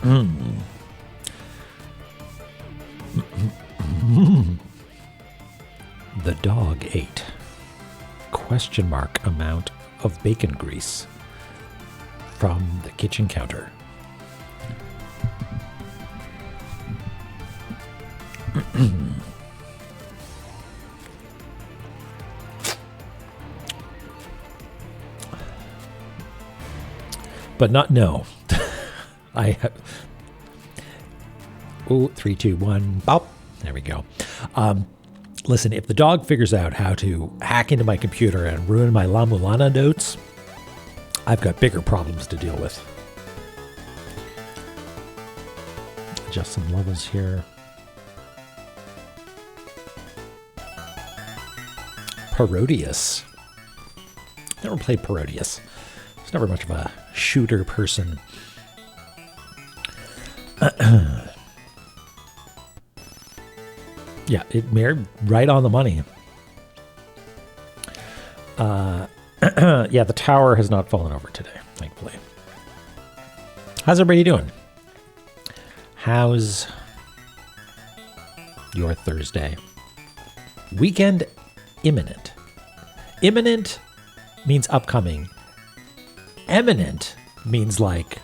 The dog ate question mark amount of bacon grease from the kitchen counter. But not no. I have. Oh, 3, 2, 1. Bop. There we go. Listen, if the dog figures out how to hack into my computer and ruin my La-Mulana notes, I've got bigger problems to deal with. Adjust some levels here. Parodius. Never played Parodius. I was never much of a shooter person. Yeah, it married right on the money. Yeah, the tower has not fallen over today, thankfully. How's everybody doing? How's your Thursday? Weekend imminent. Imminent means upcoming. Eminent means like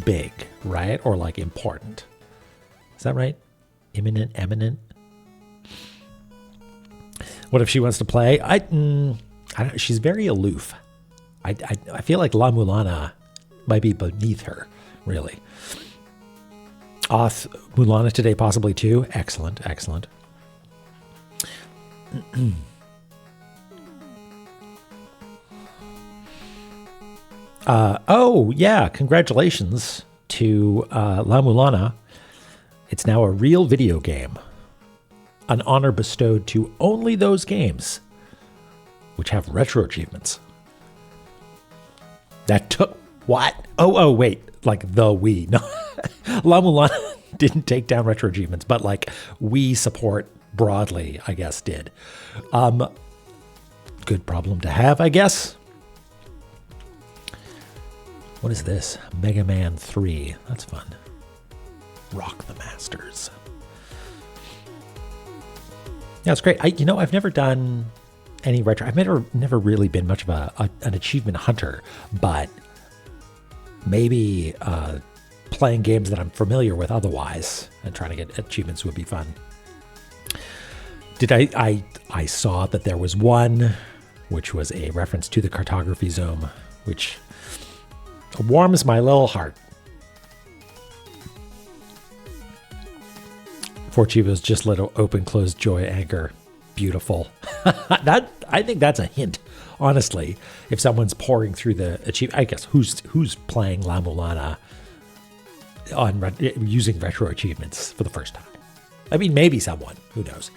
big, right? Or like important. Is that right? Imminent, eminent? What if she wants to play? I don't, she's very aloof. I feel like La-Mulana might be beneath her, really. Mulana today possibly too. Excellent, excellent. Oh, yeah, congratulations to La-Mulana. It's now a real video game. An honor bestowed to only those games which have retro achievements. That took what? Oh, wait, like the Wii. No, La-Mulana didn't take down retro achievements, but like Wii support broadly, I guess, did. Good problem to have, I guess. What is this? Mega Man 3. That's fun. Rock the Masters. Yeah, it's great. I've never done any retro. I've never really been much of an achievement hunter, but maybe playing games that I'm familiar with otherwise and trying to get achievements would be fun. I saw that there was one, which was a reference to the cartography zone, which warms my little heart. Forchiva's just little open, closed joy, anger. Beautiful. I think that's a hint, honestly. If someone's pouring through the achievement, I guess who's playing La-Mulana on using retro achievements for the first time. I mean, maybe someone. Who knows?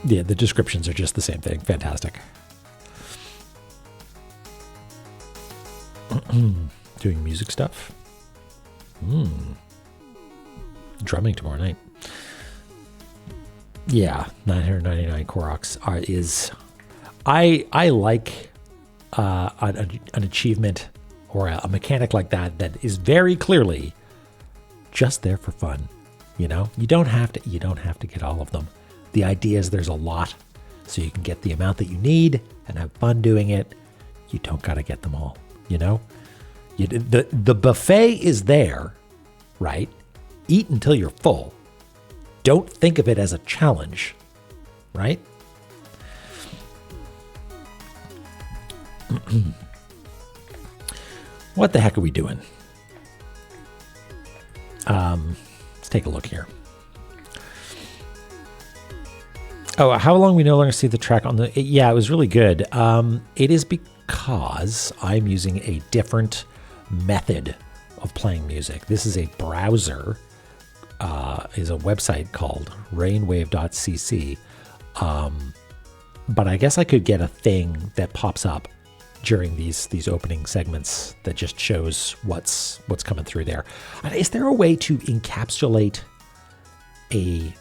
Yeah, the descriptions are just the same thing. Fantastic. Doing music stuff. Drumming tomorrow night. Yeah, 999 Koroks is. I like an achievement or a mechanic like that is very clearly just there for fun. You know, you don't have to get all of them. The idea is there's a lot, so you can get the amount that you need and have fun doing it. You don't got to get them all. You know, the buffet is there, right? Eat until you're full. Don't think of it as a challenge, right? What the heck are we doing? Let's take a look here. Oh, how long we no longer see the track on the... Yeah, it was really good. It is because I'm using a different method of playing music. This is a browser, is a website called rainwave.cc. But I guess I could get a thing that pops up during these opening segments that just shows what's coming through there. Is there a way to encapsulate a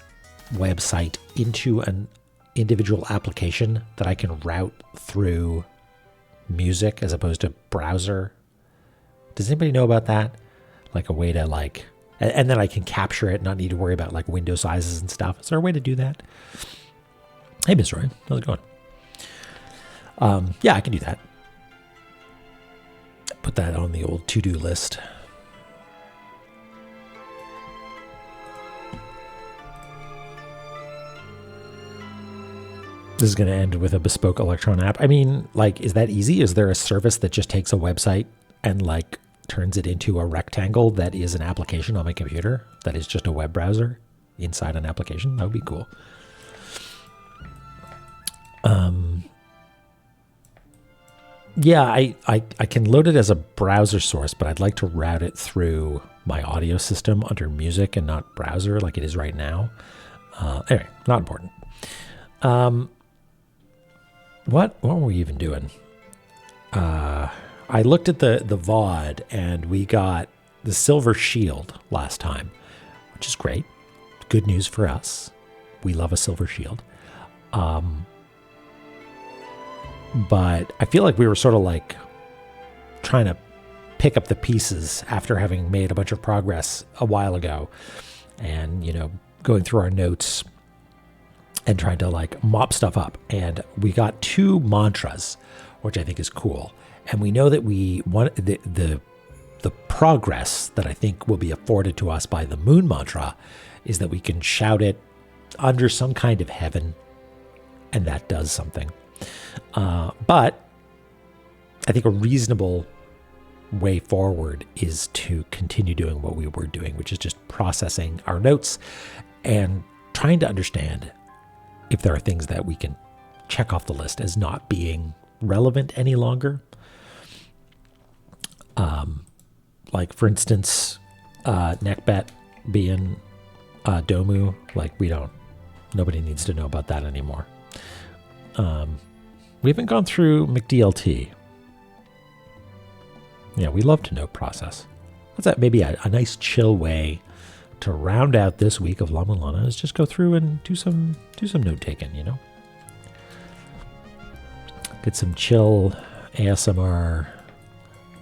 website into an individual application that I can route through music as opposed to browser. Does anybody know about that? Like a way to like, and then I can capture it, not need to worry about like window sizes and stuff. Is there a way to do that? Hey, Miss Roy, how's it going? Yeah, I can do that. Put that on the old to-do list. This is going to end with a bespoke Electron app. I mean, like, is that easy? Is there a service that just takes a website and like turns it into a rectangle that is an application on my computer that is just a web browser inside an application? That would be cool. Yeah, I can load it as a browser source, but I'd like to route it through my audio system under music and not browser like it is right now. Anyway, not important. What were we even doing? I looked at the VOD and we got the Silver Shield last time, which is great. Good news for us. We love a Silver Shield. But I feel like we were sort of like trying to pick up the pieces after having made a bunch of progress a while ago and, you know, going through our notes and trying to like mop stuff up. And we got 2 mantras, which I think is cool. And we know that we want the progress that I think will be afforded to us by the moon mantra is that we can shout it under some kind of heaven, and that does something. But I think a reasonable way forward is to continue doing what we were doing, which is just processing our notes and trying to understand if there are things that we can check off the list as not being relevant any longer. Like for instance, Neckbet being Domu, like nobody needs to know about that anymore. We haven't gone through McDLT. Yeah, we love to note process. That's that maybe a nice chill way to round out this week of La-Mulana is just go through and do some note taking, you know? Get some chill ASMR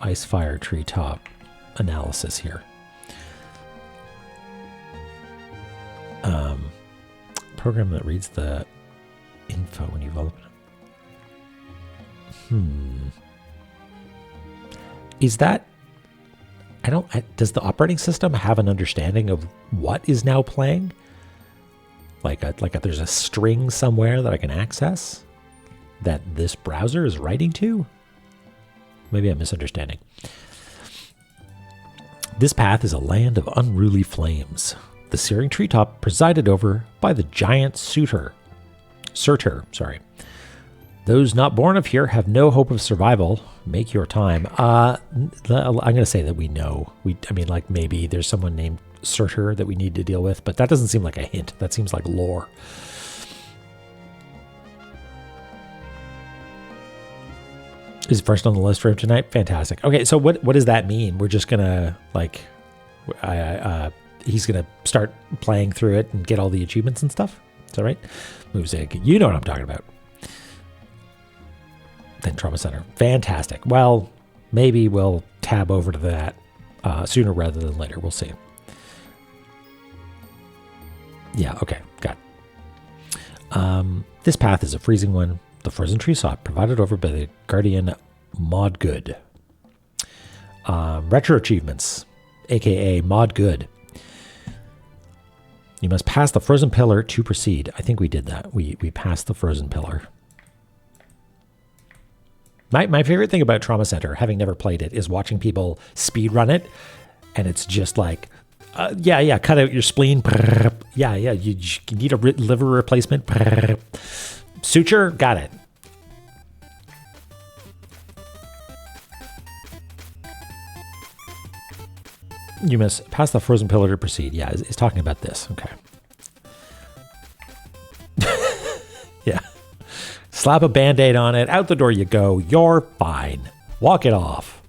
ice fire treetop analysis here. Program that reads the info when you open it. Is that... does the operating system have an understanding of what is now playing? There's a string somewhere that I can access that this browser is writing to? Maybe I'm misunderstanding. This path is a land of unruly flames. The searing treetop presided over by the giant surtur. Those not born of here have no hope of survival. Make your time. I'm going to say that we know. Maybe there's someone named Surtur that we need to deal with, but that doesn't seem like a hint. That seems like lore. Is first on the list for him tonight? Fantastic. Okay, so what does that mean? We're just going to, he's going to start playing through it and get all the achievements and stuff? Is that right? Movezik, you know what I'm talking about. Then Trauma Center. Fantastic. Well, maybe we'll tab over to that sooner rather than later. We'll see. Yeah, okay. Got it. This path is a freezing one. The frozen tree sought, provided over by the guardian Mod Good. Retro achievements, aka Mod Good. You must pass the frozen pillar to proceed. I think we did that. We passed the frozen pillar. My favorite thing about Trauma Center, having never played it, is watching people speed run it, and it's just like, cut out your spleen. You need a liver replacement. Suture, got it. You must pass the frozen pillar to proceed. Yeah, he's talking about this. Okay. Yeah. Slap a Band-Aid on it. Out the door you go. You're fine. Walk it off.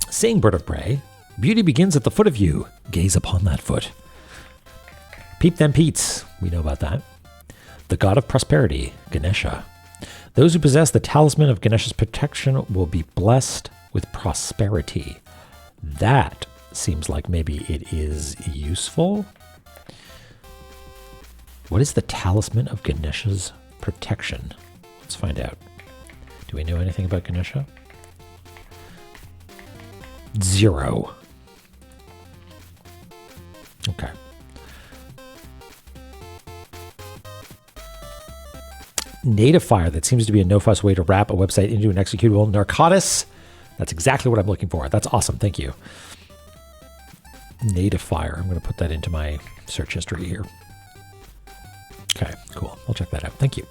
Saying bird of prey, beauty begins at the foot of you. Gaze upon that foot. Peep them Pete's. We know about that. The god of prosperity, Ganesha. Those who possess the talisman of Ganesha's protection will be blessed with prosperity. That seems like maybe it is useful. What is the talisman of Ganesha's protection? Let's find out. Do we know anything about Ganesha? 0. Okay. Native fire. That seems to be a no-fuss way to wrap a website into an executable. Narcotis. That's exactly what I'm looking for. That's awesome. Thank you. Native fire. I'm going to put that into my search history here. Okay, cool. I'll check that out. Thank you.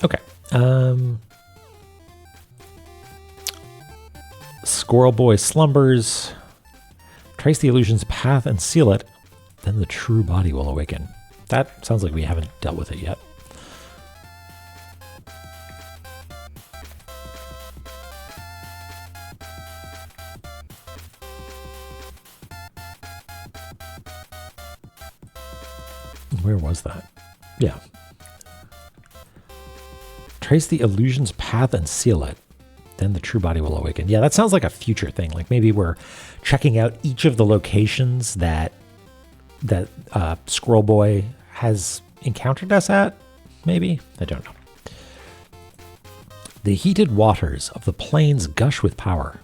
Okay. Squirrel Boy slumbers. Trace the illusion's path and seal it. Then the true body will awaken. That sounds like we haven't dealt with it yet. Where was that? Yeah. Trace the illusion's path and seal it. Then the true body will awaken. Yeah, that sounds like a future thing. Like maybe we're checking out each of the locations that Squirrel Boy has encountered us at. Maybe? I don't know. The heated waters of the plains gush with power.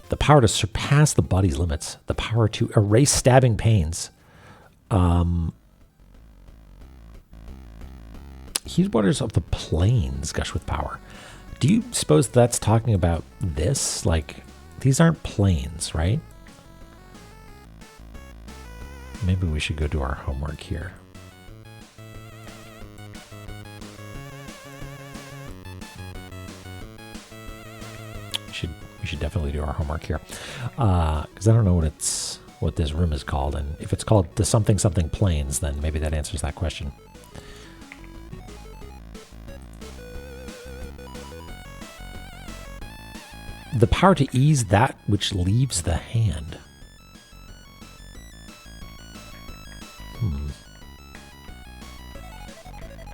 The power to surpass the body's limits. The power to erase stabbing pains. Heated waters of the plains gush with power. Do you suppose that's talking about this? Like, these aren't plains, right? Maybe we should go do our homework here. We should definitely do our homework here. Because I don't know what this room is called, and if it's called the something plains, then maybe that answers that question. The power to ease that which leaves the hand.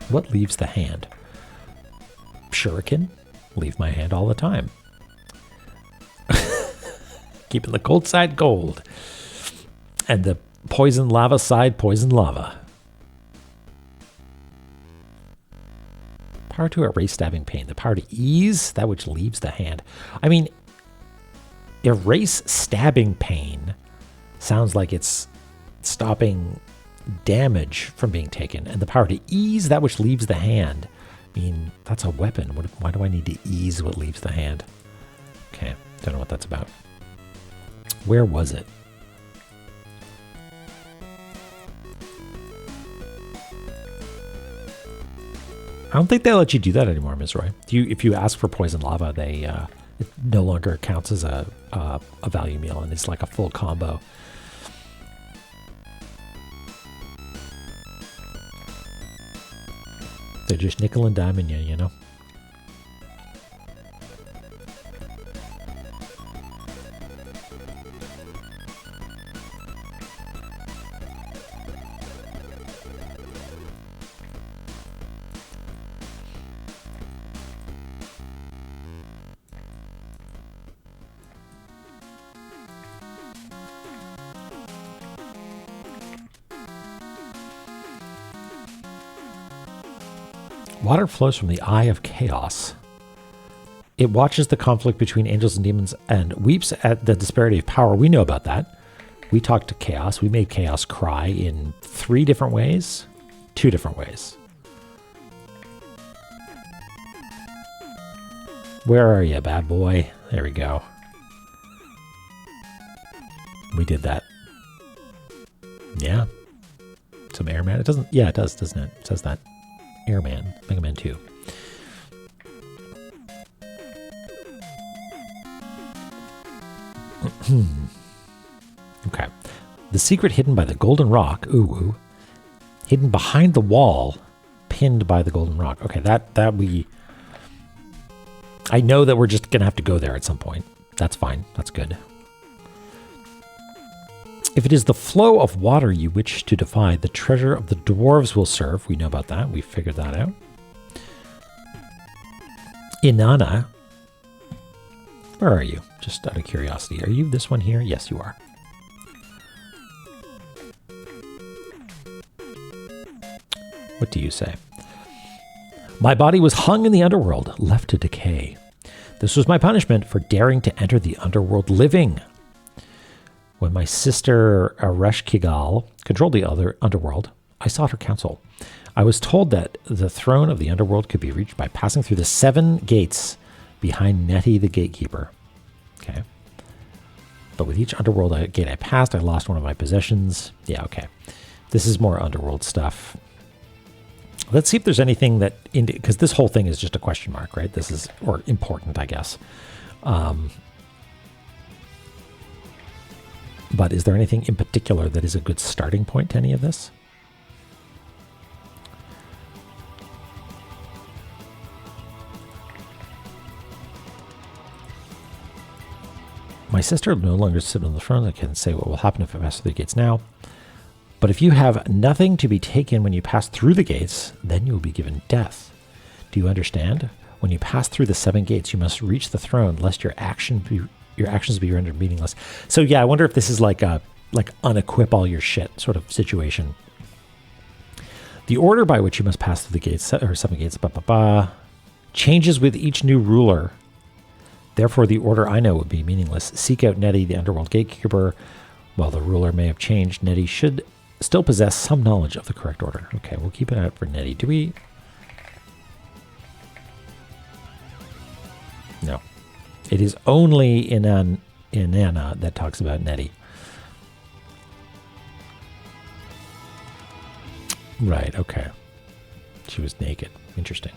What leaves the hand? Shuriken? Leave my hand all the time. Keeping the cold side cold. And the poison lava side poison lava. Power to erase stabbing pain. The power to ease that which leaves the hand. I mean, erase stabbing pain sounds like it's stopping damage from being taken. And the power to ease that which leaves the hand. I mean, that's a weapon. Why do I need to ease what leaves the hand? Okay, don't know what that's about. Where was it? I don't think they let you do that anymore, Ms. Roy. If you ask for poison lava, it no longer counts as a value meal, and it's like a full combo. They're just nickel and diming you, you know? Water flows from the eye of chaos. It watches the conflict between angels and demons and weeps at the disparity of power. We know about that. We talked to chaos. We made chaos cry in 3 different ways. 2 different ways. Where are you, bad boy? There we go. We did that. Yeah. Some airman. It doesn't. Yeah, it does, doesn't it? It says that. Airman, Mega Man 2. Okay. The secret hidden by the golden rock. Ooh. Hidden behind the wall, pinned by the golden rock. Okay, that we... I know that we're just going to have to go there at some point. That's fine. That's good. If it is the flow of water you wish to defy, the treasure of the dwarves will serve. We know about that. We figured that out. Inanna. Where are you? Just out of curiosity. Are you this one here? Yes, you are. What do you say? My body was hung in the underworld, left to decay. This was my punishment for daring to enter the underworld living. When my sister Areshkigal controlled the other underworld, I sought her counsel. I was told that the throne of the underworld could be reached by passing through the 7 gates behind Nettie the gatekeeper. Okay. But with each underworld gate I passed, I lost one of my possessions. Yeah, okay. This is more underworld stuff. Let's see if there's anything that, because this whole thing is just a question mark, right? This is, or important, I guess. But is there anything in particular that is a good starting point to any of this? My sister no longer sits on the throne. I can say what will happen if I pass through the gates now. But if you have nothing to be taken when you pass through the gates, then you will be given death. Do you understand? When you pass through the 7 gates, you must reach the throne, lest your actions be rendered meaningless. So yeah, I wonder if this is like a unequip all your shit sort of situation. The order by which you must pass through the gates, or 7 gates, changes with each new ruler. Therefore, the order I know would be meaningless. Seek out Nettie, the underworld gatekeeper. While the ruler may have changed, Nettie should still possess some knowledge of the correct order. Okay, we'll keep an eye out for Nettie. Do we? No. It is only Inanna that talks about Nettie. Right, okay. She was naked. Interesting.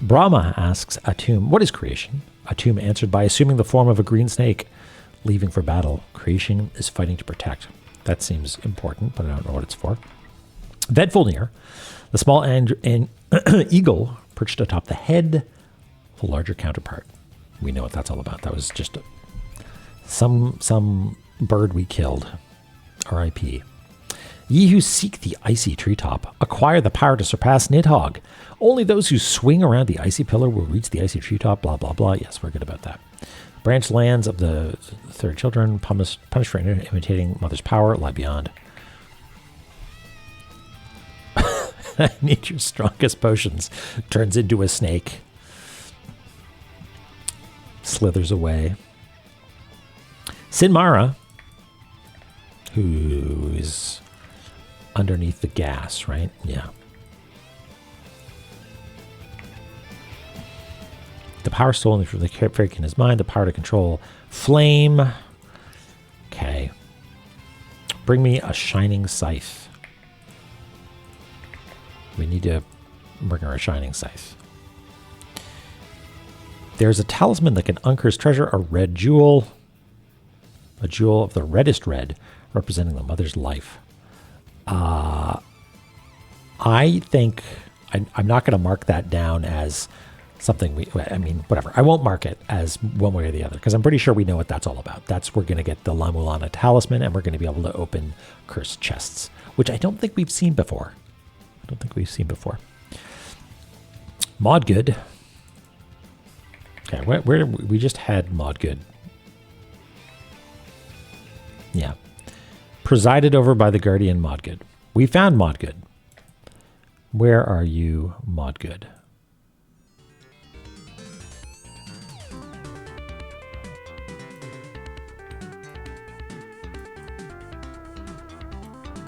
Brahma asks Atum, what is creation? Atum answered by assuming the form of a green snake, leaving for battle. Creation is fighting to protect. That seems important, but I don't know what it's for. Vedfulnir, the small eagle perched atop the head of a larger counterpart. We know what that's all about. That was just some bird we killed. R.I.P. Ye who seek the icy treetop, acquire the power to surpass Nidhogg. Only those who swing around the icy pillar will reach the icy treetop, blah, blah, blah. Yes, we're good about that. Branch lands of the 3rd children, punished for imitating mother's power, lie beyond. I need your strongest potions. Turns into a snake. Slithers away. Sinmara, who is underneath the gas, right? Yeah. The power stolen from the fairy in his mind, the power to control flame. Okay. Bring me a shining scythe. We need to bring her a shining scythe. There's a talisman that can uncurse treasure, a red jewel. A jewel of the reddest red, representing the mother's life. I think I'm not going to mark that down as something whatever. I won't mark it as one way or the other because I'm pretty sure we know what that's all about. We're going to get the La-Mulana talisman and we're going to be able to open cursed chests, which I don't think we've seen before. Modgood. Okay, where we just had Modgood. Yeah. Presided over by the guardian Modgood. We found Modgood. Where are you, Modgood?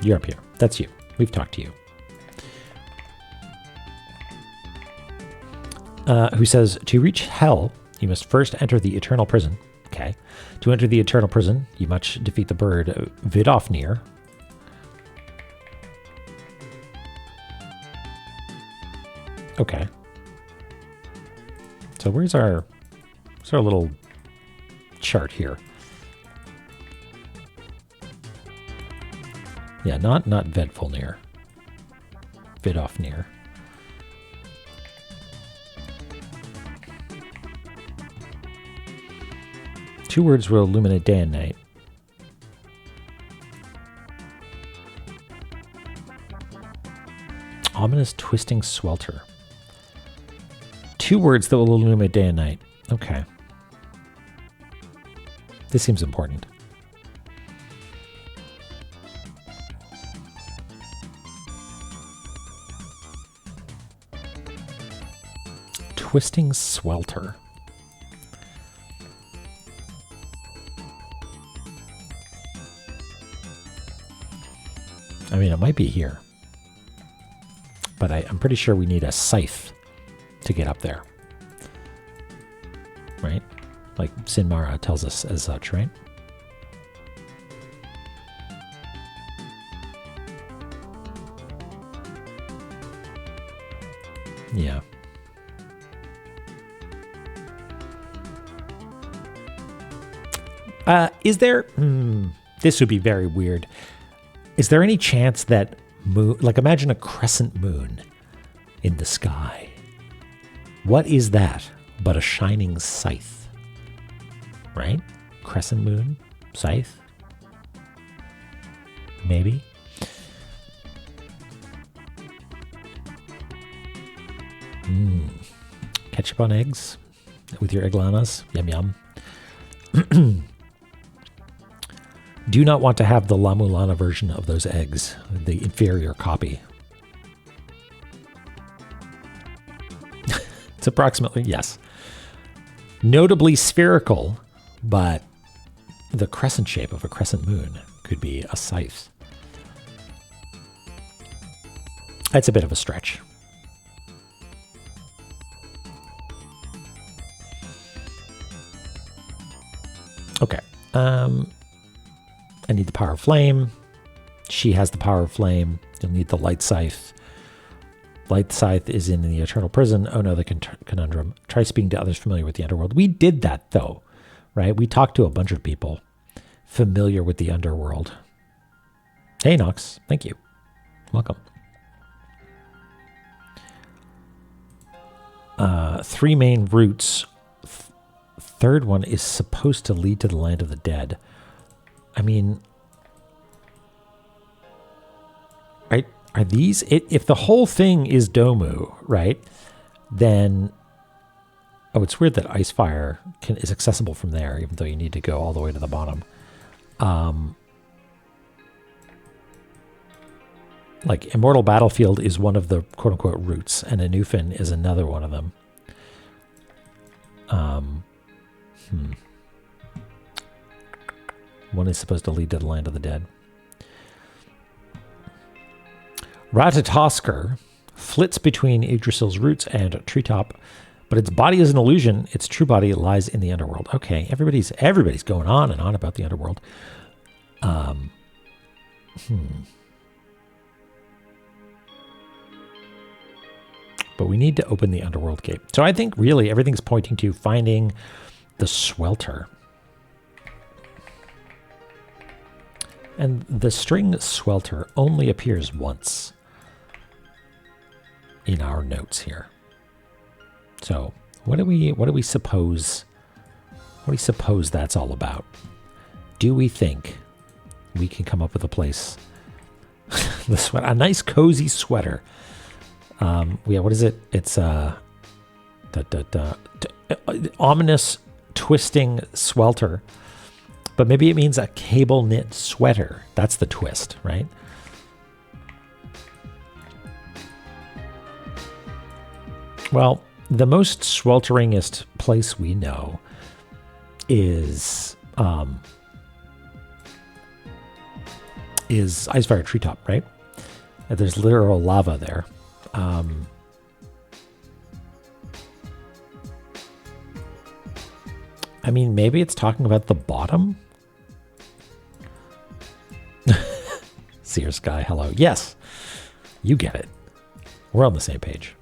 You're up here. That's you. We've talked to you. Who says, to reach hell, you must first enter the eternal prison. Okay. To enter the eternal prison, you must defeat the bird Vidofnir. Okay. So where's our little chart here? Yeah, not Vedfulnir. Vidofnir. Two words will illuminate day and night. Ominous twisting swelter. 2 words that will illuminate day and night. Okay. This seems important. Twisting swelter. I mean, it might be here. But I'm pretty sure we need a scythe to get up there. Right? Like Sinmara tells us as such, right? Yeah. Is there... this would be very weird. Is there any chance that moon... Like, imagine a crescent moon in the sky. What is that but a shining scythe? Right? Crescent moon? Scythe? Maybe? Ketchup on eggs with your egglanas. Yum yum. Do not want to have the La-Mulana version of those eggs, the inferior copy. It's approximately, yes. Notably spherical, but the crescent shape of a crescent moon could be a scythe. That's a bit of a stretch. Okay. I need the power of flame. She has the power of flame. You'll need the light scythe. Light scythe is in the eternal prison. Oh no, the conundrum. Try speaking to others familiar with the underworld. We did that though, right? We talked to a bunch of people familiar with the underworld. Hey Nox, thank you. Welcome. 3 main routes. Third one is supposed to lead to the land of the dead. I mean, right? Are these... if the whole thing is Domu, right, then... Oh, it's weird that Icefire is accessible from there, even though you need to go all the way to the bottom. Like, Immortal Battlefield is one of the quote-unquote routes, and Anufin is another one of them. One is supposed to lead to the land of the dead. Ratatosker flits between Yggdrasil's roots and treetop, but its body is an illusion. Its true body lies in the underworld. Okay, everybody's going on and on about the underworld. But we need to open the underworld gate. So I think really everything's pointing to finding the swelter. And the string swelter only appears once in our notes here. So what do we suppose that's all about? Do we think we can come up with a place? A nice cozy sweater. Yeah, what is it? It's ominous twisting swelter. But maybe it means a cable knit sweater. That's the twist, right? Well, the most swelteringest place we know is Icefire Treetop, right? There's literal lava there. I mean, maybe it's talking about the bottom. Seer Sky, hello. Yes, you get it. We're on the same page.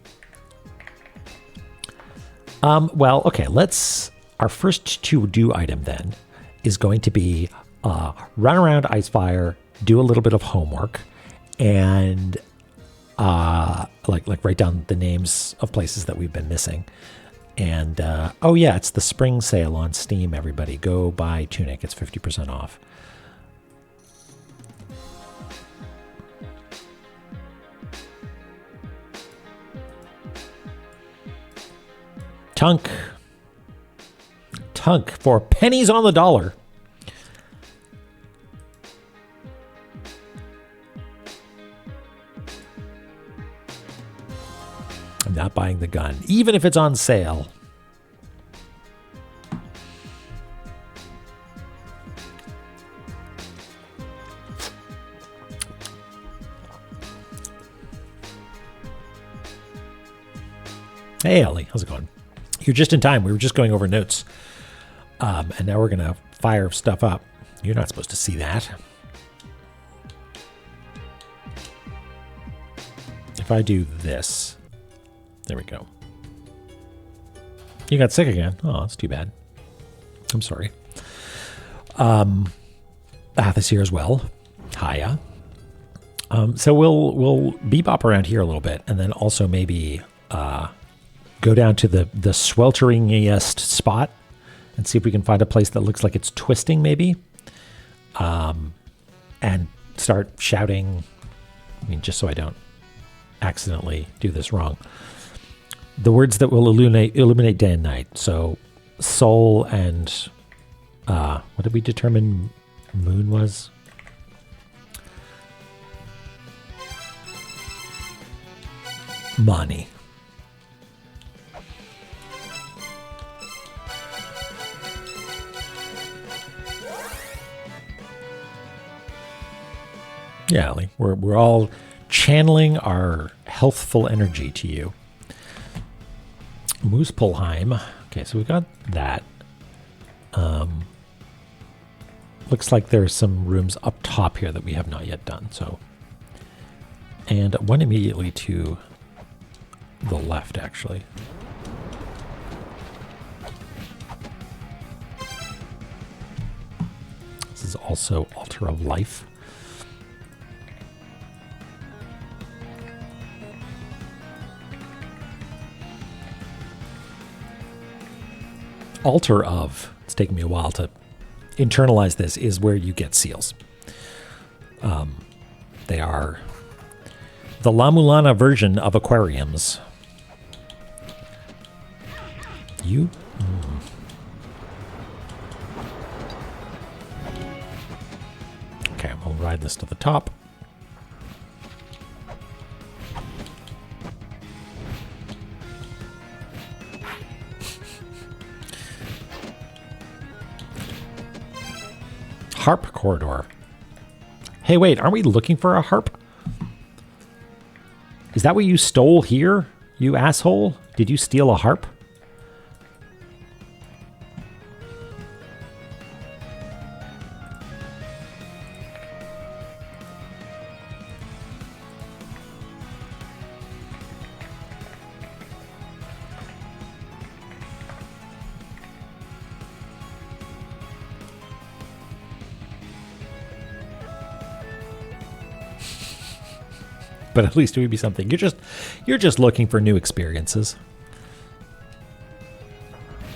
Well, okay, our first to-do item then is going to be run around Icefire, do a little bit of homework, and like write down the names of places that we've been missing. And oh yeah, it's the spring sale on Steam, everybody. Go buy Tunic, it's 50% off. Tunk. Tunk for pennies on the dollar. I'm not buying the gun, even if it's on sale. Hey, Ellie, how's it going? You're just in time. We were just going over notes. And now we're going to fire stuff up. You're not supposed to see that. If I do this, there we go. You got sick again. Oh, that's too bad. I'm sorry. Athos here as well. Hiya. So we'll bebop around here a little bit, and then also maybe go down to the swelteringest spot and see if we can find a place that looks like it's twisting, maybe, and start shouting. I mean, just so I don't accidentally do this wrong. The words that will illuminate day and night. So soul and what did we determine moon was? Money. Yeah, Ellie, we're all channeling our healthful energy to you. Moospelheim. Okay, so we've got that. Looks like there's some rooms up top here that we have not yet done. So, and one immediately to the left, actually. This is also Altar of Life. Altar of, it's taken me a while to internalize this, is where you get seals. They are the La-Mulana version of aquariums. You? Okay, I'm going to ride this to the top. Harp corridor. Hey, wait, aren't we looking for a harp? Is that what you stole here, you asshole? Did you steal a harp? But at least it would be something. You're just looking for new experiences.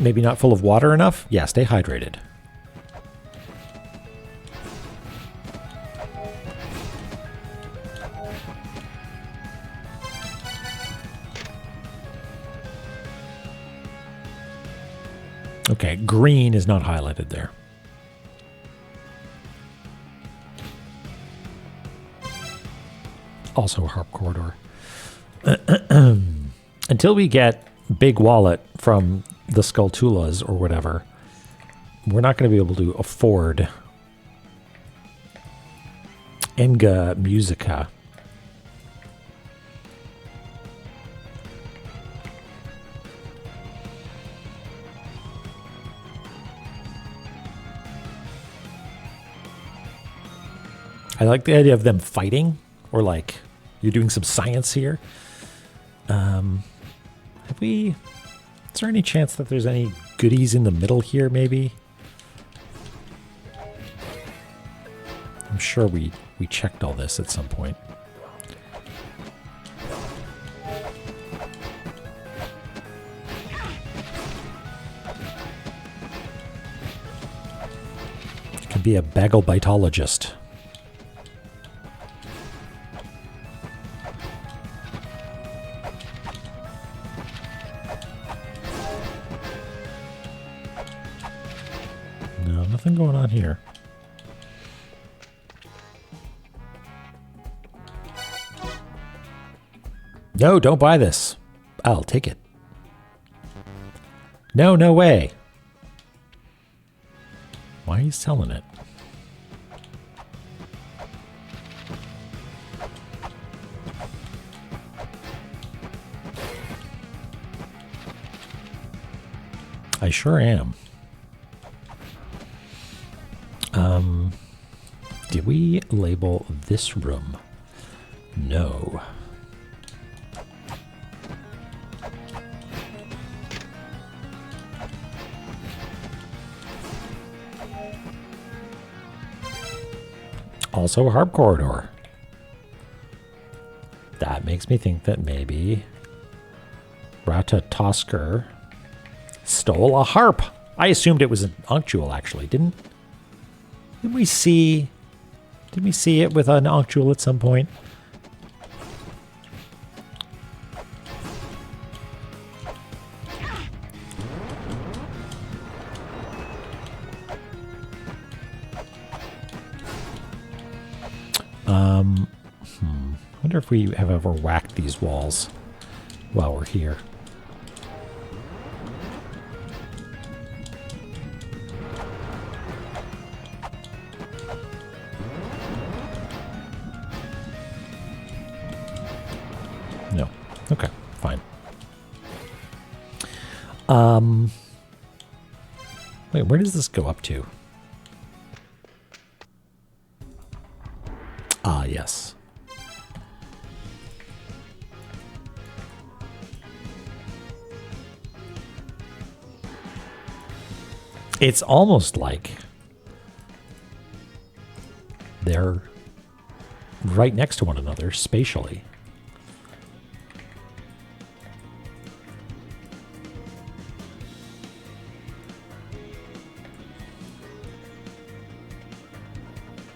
Maybe not full of water enough? Yeah, stay hydrated. Okay, green is not highlighted there. Also harp corridor. Until we get Big Wallet from the Skulltulas or whatever, we're not going to be able to afford Enga Musica. I like the idea of them fighting, or like you're doing some science here. Is there any chance that there's any goodies in the middle here, maybe? I'm sure we checked all this at some point. You could be a bagel-bitologist. No, nothing going on here. No, don't buy this. I'll take it. No, no way. Why are you selling it? I sure am. Did we label this room? No. Also a harp corridor. That makes me think that maybe Ratatosker stole a harp. I assumed it was an unctual, actually. Didn't we see it with an unctual at some point? I wonder if we have ever whacked these walls while we're here. No. Okay, fine. Wait, where does this go up to? Ah, yes. It's almost like they're right next to one another spatially.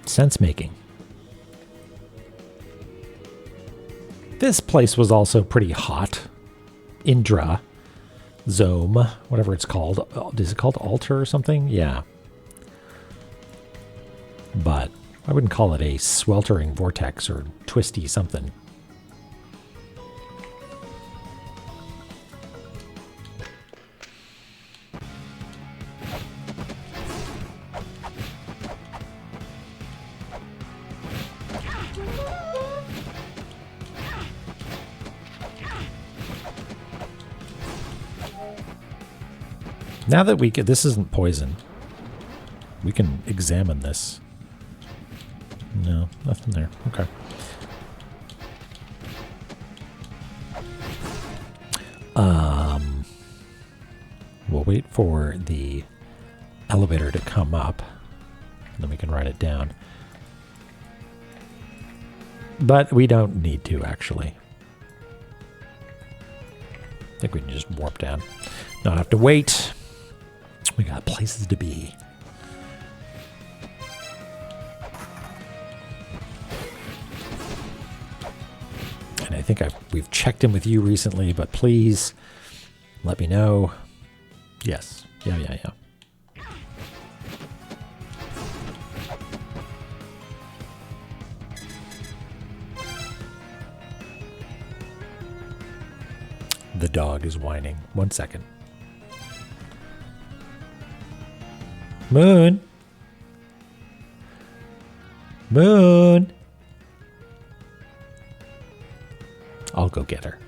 Sense making. This place was also pretty hot. Indra. Zome, whatever it's called. Is it called Altar or something? Yeah. But I wouldn't call it a sweltering vortex or twisty something. Now that we can, this isn't poison. We can examine this. No, nothing there. Okay. We'll wait for the elevator to come up, and then we can write it down. But we don't need to, actually. I think we can just warp down. Not have to wait. We got places to be. And I think we've checked in with you recently, but please let me know. Yes. Yeah. The dog is whining. 1 second. Moon. Moon. I'll go get her.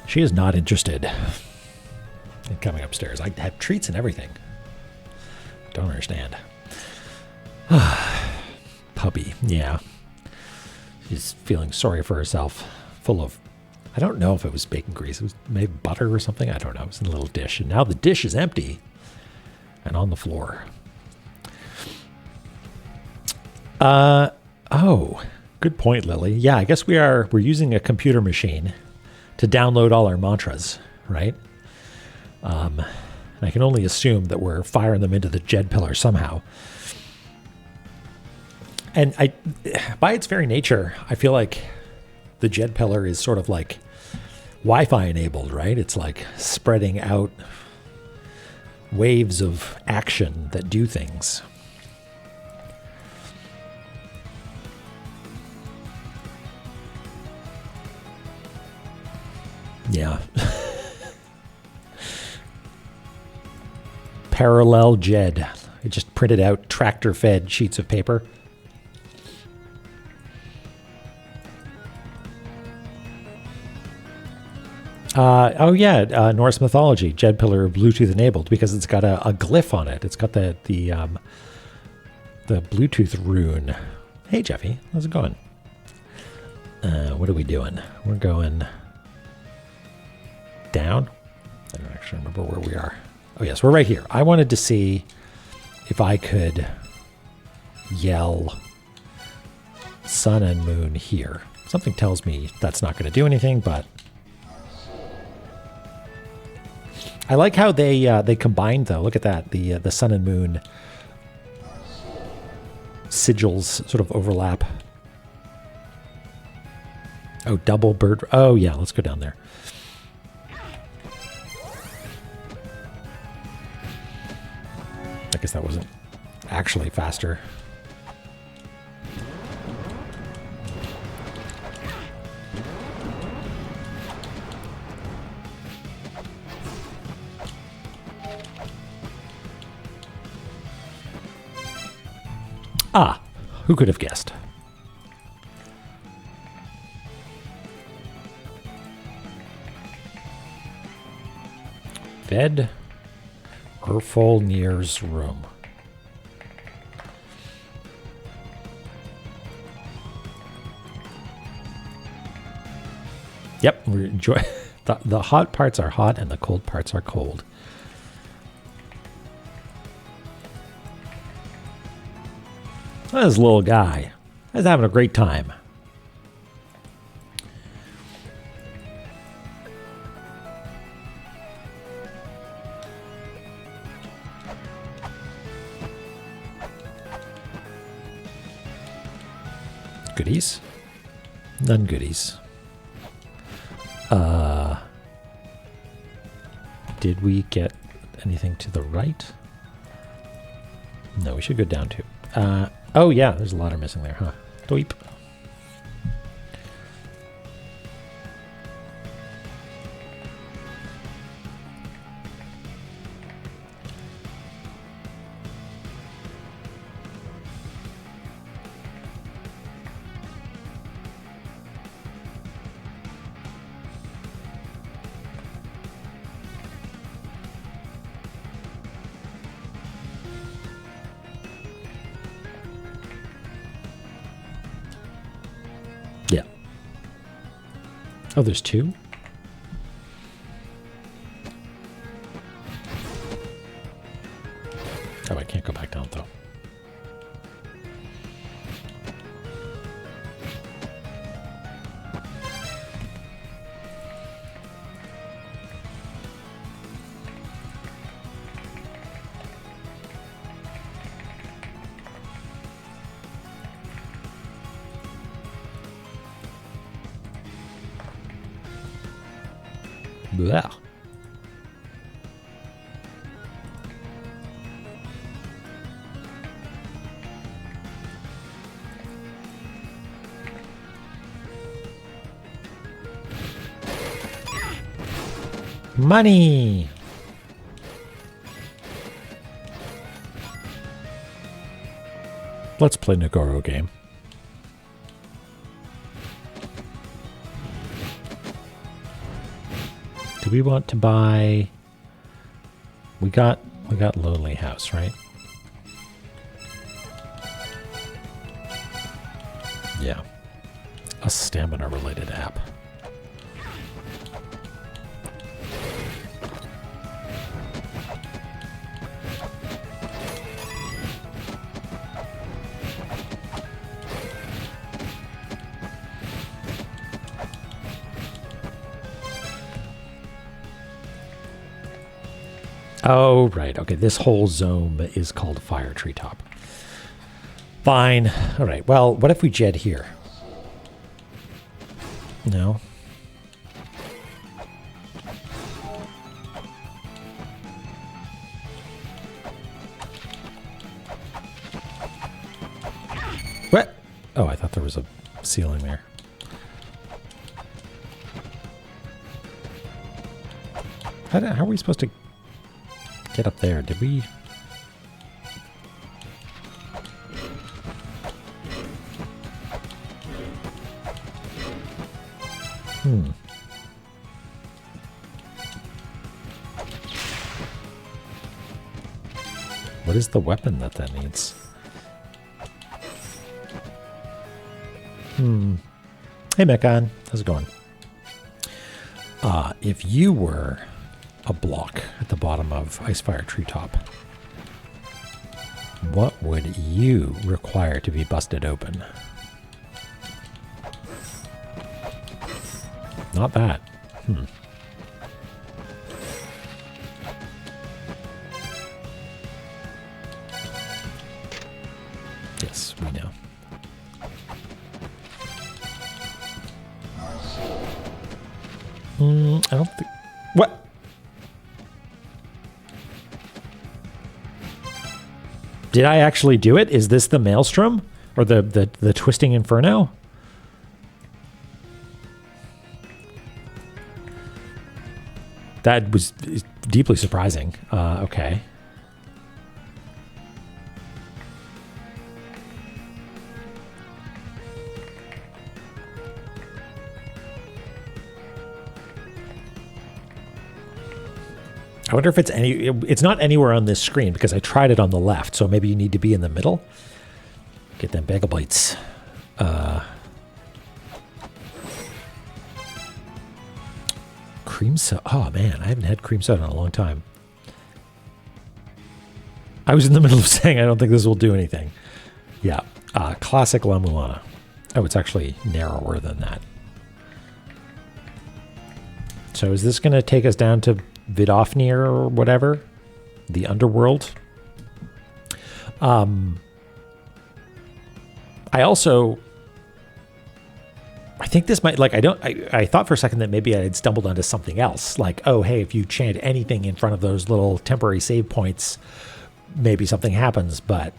She is not interested in coming upstairs. I have treats and everything. Don't understand. Puppy, yeah. She's feeling sorry for herself. Full of, I don't know if it was bacon grease. It was maybe butter or something. I don't know. It was in a little dish. And now the dish is empty and on the floor. Oh, good point, Lily. Yeah, I guess we're using a computer machine to download all our mantras, right? And I can only assume that we're firing them into the Jed pillar somehow. And by its very nature, I feel like the Jed pillar is sort of like Wi-Fi enabled, right? It's like spreading out waves of action that do things. Yeah. Parallel Jed. I just printed out tractor-fed sheets of paper. Oh yeah, Norse mythology, Jed pillar Bluetooth enabled because it's got a glyph on it. It's got the Bluetooth rune. Hey Jeffy, how's it going? What are we doing? We're going down. I don't actually remember where we are. Oh yes, we're right here. I wanted to see if I could yell sun and moon here. Something tells me that's not going to do anything, but I like how they combined though. Look at that. The sun and moon sigils sort of overlap. Oh, double bird. Oh yeah, let's go down there. I guess that wasn't actually faster. Ah, who could have guessed? Fed Erfolnir's room. Yep, we enjoy the hot parts are hot and the cold parts are cold. This little guy is having a great time. Goodies? None goodies. Did we get anything to the right? No, we should go down too. Oh yeah, there's a ladder missing there, huh? Dweep. Yeah. Oh, there's two? Oh, I can't go back down, though. Blah. Money. Let's play Nagoro game. do we want to buy... We got Lonely House, right? Yeah. A stamina-related app. Oh, right. Okay, this whole zone is called Fire Treetop. Fine. All right. Well, what if we jet here? No. What? Oh, I thought there was a ceiling there. How are we supposed to get up there? Did we... What is the weapon that needs? Hey, Mechan. How's it going? If you were a block at the bottom of Icefire Treetop, what would you require to be busted open? Not that. Yes, we know. I don't think... What? Did I actually do it? Is this the Maelstrom? Or the Twisting Inferno? That was deeply surprising. Okay. I wonder if it's not anywhere on this screen because I tried it on the left, so maybe you need to be in the middle. Get them bagel bites. Cream soda. Oh man, I haven't had cream soda in a long time. I was in the middle of saying I don't think this will do anything. Yeah, classic La-Mulana. Oh, it's actually narrower than that. So is this going to take us down to Vidofnir or whatever? The underworld? I think this might, like, I thought for a second that maybe I had stumbled onto something else. Like, oh, hey, if you chant anything in front of those little temporary save points, maybe something happens. But,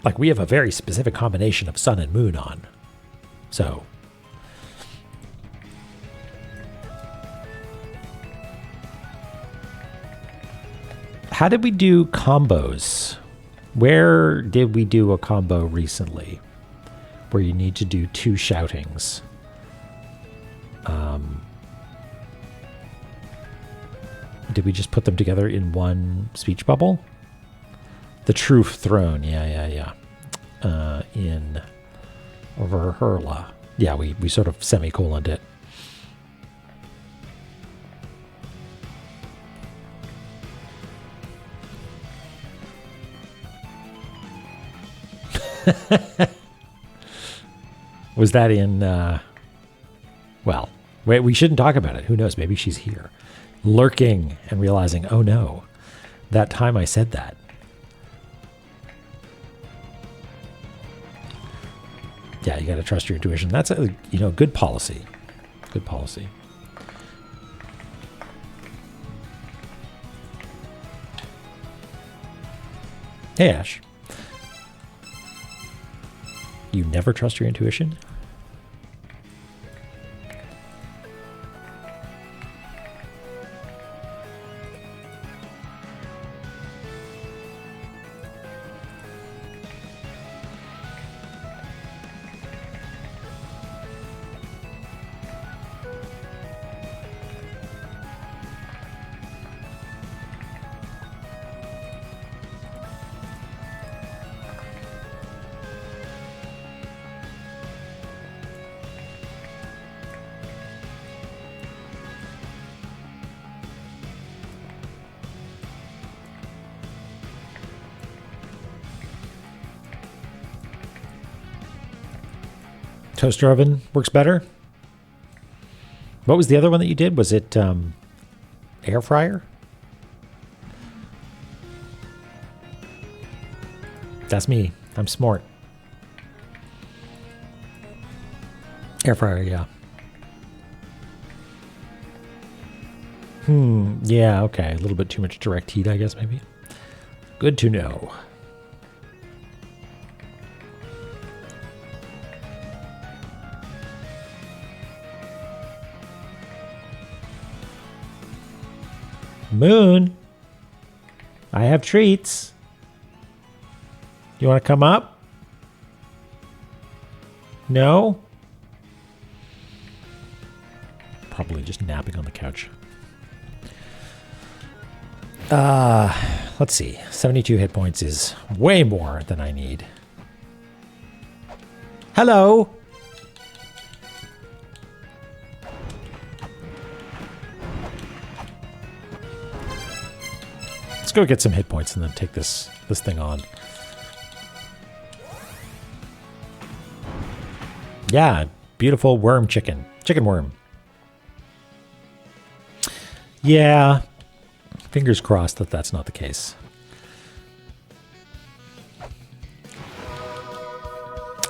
like, we have a very specific combination of sun and moon on. So... How did we do combos? Where did we do a combo recently where you need to do 2 shoutings? Did we just put them together in one speech bubble? The Truth Throne. Yeah. In Verherla. Yeah, we sort of semicoloned it. Was that in, well, wait, we shouldn't talk about it. Who knows? Maybe she's here. Lurking and realizing, oh no, that time I said that. Yeah, you got to trust your intuition. That's a, good policy. Good policy. Hey, Ash. You never trust your intuition? Toaster oven works better. What was the other one that you did? Was it air fryer? That's me. I'm smart. Air fryer, yeah. Yeah, okay. A little bit too much direct heat, I guess, maybe. Good to know. Moon, I have treats. You want to come up? No? Probably just napping on the couch. Let's see. 72 hit points is way more than I need. Hello. Let's go get some hit points and then take this thing on. Yeah, beautiful worm chicken. Chicken worm. Yeah. Fingers crossed that that's not the case.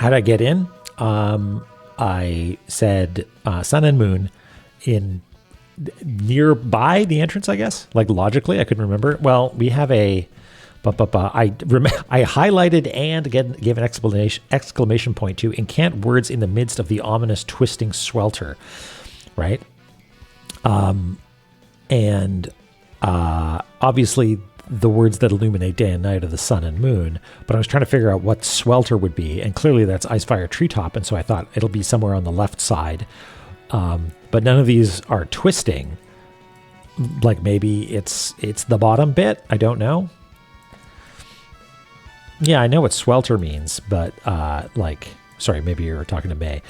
How did I get in? I said sun and moon in nearby the entrance, I guess. Like logically, I couldn't remember. Well, we have a... I highlighted and gave an exclamation point to incant words in the midst of the ominous twisting swelter, right? And obviously the words that illuminate day and night are the sun and moon, but I was trying to figure out what swelter would be, and clearly that's Ice Fire Treetop, and so I thought it'll be somewhere on the left side. But none of these are twisting. Like maybe it's the bottom bit. I don't know. Yeah, I know what swelter means, but like, sorry, maybe you were talking to May.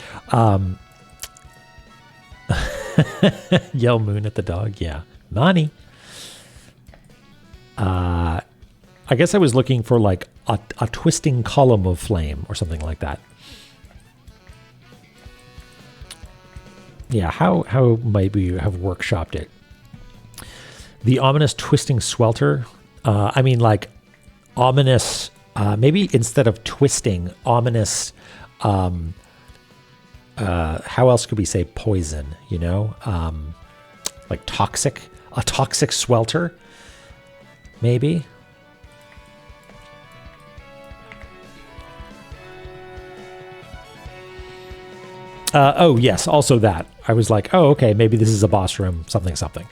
Yell moon at the dog. Yeah, money. I guess I was looking for like a twisting column of flame or something like that. Yeah, how might we have workshopped it? The ominous twisting swelter. I mean, like ominous. Maybe instead of twisting, ominous. How else could we say poison? You know, like toxic. A toxic swelter. Maybe. Oh yes, also that. I was like, oh okay, maybe this is a boss room, something.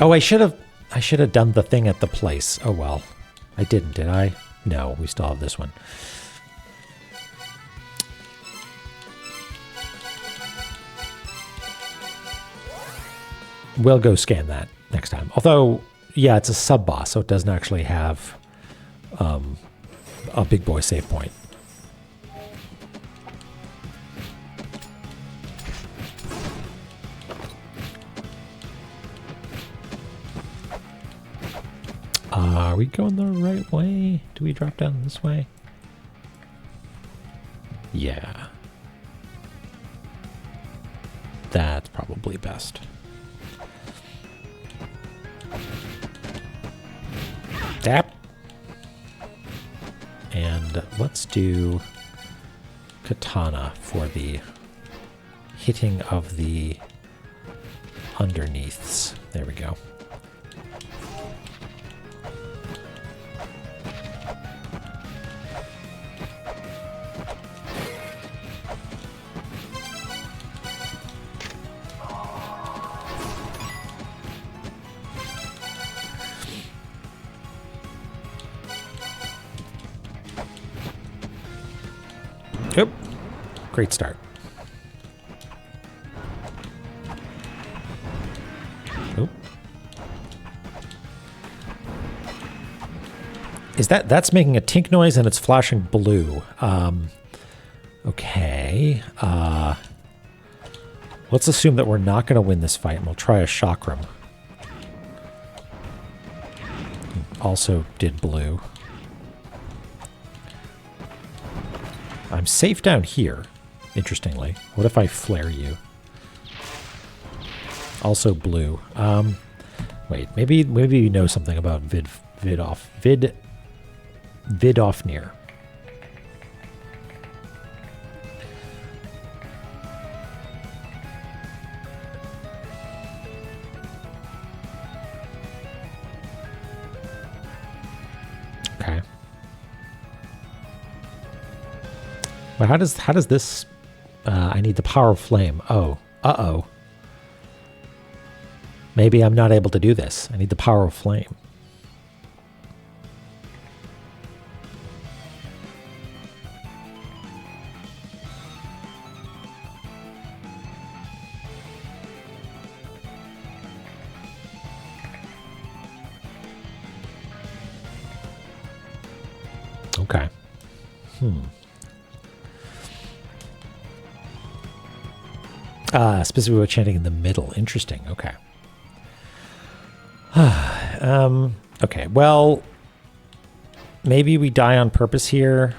Oh, I should have done the thing at the place. Oh well. I didn't, did I? No, we still have this one. We'll go scan that next time. Although, yeah, it's a sub-boss, so it doesn't actually have a big boy save point. Are we going the right way? Do we drop down this way? Yeah. That's probably best. Tap. And let's do katana for the hitting of the underneaths. There we go. Yep. Great start. Oop. Is that's making a tink noise and it's flashing blue. Okay. Let's assume that we're not going to win this fight and we'll try a chakram. Also did blue. I'm safe down here, interestingly. What if I flare you? Also blue. Wait, maybe you know something about Vidofnir. Okay. Well, how does this? I need the power of flame. Oh, uh-oh. Maybe I'm not able to do this. I need the power of flame. Okay. Specifically with chanting in the middle. Interesting. Okay. Okay, well, maybe we die on purpose here.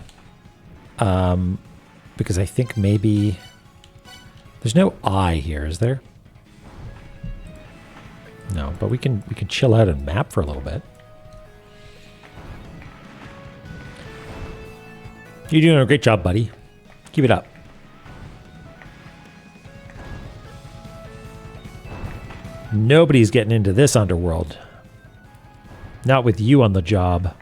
Because I think maybe there's no I here, is there? No, but we can chill out and map for a little bit. You're doing a great job, buddy. Keep it up. Nobody's getting into this underworld. Not with you on the job.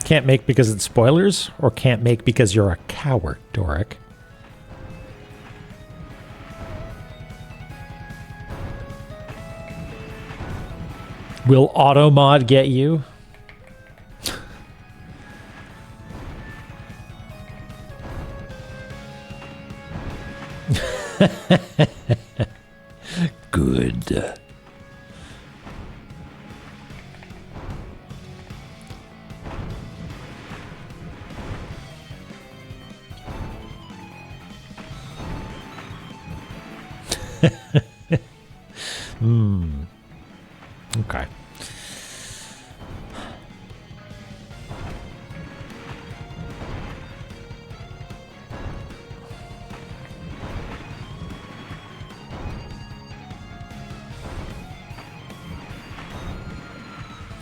Can't make because it's spoilers, or can't make because you're a coward, Doric? Will automod get you? Good. Okay.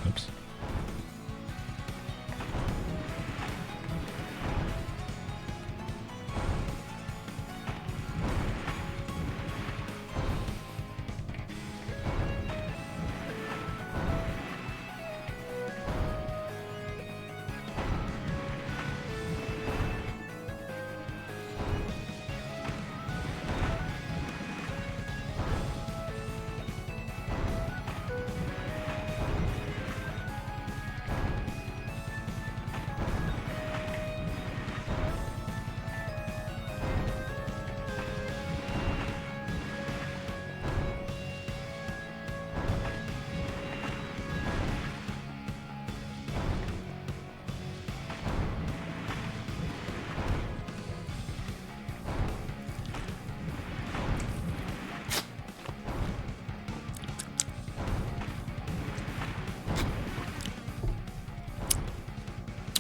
Oops.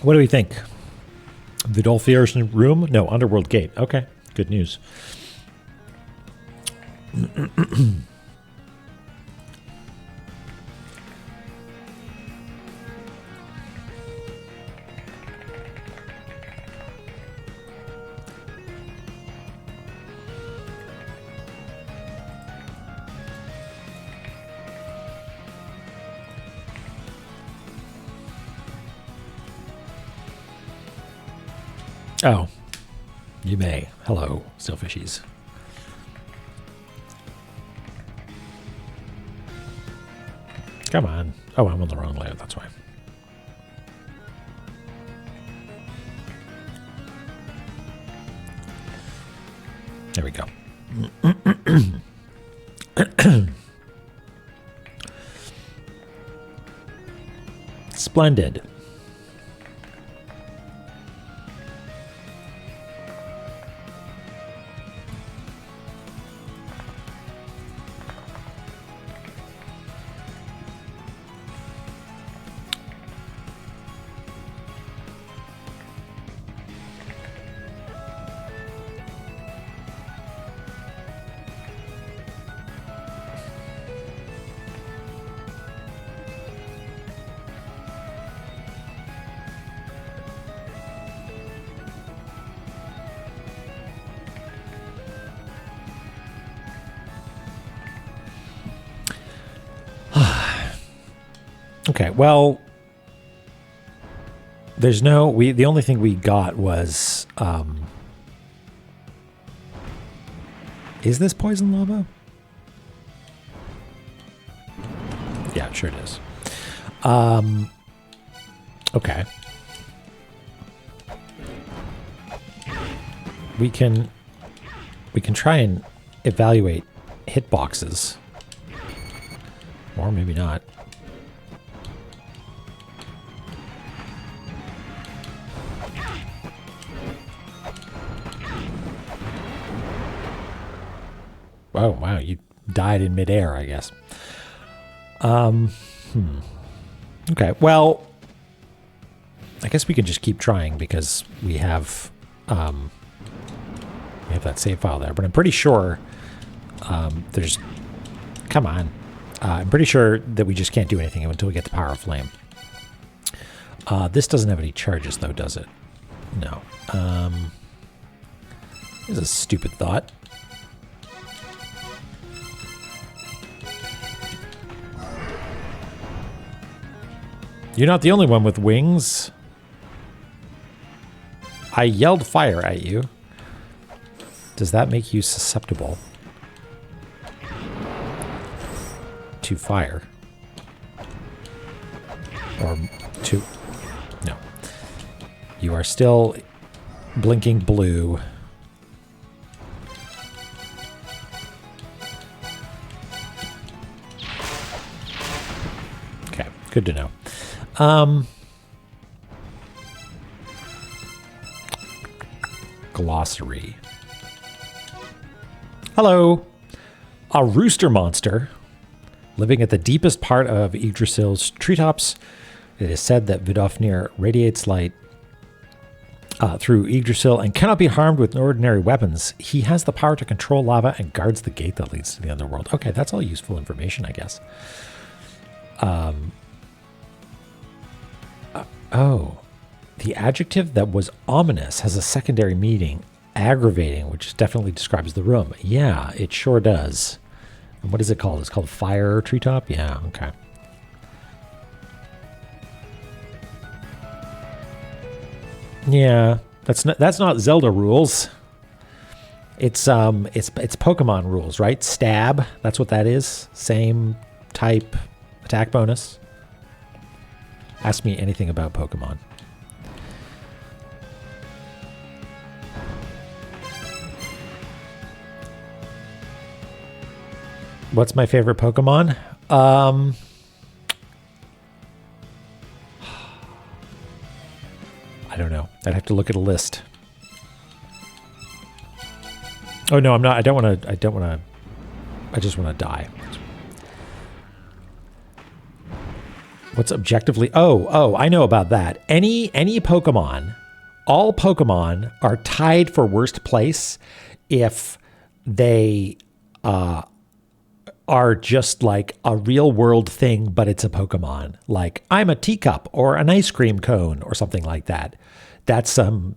What do we think? Vidolfir's room? No, Underworld Gate. Okay, good news. Oh, you may. Hello, Stillfishies. Come on. Oh, I'm on the wrong layout, that's why. There we go. Splendid. Okay, well, there's no, the only thing we got was, is this poison lava? Yeah, sure it is. Okay. We can try and evaluate hitboxes. Or maybe not. Oh, wow, you died in midair, I guess. Okay, well, I guess we can just keep trying because we have that save file there. But I'm pretty sure there's... Come on. I'm pretty sure that we just can't do anything until we get the Power of Flame. This doesn't have any charges, though, does it? No. This is a stupid thought. You're not the only one with wings. I yelled fire at you. Does that make you susceptible to fire? Or to... No. You are still blinking blue. Okay, good to know. Glossary. Hello. A rooster monster living at the deepest part of Yggdrasil's treetops. It is said that Vidofnir radiates light through Yggdrasil and cannot be harmed with ordinary weapons. He has the power to control lava and guards the gate that leads to the underworld. Okay, that's all useful information, I guess. Oh, the adjective that was ominous has a secondary meaning, aggravating, which definitely describes the room. Yeah, it sure does. And what is it called? It's called Fire Treetop? Yeah, okay. Yeah, that's not Zelda rules. It's Pokemon rules, right? Stab, that's what that is. Same type attack bonus. Ask me anything about Pokemon. What's my favorite Pokemon? I don't know. I'd have to look at a list. Oh no, I'm not. I don't want to. I just want to die. What's objectively? Oh, I know about that. Any Pokemon, all Pokemon are tied for worst place if they are just like a real world thing, but it's a Pokemon. Like I'm a teacup or an ice cream cone or something like that. That's some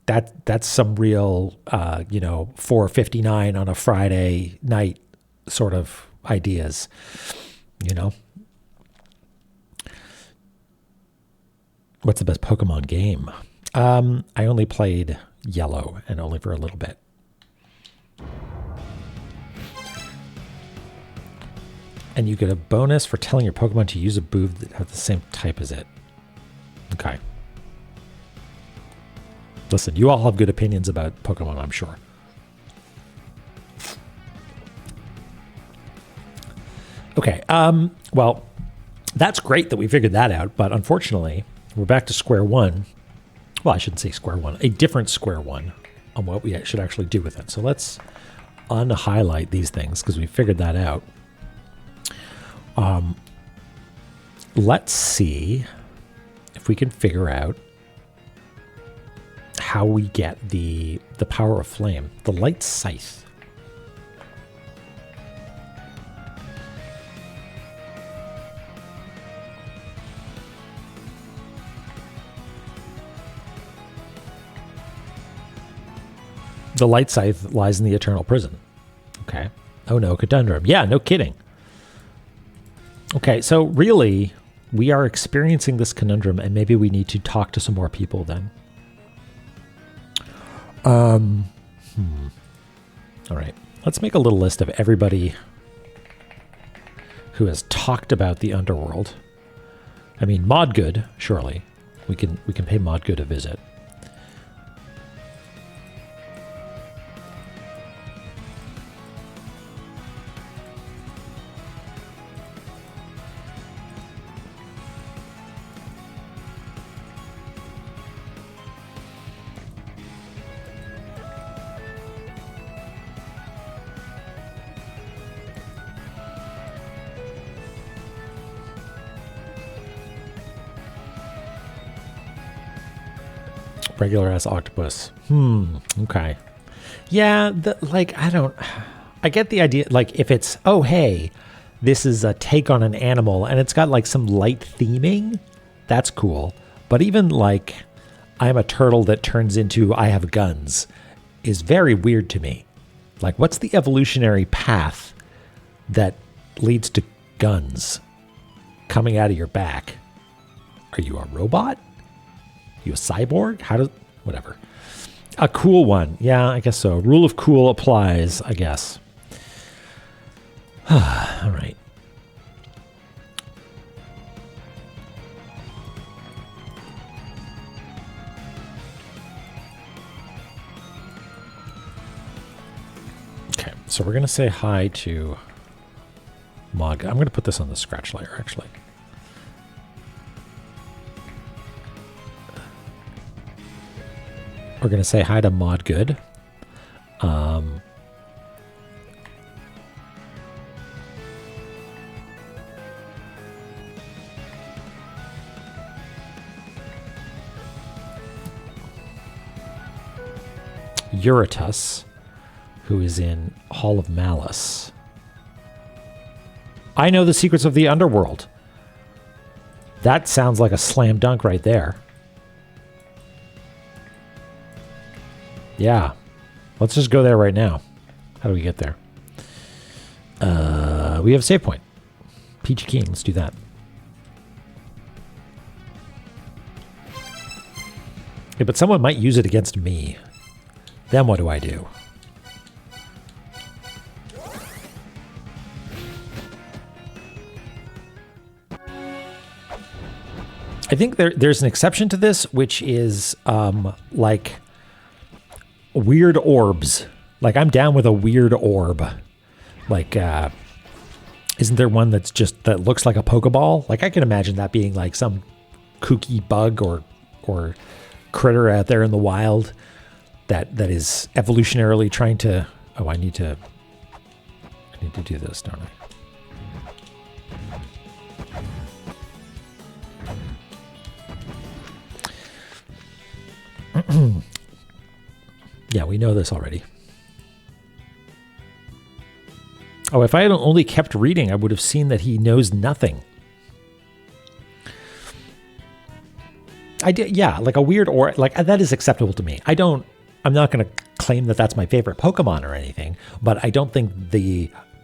real 4:59 on a Friday night sort of ideas, you know. What's the best Pokemon game? I only played Yellow and only for a little bit. And you get a bonus for telling your Pokemon to use a move that has the same type as it. Okay. Listen, you all have good opinions about Pokemon, I'm sure. Okay, well, that's great that we figured that out, but unfortunately, we're back to square one. Well, I shouldn't say square one, a different square one on what we should actually do with it. So let's unhighlight these things because we figured that out. Let's see if we can figure out how we get the power of flame, the light scythe. The light scythe lies in the eternal prison. Okay. Oh no, conundrum. Yeah, no kidding. Okay, so really, we are experiencing this conundrum, and maybe we need to talk to some more people then. All right, let's make a little list of everybody who has talked about the underworld. I mean, Modgood, surely. We can pay Modgood a visit. Regular ass octopus. Okay. Yeah, I get the idea. Like, if it's, oh, hey, this is a take on an animal and it's got like some light theming, that's cool. But even like, I'm a turtle that turns into I have guns is very weird to me. Like, what's the evolutionary path that leads to guns coming out of your back? Are you a robot? You a cyborg? Whatever. A cool one. Yeah, I guess so. Rule of cool applies, I guess. All right. Okay, so we're going to say hi to Mog. I'm going to put this on the scratch layer, actually. We're going to say hi to Modgood. Euritus, who is in Hall of Malice. I know the secrets of the underworld. That sounds like a slam dunk right there. Yeah. Let's just go there right now. How do we get there? We have a save point. Peachy Keen. Let's do that. Yeah, but someone might use it against me. Then what do I do? I think there's an exception to this, which is like weird orbs. Like, I'm down with a weird orb. Like, isn't there one that looks like a Pokeball? Like, I can imagine that being like some kooky bug or critter out there in the wild that is evolutionarily trying to. Oh, I need to do this, don't I? Yeah, we know this already. Oh, if I had only kept reading, I would have seen that he knows nothing. I did, yeah, like a weird or like that is acceptable to me. I'm not going to claim that that's my favorite Pokemon or anything, but I don't think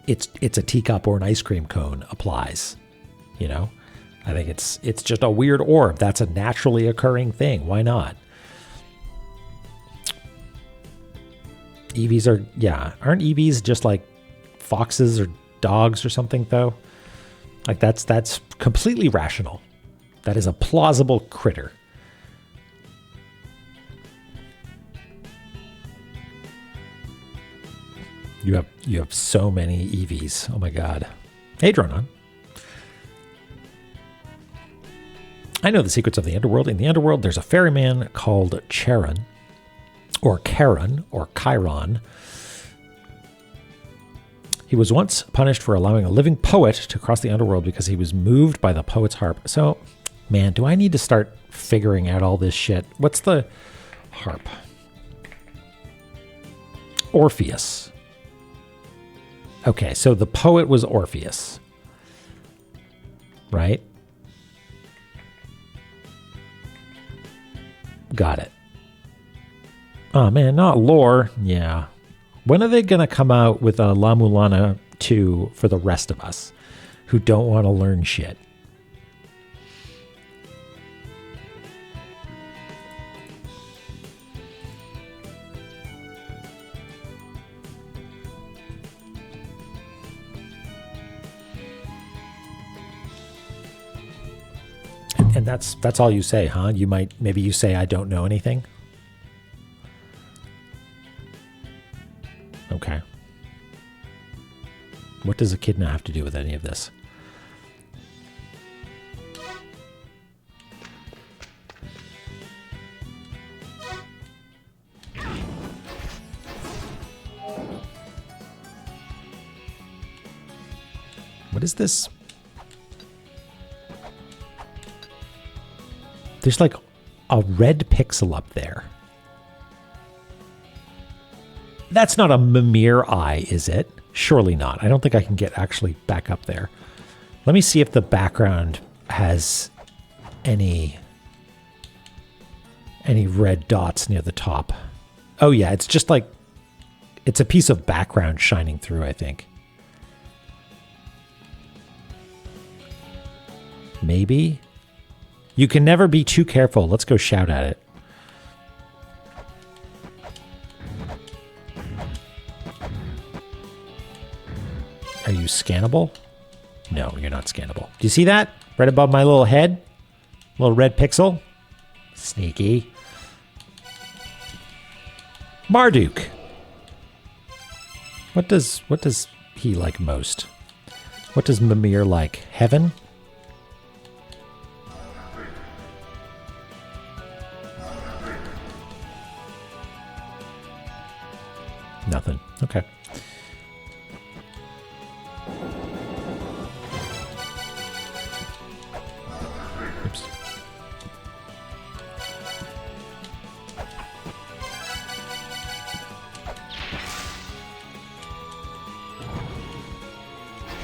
it's a teacup or an ice cream cone applies. You know, I think it's just a weird orb. That's a naturally occurring thing. Why not? EVs aren't EVs just like foxes or dogs or something though? Like that's completely rational. That is a plausible critter. You have so many EVs. Oh my god. Hey Dronon. I know the secrets of the underworld. In the underworld, there's a ferryman called Charon, or Charon, or Chiron. He was once punished for allowing a living poet to cross the underworld because he was moved by the poet's harp. So, man, do I need to start figuring out all this shit? What's the harp? Orpheus. Okay, so the poet was Orpheus. Right? Got it. Oh, man, not lore. Yeah. When are they going to come out with a La-Mulana 2 for the rest of us who don't want to learn shit? And that's all you say, huh? Maybe you say I don't know anything. Okay. What does Echidna have to do with any of this? What is this? There's like a red pixel up there. That's not a Mimir eye, is it? Surely not. I don't think I can get actually back up there. Let me see if the background has any red dots near the top. Oh yeah, it's just like, it's a piece of background shining through, I think. Maybe? You can never be too careful. Let's go shout at it. Are you scannable? No, you're not scannable. Do you see that? Right above my little head? Little red pixel? Sneaky. Marduk. What does he like most? What does Mimir like? Heaven? Nothing. Okay. Oops.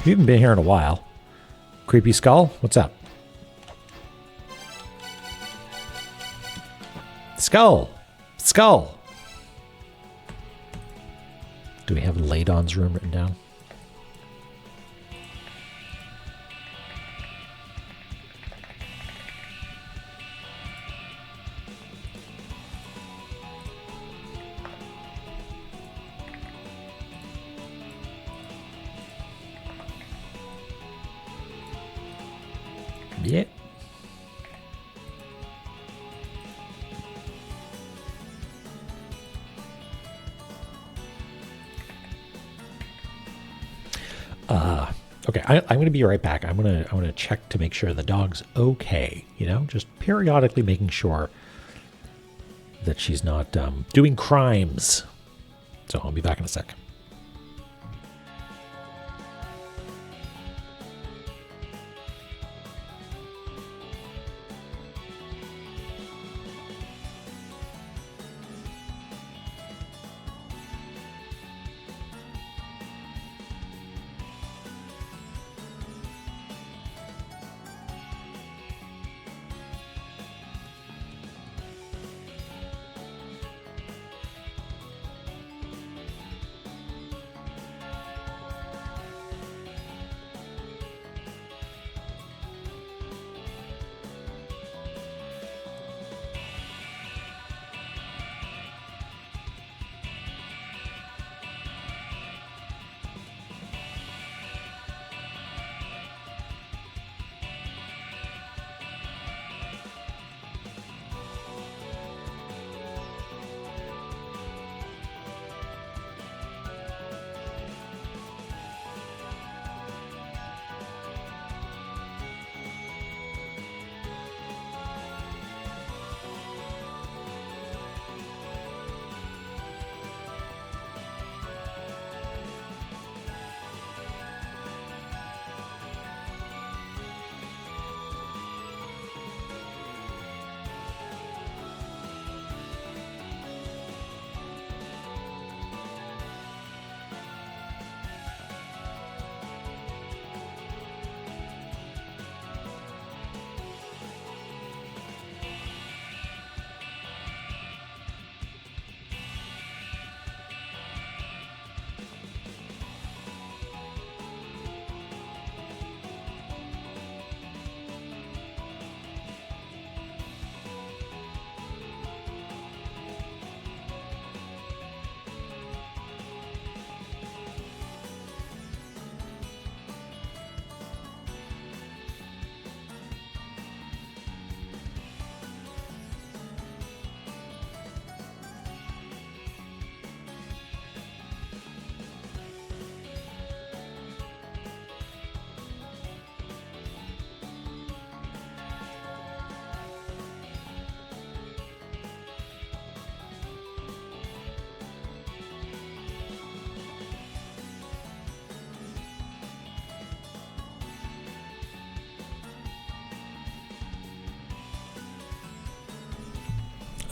You haven't been here in a while. Creepy Skull, what's up? Skull! Skull! Do we have Ladon's room written down? Yeah. Okay, I'm going to be right back. I'm going to check to make sure the dog's okay. You know, just periodically making sure that she's not doing crimes. So I'll be back in a sec.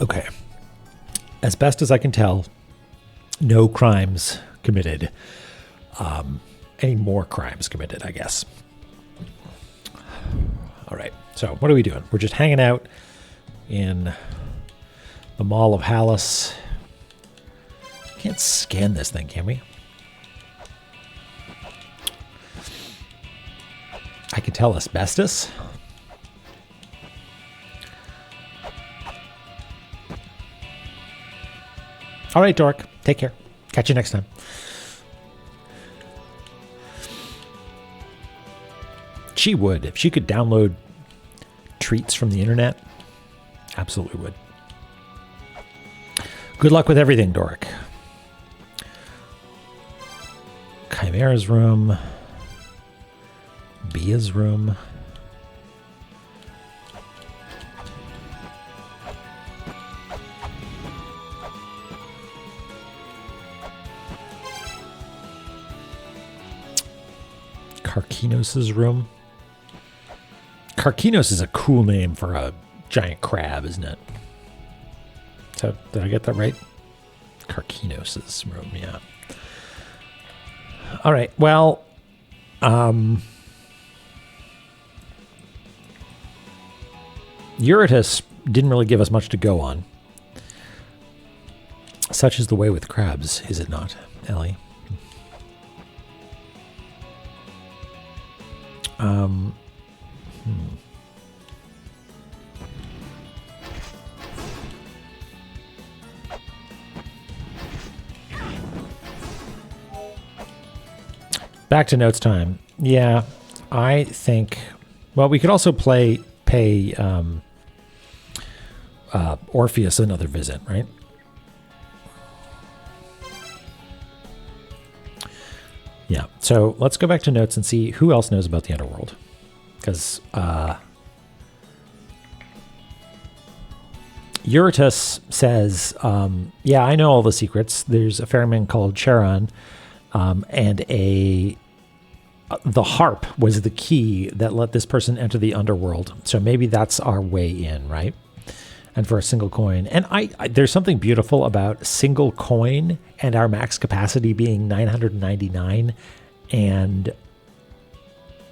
Okay. As best as I can tell, no crimes committed. Any more crimes committed, I guess. All right. So what are we doing? We're just hanging out in the Mall of Hallis. Can't scan this thing, can we? I can tell asbestos. All right, Dork. Take care. Catch you next time. She would. If she could download treats from the internet, absolutely would. Good luck with everything, Dork. Chimera's room. Bia's room. Karkinos' room. Karkinos is a cool name for a giant crab, isn't it? So, did I get that right? Karkinos' room, yeah. All right, well, Eurytus didn't really give us much to go on. Such is the way with crabs, is it not, Ellie? Back to notes time. Yeah, I think. Well, we could also pay Orpheus another visit, right? Yeah. So let's go back to notes and see who else knows about the underworld, because Eurytus says, "Yeah, I know all the secrets. There's a ferryman called Charon, and the harp was the key that let this person enter the underworld. So maybe that's our way in, right? And for a single coin." And I there's something beautiful about single coin and our max capacity being 999 and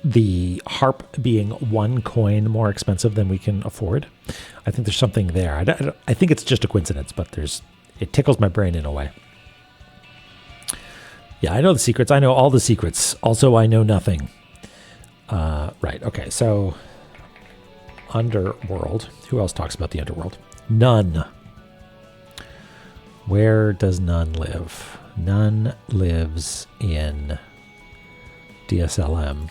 the harp being one coin more expensive than we can afford. I think there's something there. I think it's just a coincidence, but it tickles my brain in a way. Yeah, I know the secrets. I know all the secrets. Also, I know nothing. Right. Okay. So, underworld. Who else talks about the underworld? None. Where does None live? None lives in DSLM.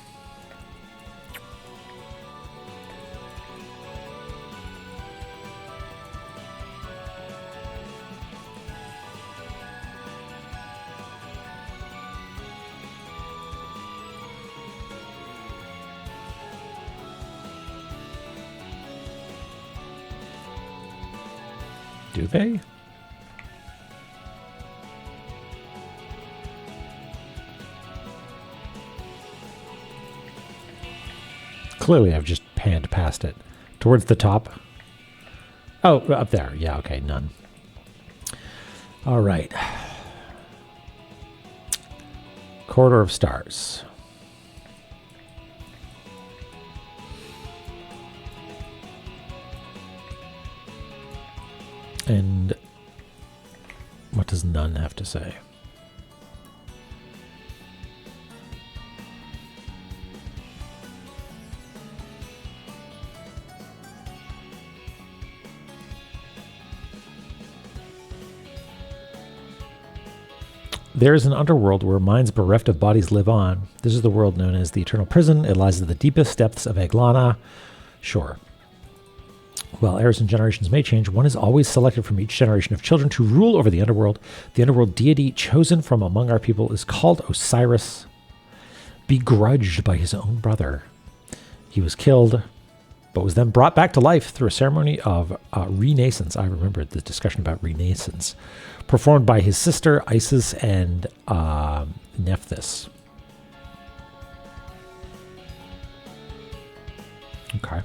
Do they? Clearly, I've just panned past it. Towards the top. Oh, up there. Yeah, okay, none. All right. Corridor of Stars. And what does None have to say? There is an underworld where minds bereft of bodies live on. This is the world known as the Eternal Prison. It lies at the deepest depths of La-Mulana. Sure. While eras and generations may change, one is always selected from each generation of children to rule over the underworld. The underworld deity chosen from among our people is called Osiris, begrudged by his own brother. He was killed, but was then brought back to life through a ceremony of renaissance. I remember the discussion about renaissance, performed by his sister Isis and Nephthys. Okay.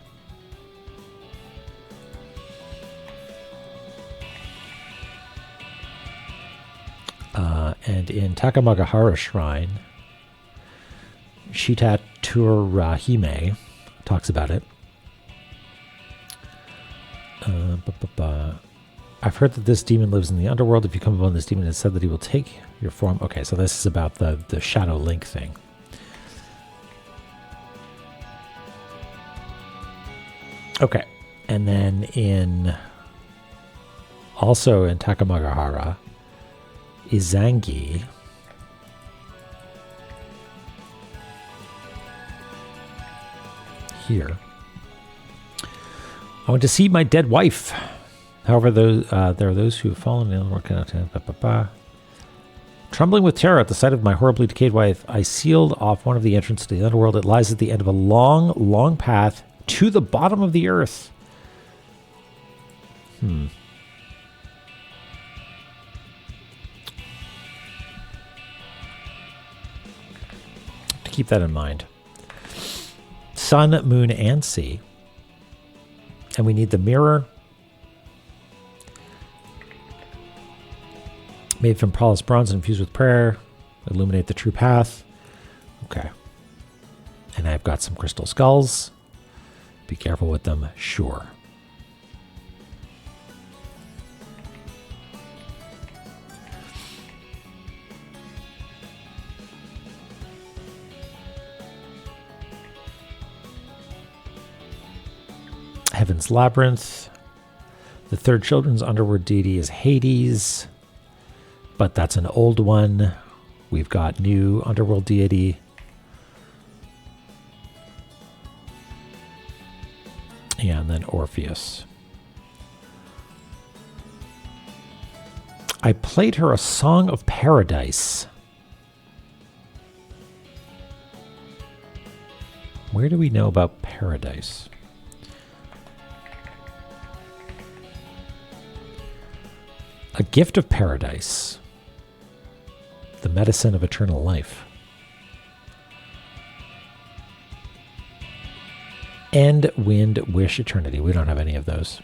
And in Takamagahara Shrine, Shita Turahime talks about it. I've heard that this demon lives in the underworld. If you come upon this demon, it's said that he will take your form. Okay, so this is about the Shadow Link thing. Okay, and then also in Takamagahara, Izangi here. I want to see my dead wife. However, there are those who have fallen in. Trembling with terror at the sight of my horribly decayed wife, I sealed off one of the entrances to the underworld. It lies at the end of a long, long path to the bottom of the earth. To keep that in mind. Sun, moon, and sea. And we need the mirror. Made from polished bronze and infused with prayer. Illuminate the true path. Okay. And I've got some crystal skulls. Be careful with them, sure. Heaven's Labyrinth. The third children's underworld deity is Hades, but that's an old one. We've got new underworld deity. And then Orpheus. I played her a song of paradise. Where do we know about paradise? A gift of paradise. The medicine of eternal life. End, wind, wish, eternity. We don't have any of those.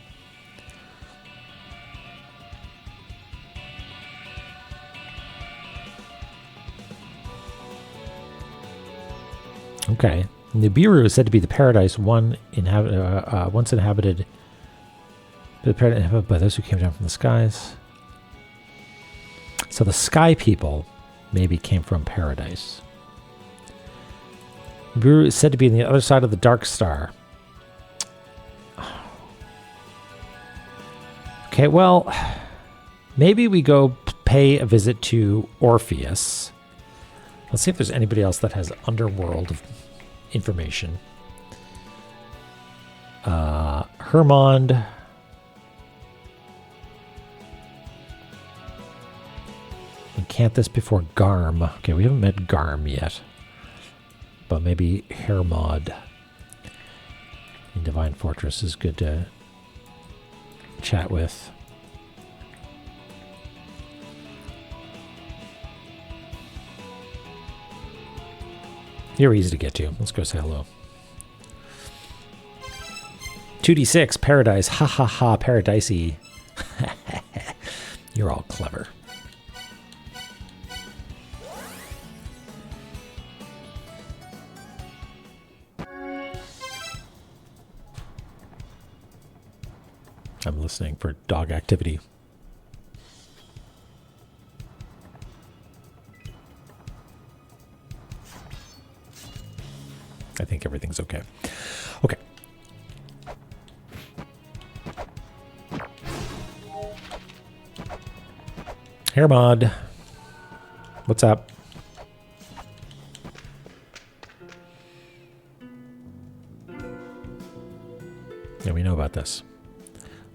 Okay. Nibiru is said to be the paradise once inhabited by those who came down from the skies. So the sky people maybe came from paradise. Nibiru is said to be on the other side of the dark star. Okay, well, maybe we go pay a visit to Orpheus. Let's see if there's anybody else that has underworld information. Hermond. Canthus before Garm. Okay, we haven't met Garm yet. But maybe Hermod in Divine Fortress is good to chat with. You're easy to get to. Let's go say hello. 2d6, Paradise. Ha ha ha, Paradisey. You're all clever. I'm listening for dog activity. I think everything's okay. Okay. Hermod. What's up? Yeah, we know about this.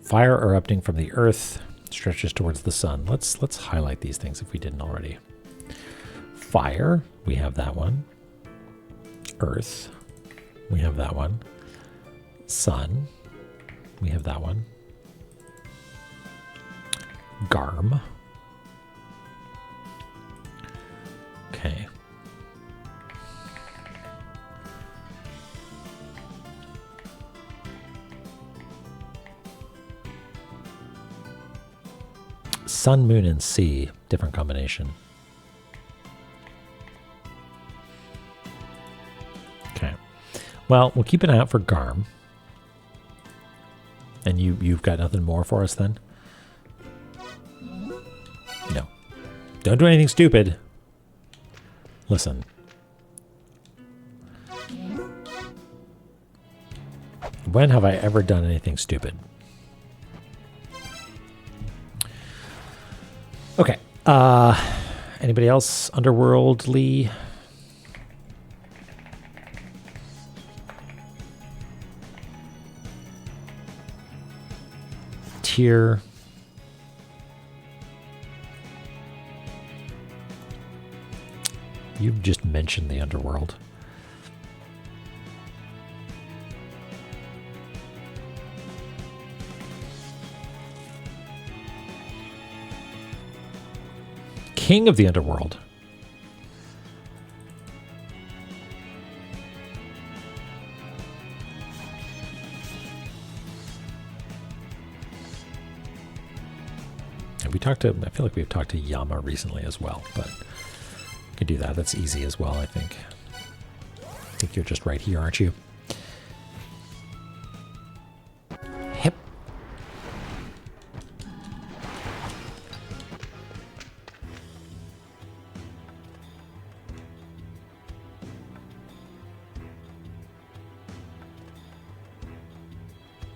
Fire erupting from the earth stretches towards the sun. Let's highlight these things if we didn't already. Fire, we have that one. Earth, we have that one. Sun, we have that one. Garm. Okay. Sun, moon, and sea. Different combination. Well, we'll keep an eye out for Garm. And you've got nothing more for us then? No. Don't do anything stupid. Listen. When have I ever done anything stupid? Okay. Anybody else underworldly? Tier. You've just mentioned the underworld. King of the underworld. Have we talked to, I feel like we've talked to Yama recently as well, but we can do that. That's easy as well, I think. I think you're just right here, aren't you? Hip.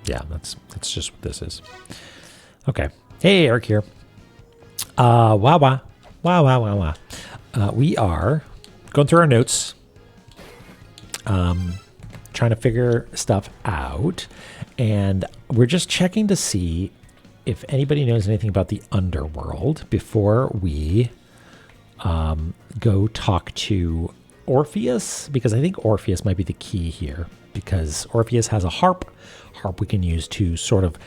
Yeah, that's just what this is. Okay. Hey, Eric here. Wow. We are going through our notes, trying to figure stuff out, and we're just checking to see if anybody knows anything about the underworld before we go talk to Orpheus, because I think Orpheus might be the key here, because Orpheus has a harp we can use to sort of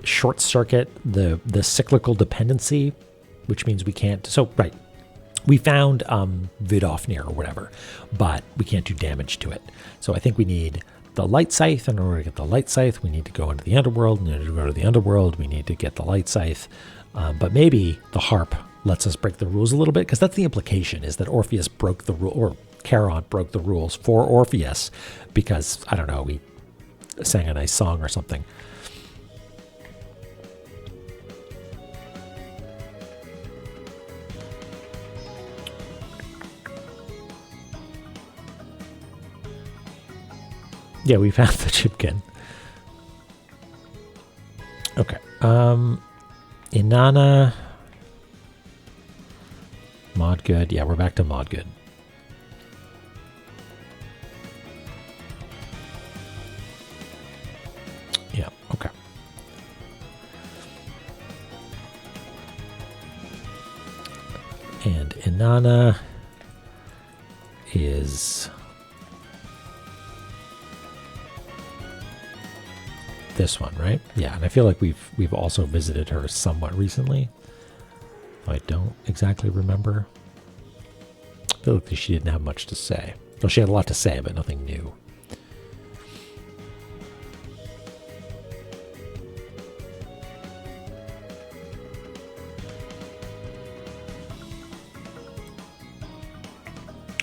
short circuit the cyclical dependency, which means we can't. So right, we found Vidofnir or whatever, but we can't do damage to it. So I think we need the light scythe. In order to get the light scythe, we need to go into the underworld. In order to go to the underworld, we need to get the light scythe. But maybe the harp lets us break the rules a little bit, because that's the implication, is that Orpheus broke the rule, or Charon broke the rules for Orpheus because, I don't know, we sang a nice song or something. Yeah, we found the chipkin. Okay. Inanna. Mod good. Yeah, we're back to mod good. Yeah, okay. And Inanna is this one, right? Yeah, and I feel like we've also visited her somewhat recently. I don't exactly remember. I feel like she didn't have much to say. Well, she had a lot to say, but nothing new.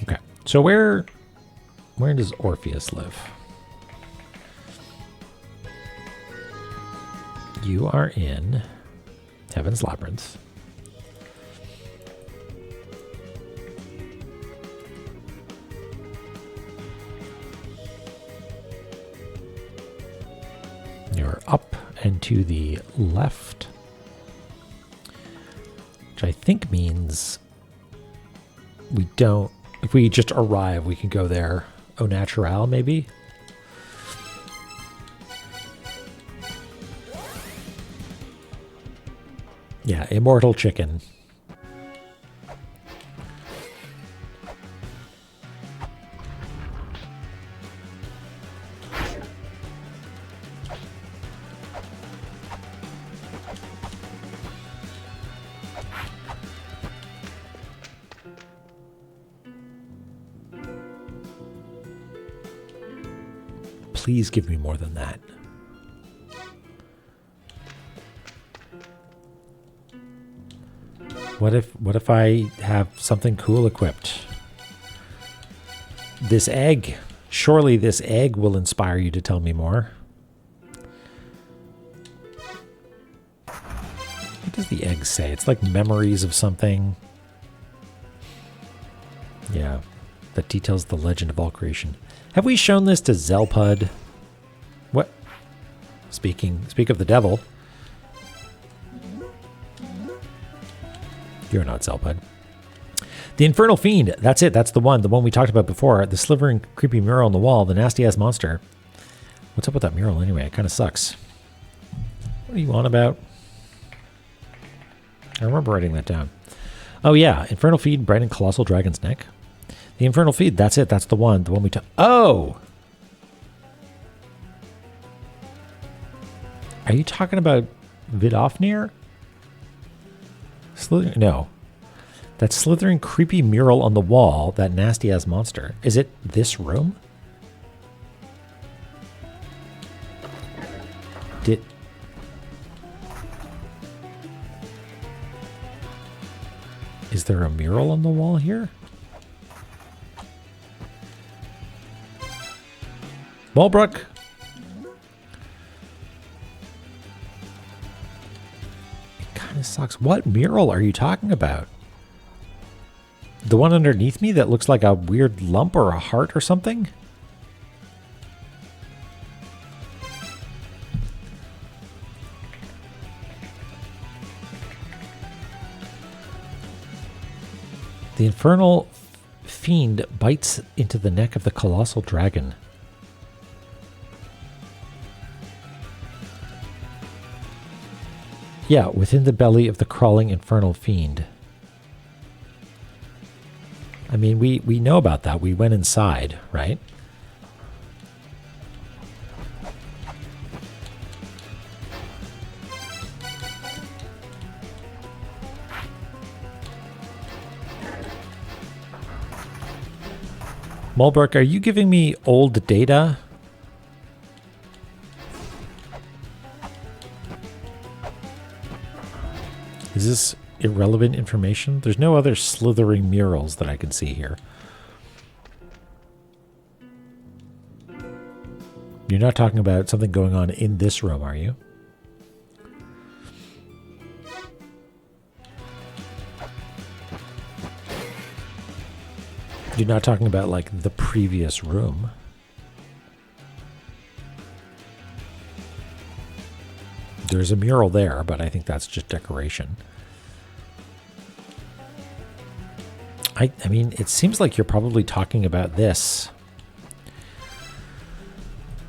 Okay, so where does Orpheus live? You are in Heaven's Labyrinth. You're up and to the left, which I think means we don't, if we just arrive, we can go there au naturel, maybe? Yeah, immortal chicken. Please give me more than that. What if I have something cool equipped? This egg. Surely this egg will inspire you to tell me more. What does the egg say? It's like memories of something. Yeah, that details the legend of all creation. Have we shown this to Zelpud? What? Speak of the devil. You're not Zelpud. The Infernal Fiend. That's it. That's the one we talked about before. The slithering, creepy mural on the wall. The nasty-ass monster. What's up with that mural anyway? It kind of sucks. What are you on about? I remember writing that down. Oh, yeah. Infernal Feed, bright and colossal dragon's neck. The Infernal Feed. That's it. That's the one. The one we took. Oh! Are you talking about Vidofnir? No. That slithering, creepy mural on the wall. That nasty-ass monster. Is it this room? Is there a mural on the wall here? Mulbrook. It kind of sucks. What mural are you talking about? The one underneath me that looks like a weird lump or a heart or something? The Infernal Fiend bites into the neck of the colossal dragon. Yeah, within the belly of the crawling Infernal Fiend. I mean, we know about that. We went inside, right? Mulbrook, are you giving me old data? Is this irrelevant information? There's no other slithering murals that I can see here. You're not talking about something going on in this room, are you? You're not talking about, like, the previous room. There's a mural there, but I think that's just decoration. I mean, it seems like you're probably talking about this.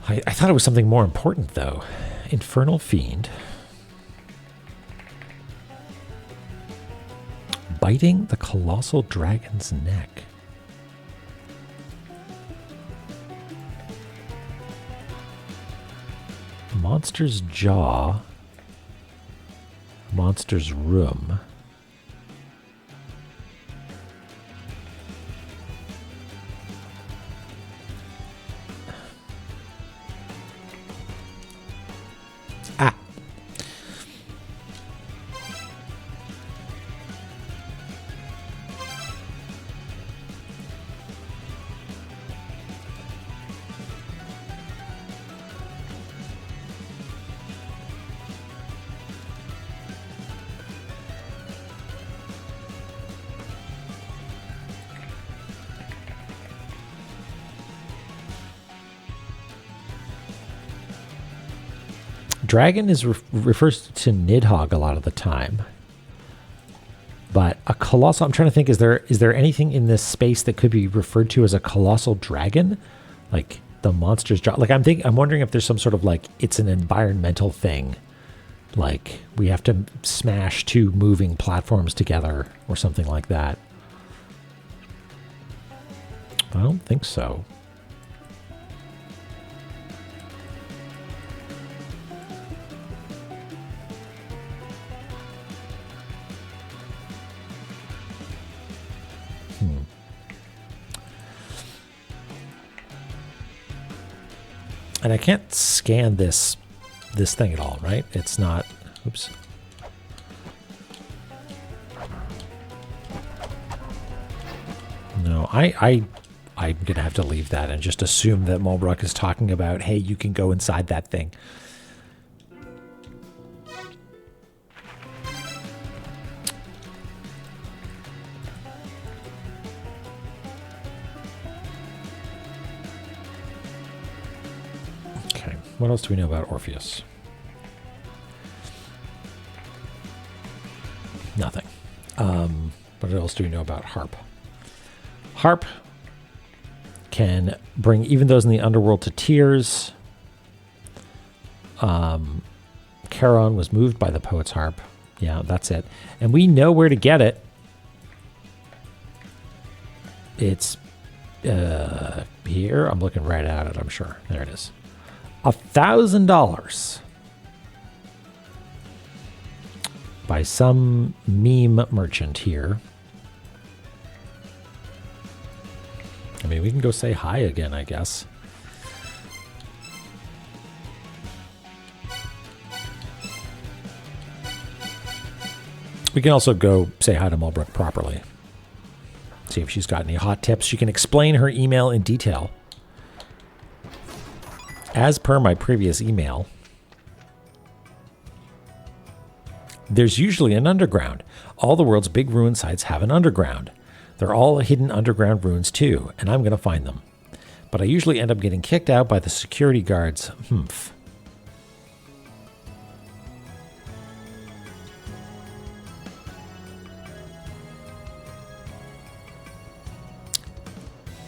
I thought it was something more important, though. Infernal Fiend. Biting the colossal dragon's neck. Monster's jaw. Monster's room. Ah. Dragon is refers to Nidhogg a lot of the time. But a colossal, I'm trying to think, is there anything in this space that could be referred to as a colossal dragon? Like the monster's jaw. Like I'm wondering if there's some sort of, like, it's an environmental thing. Like we have to smash two moving platforms together or something like that. I don't think so. And I can't scan this thing at all, right? It's not. Oops. No, I I'm going to have to leave that and just assume that Mulbrook is talking about, hey, you can go inside that thing. Okay, what else do we know about Orpheus? Nothing. What else do we know about Harp? Harp can bring even those in the underworld to tears. Charon was moved by the poet's harp. Yeah, that's it. And we know where to get it. It's here. I'm looking right at it, I'm sure. There it is. $1,000 by some meme merchant here. I mean, we can go say hi again, I guess. We can also go say hi to Mulbrook properly. See if she's got any hot tips. She can explain her email in detail. As per my previous email, there's usually an underground. All the world's big ruin sites have an underground. They're all hidden underground ruins too, and I'm going to find them. But I usually end up getting kicked out by the security guards.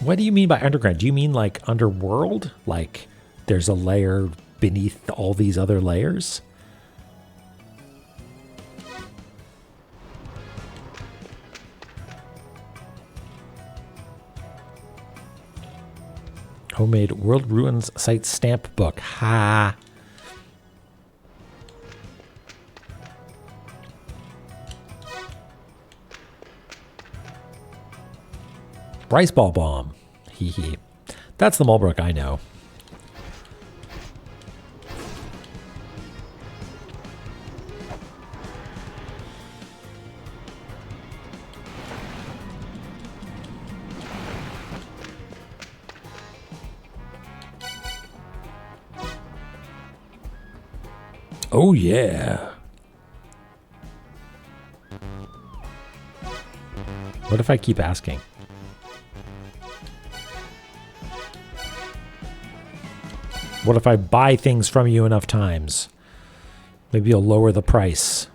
What do you mean by underground? Do you mean like underworld? Like there's a layer beneath all these other layers? Homemade World Ruins site stamp book. Ha! Rice ball bomb. Hee hee. That's the Mulbrook I know. Oh, yeah. What if I keep asking? What if I buy things from you enough times? Maybe you'll lower the price.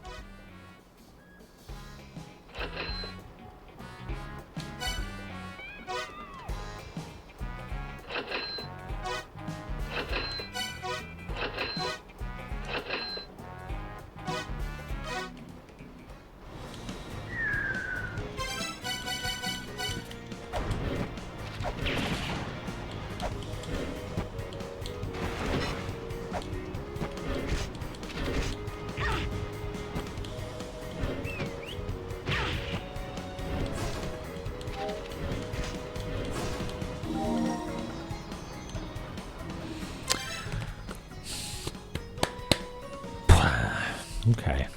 Okay.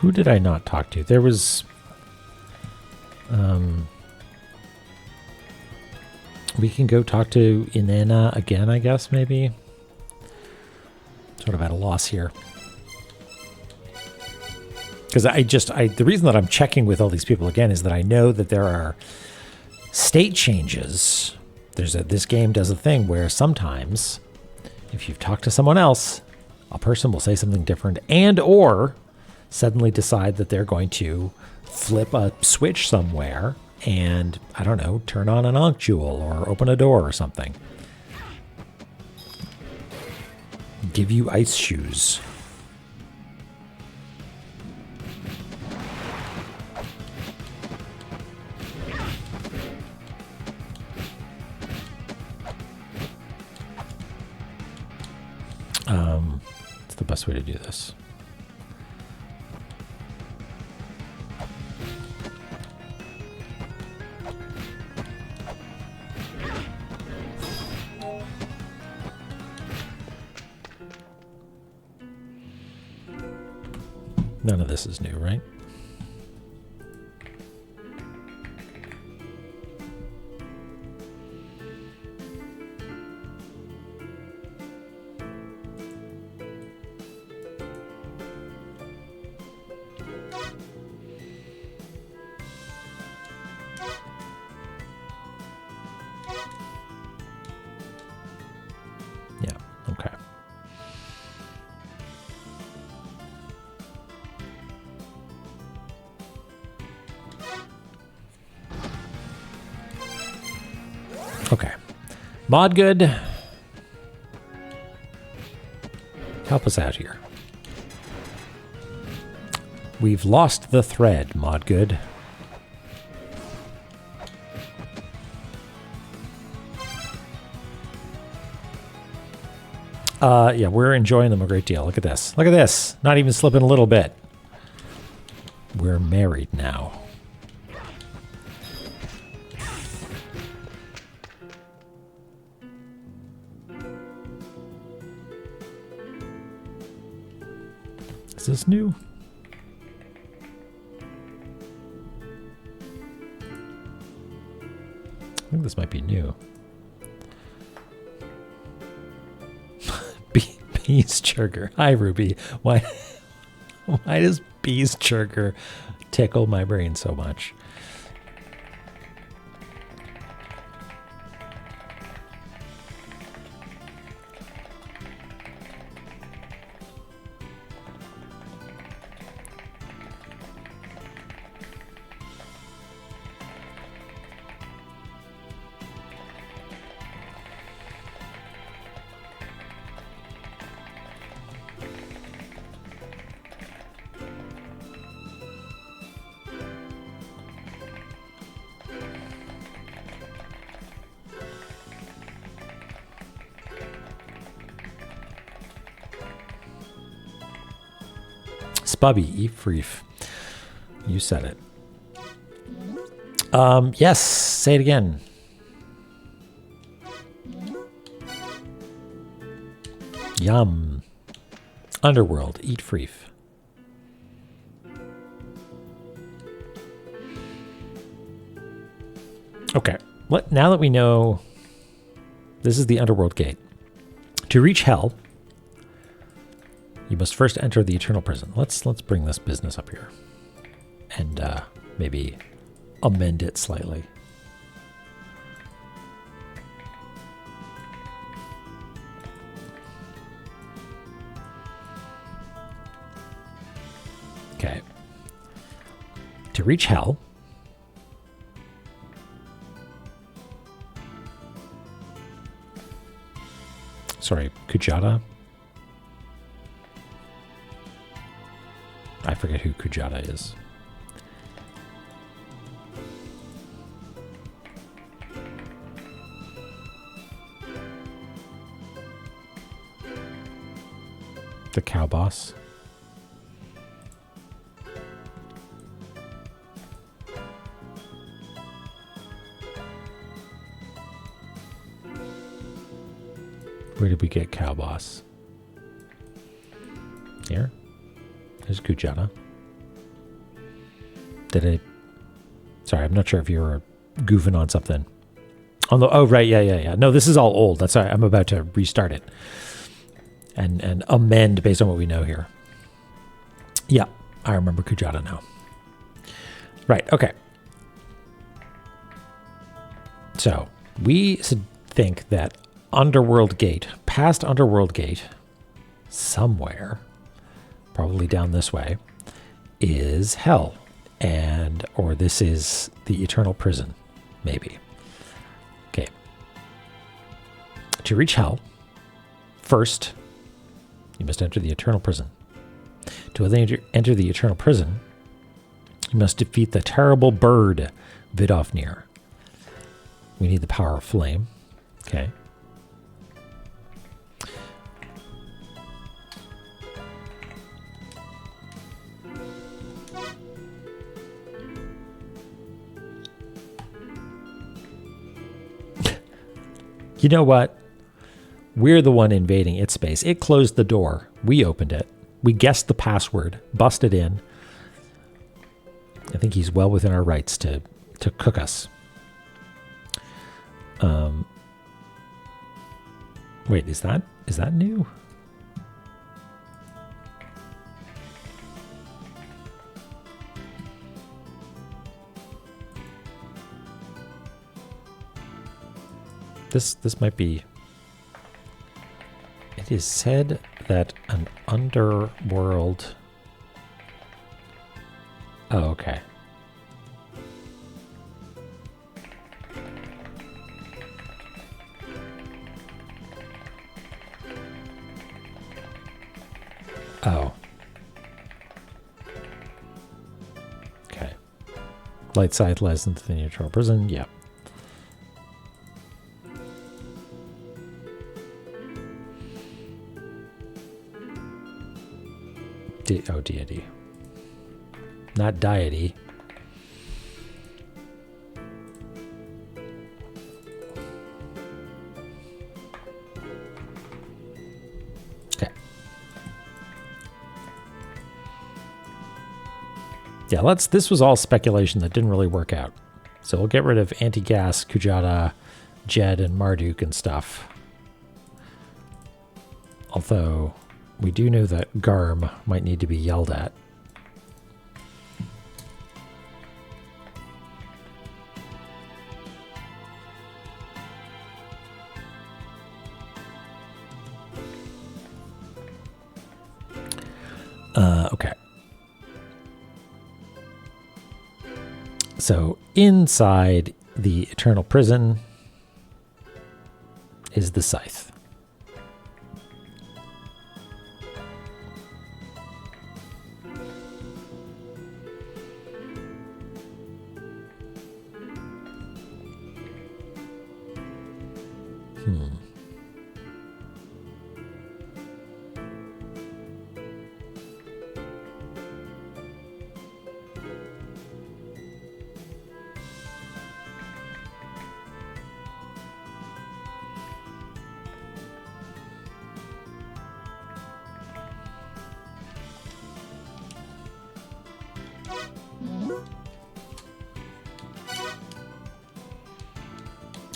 Who did I not talk to? There was... we can go talk to Inanna again, I guess, maybe? Sort of at a loss here. Because the reason that I'm checking with all these people again is that I know that there are state changes. This game does a thing where sometimes, if you've talked to someone else, a person will say something different, and or suddenly decide that they're going to flip a switch somewhere and, I don't know, turn on an Ankh jewel or open a door or something. Give you ice shoes. What's the best way to do this? None of this is new, right? Yeah, okay. Okay. Mod good. Help us out here. We've lost the thread, Mod good. Yeah, we're enjoying them a great deal. Look at this. Look at this. Not even slipping a little bit. We're married now. Is this new? I think this might be new. Bees chugger. Hi, Ruby. Why does bees chugger tickle my brain so much? Spubby, E35. You said it. Yes, say it again. Yum. Underworld, E35. Okay, now that we know this is the Underworld Gate. To reach Hell, you must first enter the Eternal Prison. Let's bring this business up here and maybe amend it slightly. Okay. To reach Hell, sorry, Kujata. I forget who Kujata is. The cow boss. Where did we get cow boss? Here? There's Kujata. Did it? Sorry, I'm not sure if you were goofing on something. Oh, right, yeah. No, this is all old. That's all right. I'm about to restart it and amend based on what we know here. Yeah, I remember Kujata now. Right, okay. So, we think that Underworld Gate, past Underworld Gate, somewhere, probably down this way, is hell, or this is the eternal prison, maybe. Okay. To reach hell, first, you must enter the eternal prison. To enter the eternal prison, you must defeat the terrible bird, Vidofnir. We need the power of flame. Okay. You know what? We're the one invading its space. It closed the door. We opened it. We guessed the password, busted in. I think he's well within our rights to cook us. Wait, is that new? This might be. It is said that an underworld. Oh, okay. Oh. Okay. Light side lies into the neutral prison. Yeah. Deity. Not deity. Okay. Yeah, this was all speculation that didn't really work out. So we'll get rid of Anti-Gas, Kujata, Jed, and Marduk and stuff. Although we do know that Garm might need to be yelled at. Okay. So inside the eternal prison is the scythe.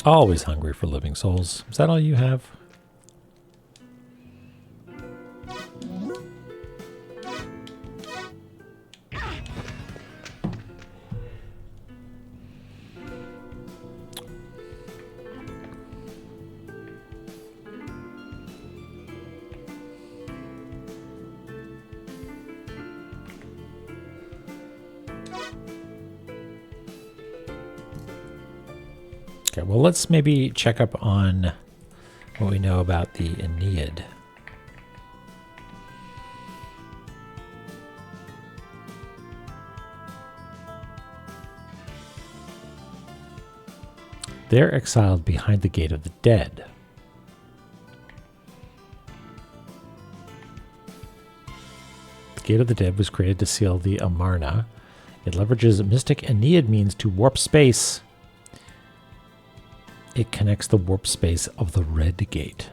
Always hungry for living souls. Is that all you have? Okay, well, let's maybe check up on what we know about the Aeneid. They're exiled behind the Gate of the Dead. The Gate of the Dead was created to seal the Amarna. It leverages mystic Aeneid means to warp space. It connects the warp space of the Red Gate.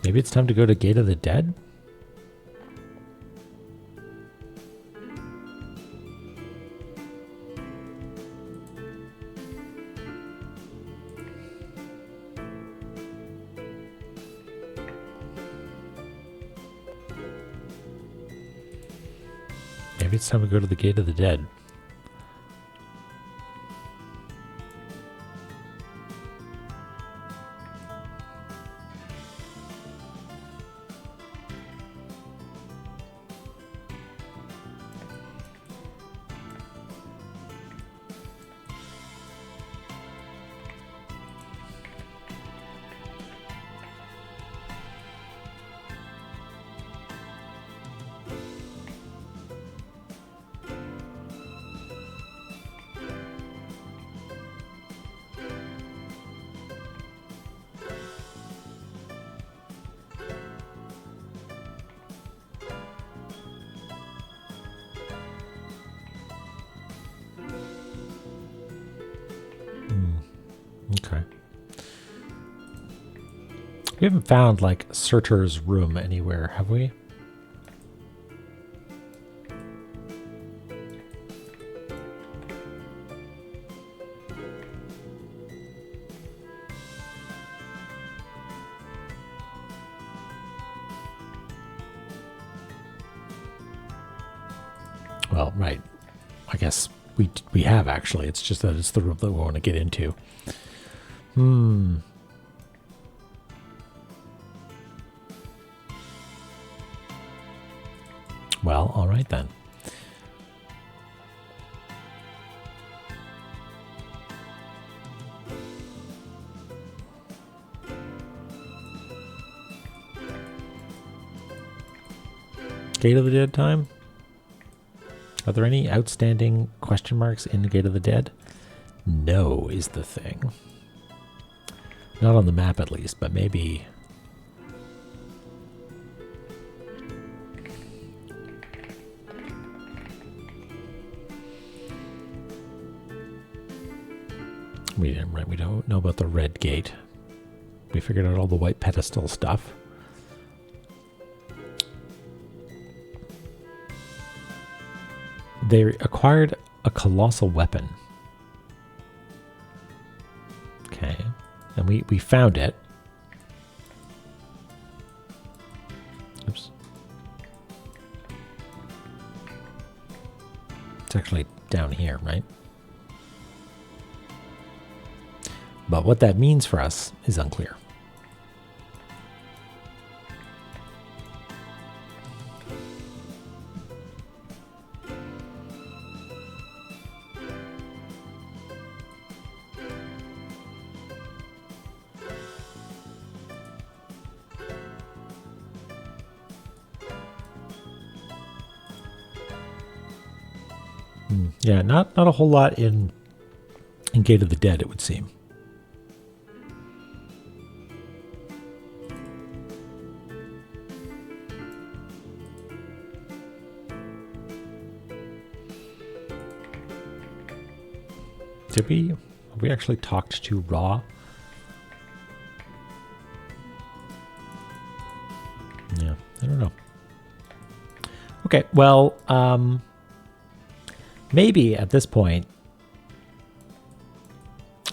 Maybe it's time to go to Gate of the Dead? Maybe it's time to go to the Gate of the Dead. Okay. We haven't found, like, Surtur's room anywhere, have we? Well, right. I guess we have, actually. It's just that it's the room that we want to get into. Well, all right then. Gate of the Dead time? Are there any outstanding question marks in the Gate of the Dead? No is the thing. Not on the map, at least, but maybe... We don't know about the red gate. We figured out all the white pedestal stuff. They acquired a colossal weapon. Okay. And we found it. Oops. It's actually down here, right? But what that means for us is unclear. Yeah, not a whole lot in Gate of the Dead, it would seem. Did we? Have we actually talked to Raw? Yeah, I don't know. Okay, well, maybe at this point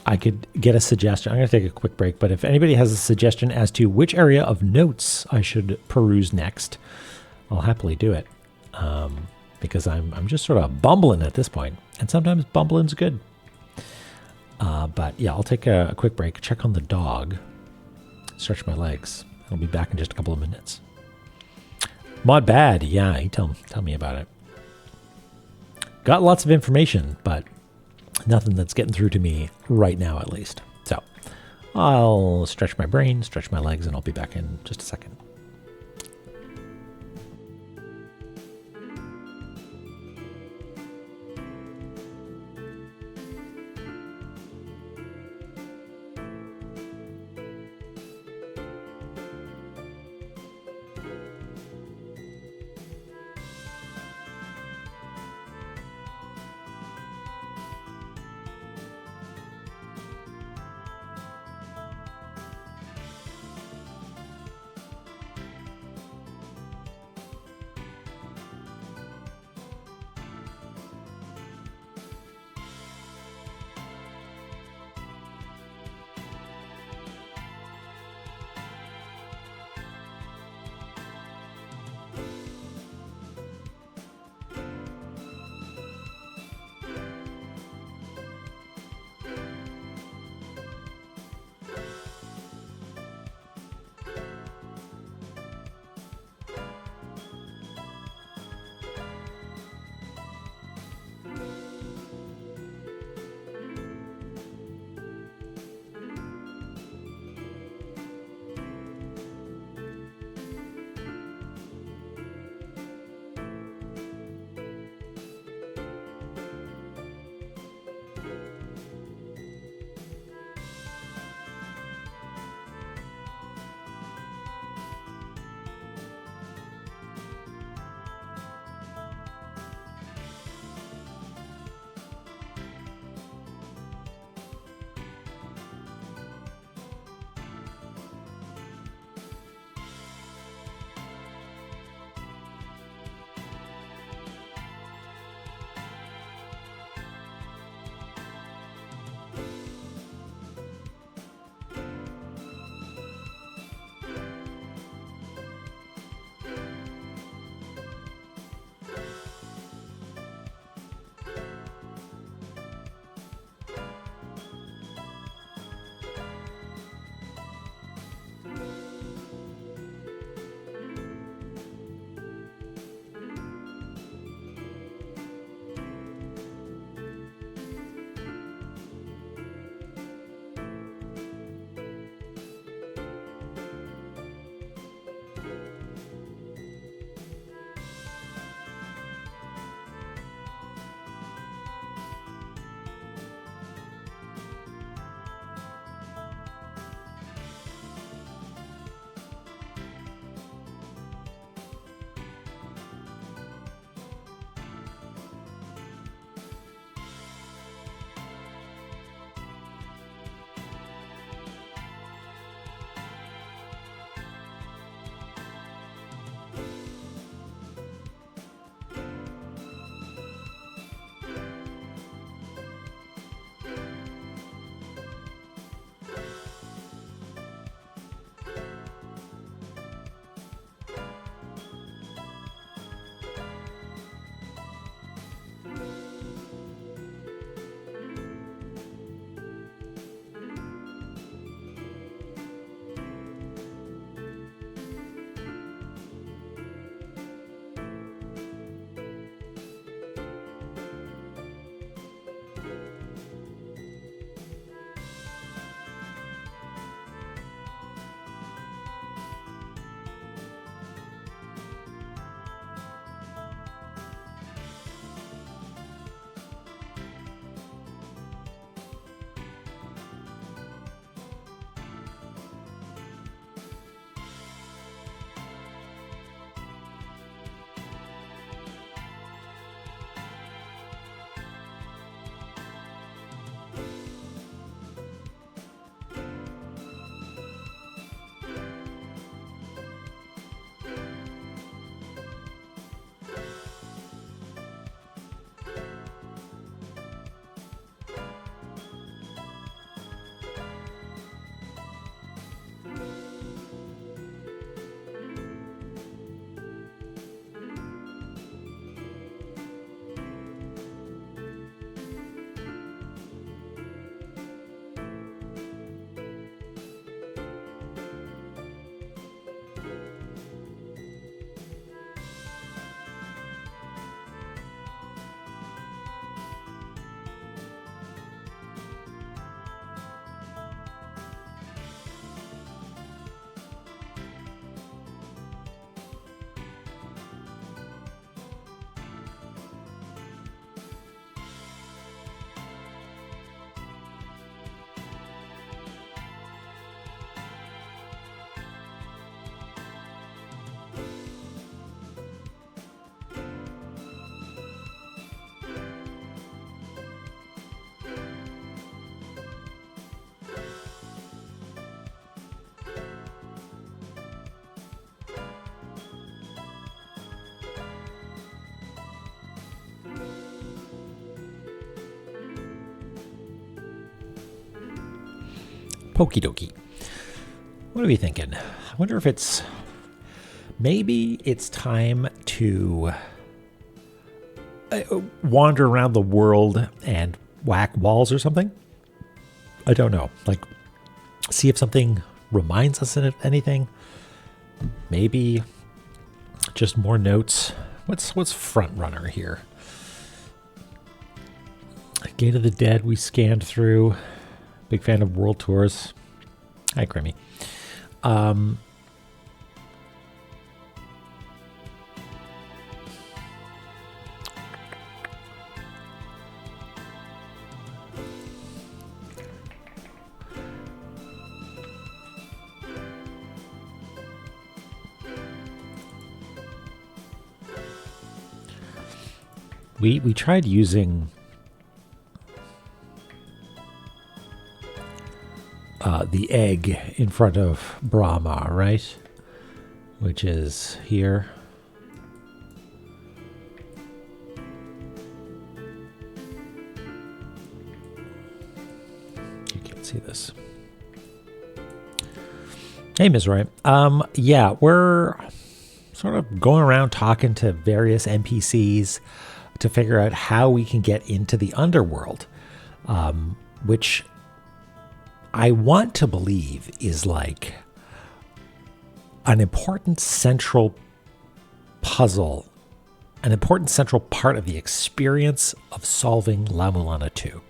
I could get a suggestion. I'm going to take a quick break, but if anybody has a suggestion as to which area of notes I should peruse next, I'll happily do it. Because I'm just sort of bumbling at this point, and sometimes bumbling's good. But yeah, I'll take a quick break, check on the dog, stretch my legs. I'll be back in just a couple of minutes. Mod Bad, yeah, you tell me about it. Got lots of information, but nothing that's getting through to me right now, at least. So I'll stretch my brain, stretch my legs, and I'll be back in just a second. Okie dokie. What are we thinking? I wonder if it's... Maybe it's time to wander around the world and whack walls or something? I don't know. Like, see if something reminds us of anything. Maybe just more notes. What's front runner here? Gate of the Dead we scanned through. Big fan of World Tours. Hi, Grimmy. We tried using the egg in front of Brahma, right? Which is here. You can't see this. Hey, Ms. Roy. Yeah, we're sort of going around talking to various NPCs to figure out how we can get into the underworld, which I want to believe is like an important central puzzle, an important central part of the experience of solving La-Mulana 2.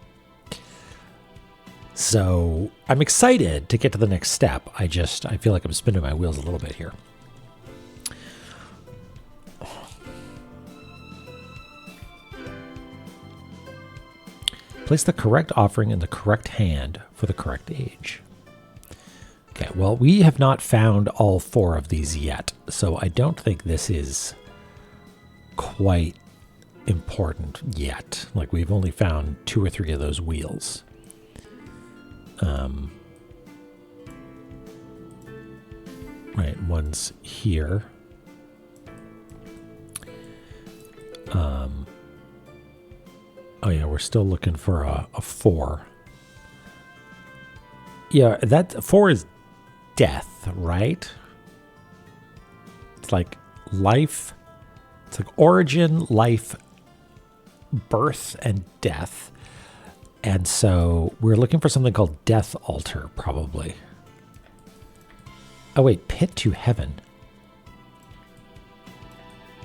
So I'm excited to get to the next step. I feel like I'm spinning my wheels a little bit here. Place the correct offering in the correct hand for the correct age. Okay, well, we have not found all 4 of these yet, so I don't think this is quite important yet. Like, we've only found 2 or 3 of those wheels. Right, one's here. Oh yeah, we're still looking for a 4. Yeah, that 4 is death, right? It's like life. It's like origin, life, birth, and death. And so we're looking for something called Death Altar, probably. Oh wait, Pit to Heaven.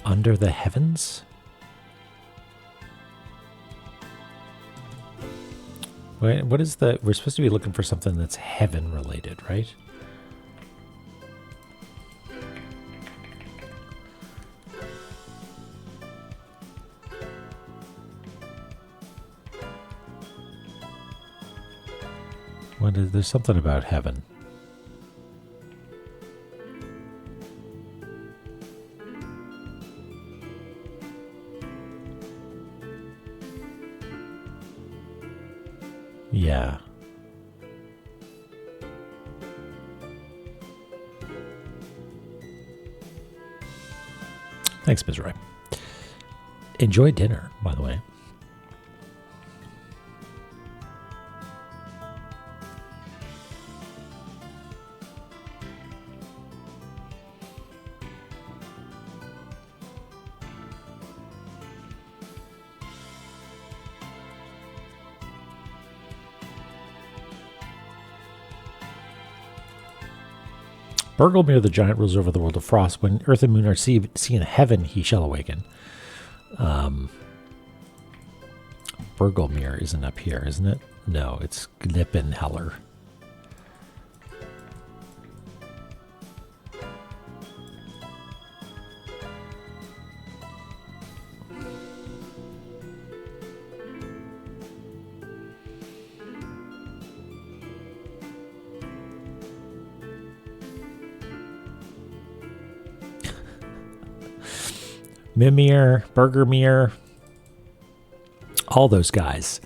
Under the Heavens? Wait, what is the... We're supposed to be looking for something that's heaven related, right? There's something about heaven. Yeah. Thanks, Ms. Roy. Enjoy dinner, by the way. Burglemere the giant rules over the world of frost. When earth and moon are seen in heaven, he shall awaken. Burglemere isn't up here, isn't it? No, it's Gnippenheller. Mimir, Burgermere, all those guys.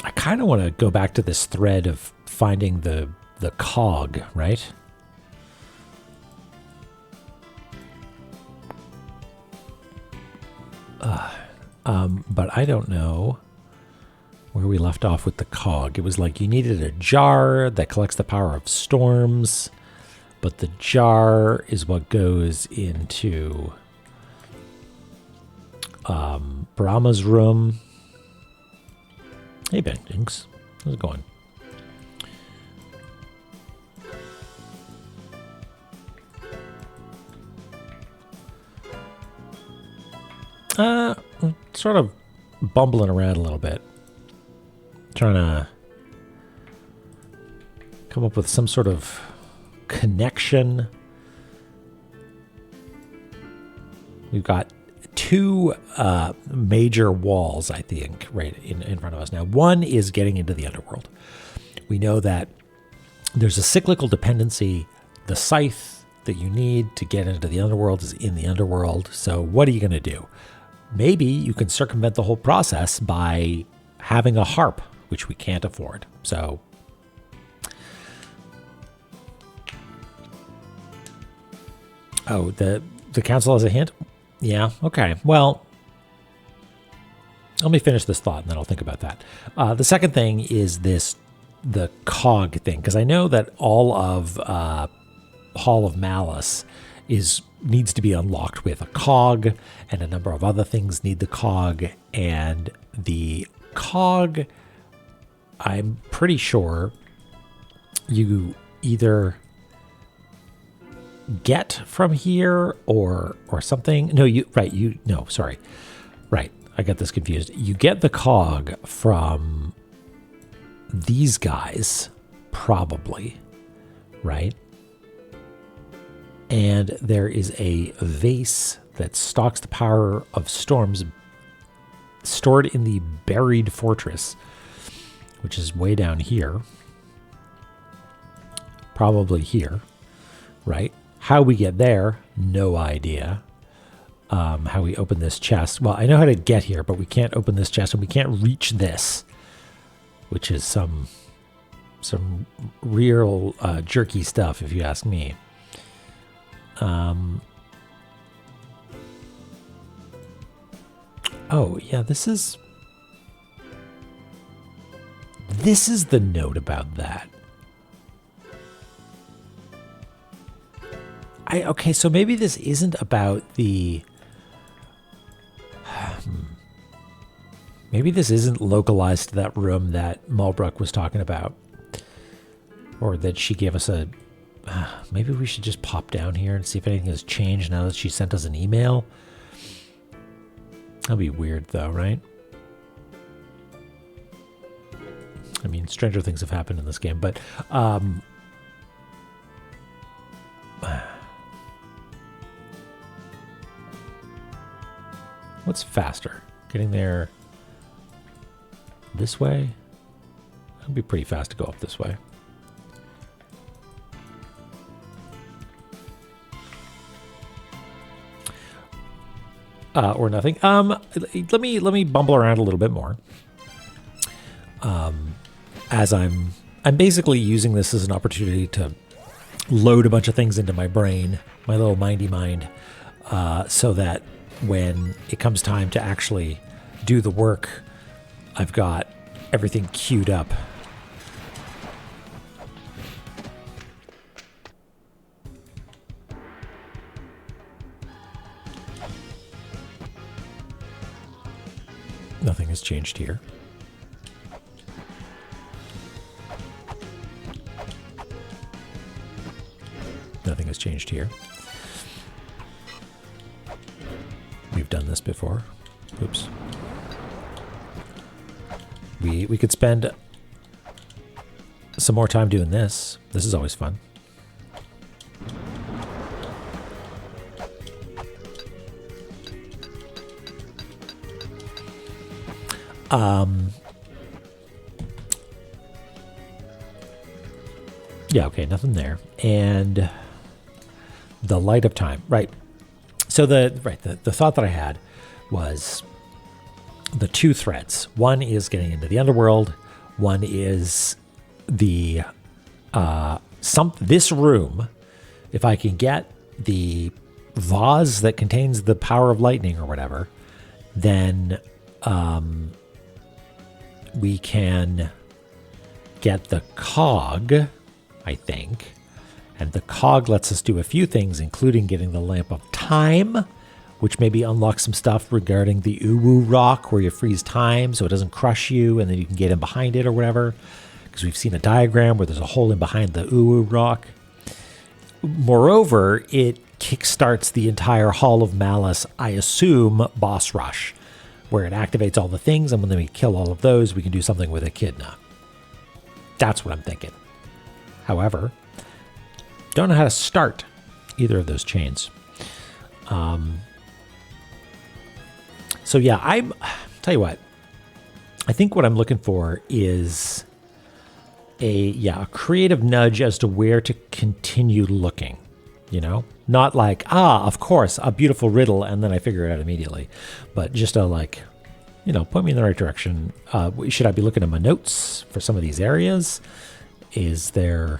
I kind of want to go back to this thread of finding the cog, right? But I don't know where we left off with the cog. It was like you needed a jar that collects the power of storms, but the jar is what goes into Brahma's room. Hey, Benjinx. How's it going? Sort of bumbling around a little bit. Trying to come up with some sort of connection. We've got two major walls, I think, right in front of us now. One is getting into the underworld. We know that there's a cyclical dependency. The scythe that you need to get into the underworld is in the underworld. So what are you going to do? Maybe you can circumvent the whole process by having a harp, which we can't afford. So the council has a hint? Yeah, okay. Well, let me finish this thought and then I'll think about that. The second thing is the cog thing, because I know that all of Hall of Malice needs to be unlocked with a cog, and a number of other things need the cog, and the cog, I'm pretty sure you either get from here or something. Right. I got this confused. You get the cog from these guys, probably, right? And there is a vase that stocks the power of storms stored in the buried fortress, which is way down here. Probably here, right? How we get there, no idea. How we open this chest. Well, I know how to get here, but we can't open this chest and we can't reach this, which is some real jerky stuff, if you ask me. Oh, yeah, this is the note about that. Okay, so maybe this isn't about the... Maybe this isn't localized to that room that Malbrook was talking about. Or that she gave us a... Maybe we should just pop down here and see if anything has changed now that she sent us an email. That'd be weird, though, right? I mean, stranger things have happened in this game, but... What's faster? Getting there this way? It'd be pretty fast to go up this way. Or nothing. Let me bumble around a little bit more. As I'm basically using this as an opportunity to load a bunch of things into my brain, my little mindy mind, so that when it comes time to actually do the work, I've got everything queued up. Nothing has changed here. Nothing has changed here. We've done this before. Oops. We could spend some more time doing this. This is always fun. Yeah, okay, nothing there. And the light of time, right. So the thought that I had was the two threads. One is getting into the underworld. One is the this room. If I can get the vase that contains the power of lightning or whatever, then we can get the cog, I think. And the cog lets us do a few things, including getting the Lamp of Time, which maybe unlocks some stuff regarding the Uwu rock, where you freeze time so it doesn't crush you, and then you can get in behind it or whatever. Because we've seen a diagram where there's a hole in behind the Uwu rock. Moreover, it kickstarts the entire Hall of Malice, I assume, boss rush, where it activates all the things, and when we kill all of those, we can do something with Echidna. That's what I'm thinking. However, don't know how to start either of those chains. So yeah, tell you what, I think what I'm looking for is a creative nudge as to where to continue looking, you know? Not like, of course, a beautiful riddle, and then I figure it out immediately. But just a like, point me in the right direction. Should I be looking at my notes for some of these areas? Can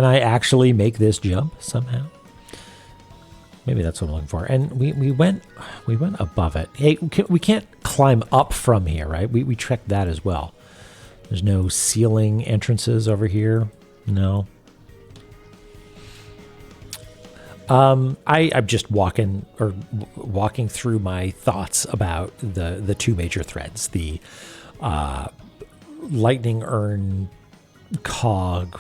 I actually make this jump somehow? Maybe that's what I'm looking for. And we went above it. Hey, we can't climb up from here, right? We checked that as well. There's no ceiling entrances over here. No. I'm just walking through my thoughts about the two major threads, the lightning urn cog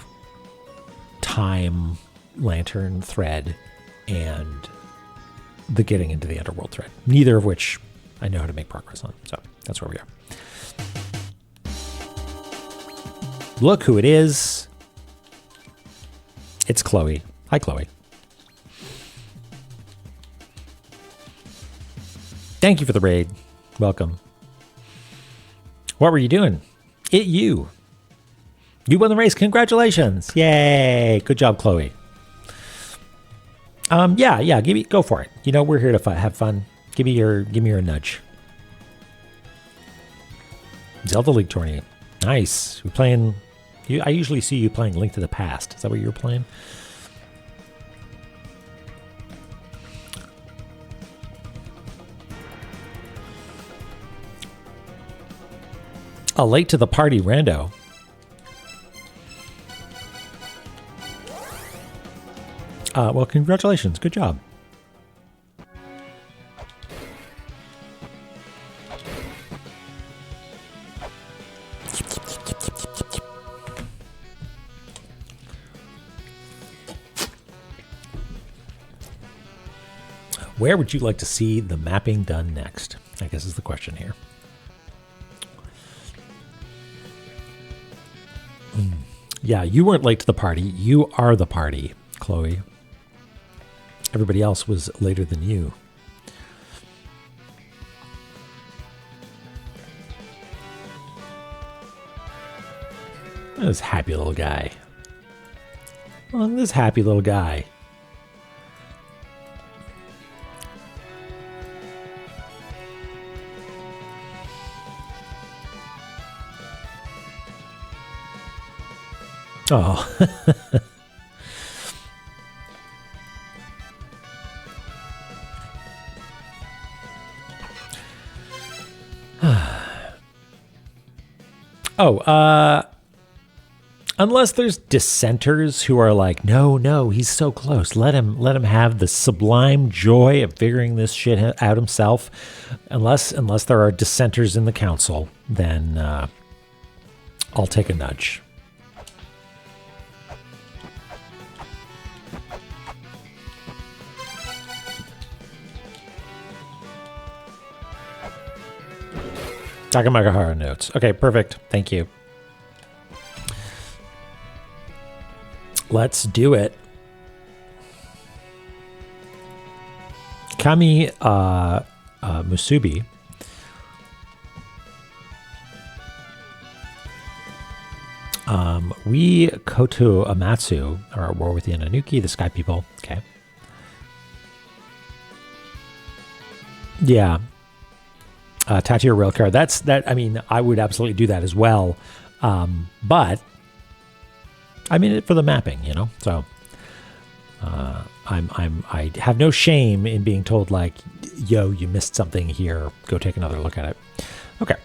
time lantern thread and the getting into the underworld thread, neither of which I know how to make progress on. So that's where we are. Look who it is. It's Chloe. Hi, Chloe. Thank you for the raid. Welcome. What were you doing? You won the race. Congratulations. Yay. Good job, Chloe. Go for it. We're here to have fun. Give me your nudge. Zelda League tourney. Nice. We're playing. I usually see you playing Link to the Past. Is that what you were playing? Late to the party, rando. Well, congratulations. Good job. Where would you like to see the mapping done next? I guess is the question here. Yeah, you weren't late to the party. You are the party, Chloe. Everybody else was later than you. This happy little guy. Oh, this happy little guy. Oh. Unless there's dissenters who are like, no, he's so close. Let him have the sublime joy of figuring this shit out himself. Unless there are dissenters in the council, then I'll take a nudge. Takamagahara notes. Okay, perfect. Thank you. Let's do it. Kami Musubi. We Koto Amatsu are at war with the Ananuki, the Sky People. Okay. Yeah. Tattoo your rail card. I mean, I would absolutely do that as well. But I mean it for the mapping, So I have no shame in being told like, yo, you missed something here. Go take another look at it. Okay.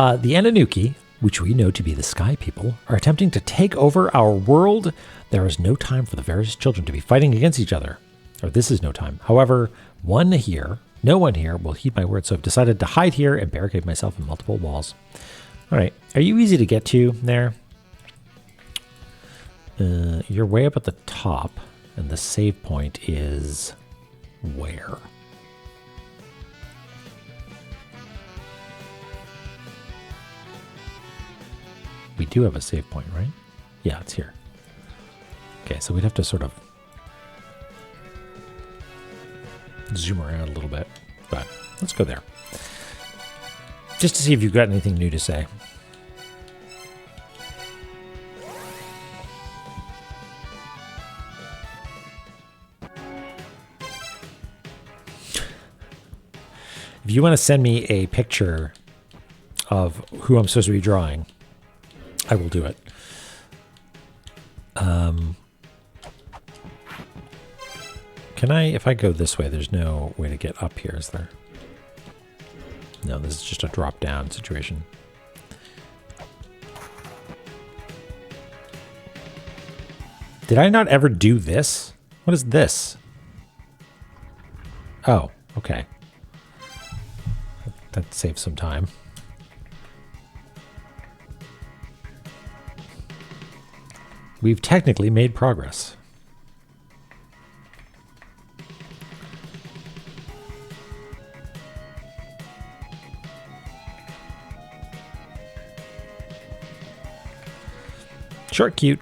The Ananuki, which we know to be the Sky People, are attempting to take over our world. There is no time for the various children to be fighting against each other. Or this is no time. However, no one here will heed my words, so I've decided to hide here and barricade myself in multiple walls. All right. Are you easy to get to there? You're way up at the top, and the save point is where? We do have a save point, right? Yeah, it's here. Okay, so we'd have to sort of zoom around a little bit, but let's go there. Just to see if you've got anything new to say. If you want to send me a picture of who I'm supposed to be drawing, I will do it. Can I, if I go this way, there's no way to get up here, is there? No, this is just a drop down situation. Did I not ever do this? What is this? Oh, okay. That saves some time. We've technically made progress. Short, cute.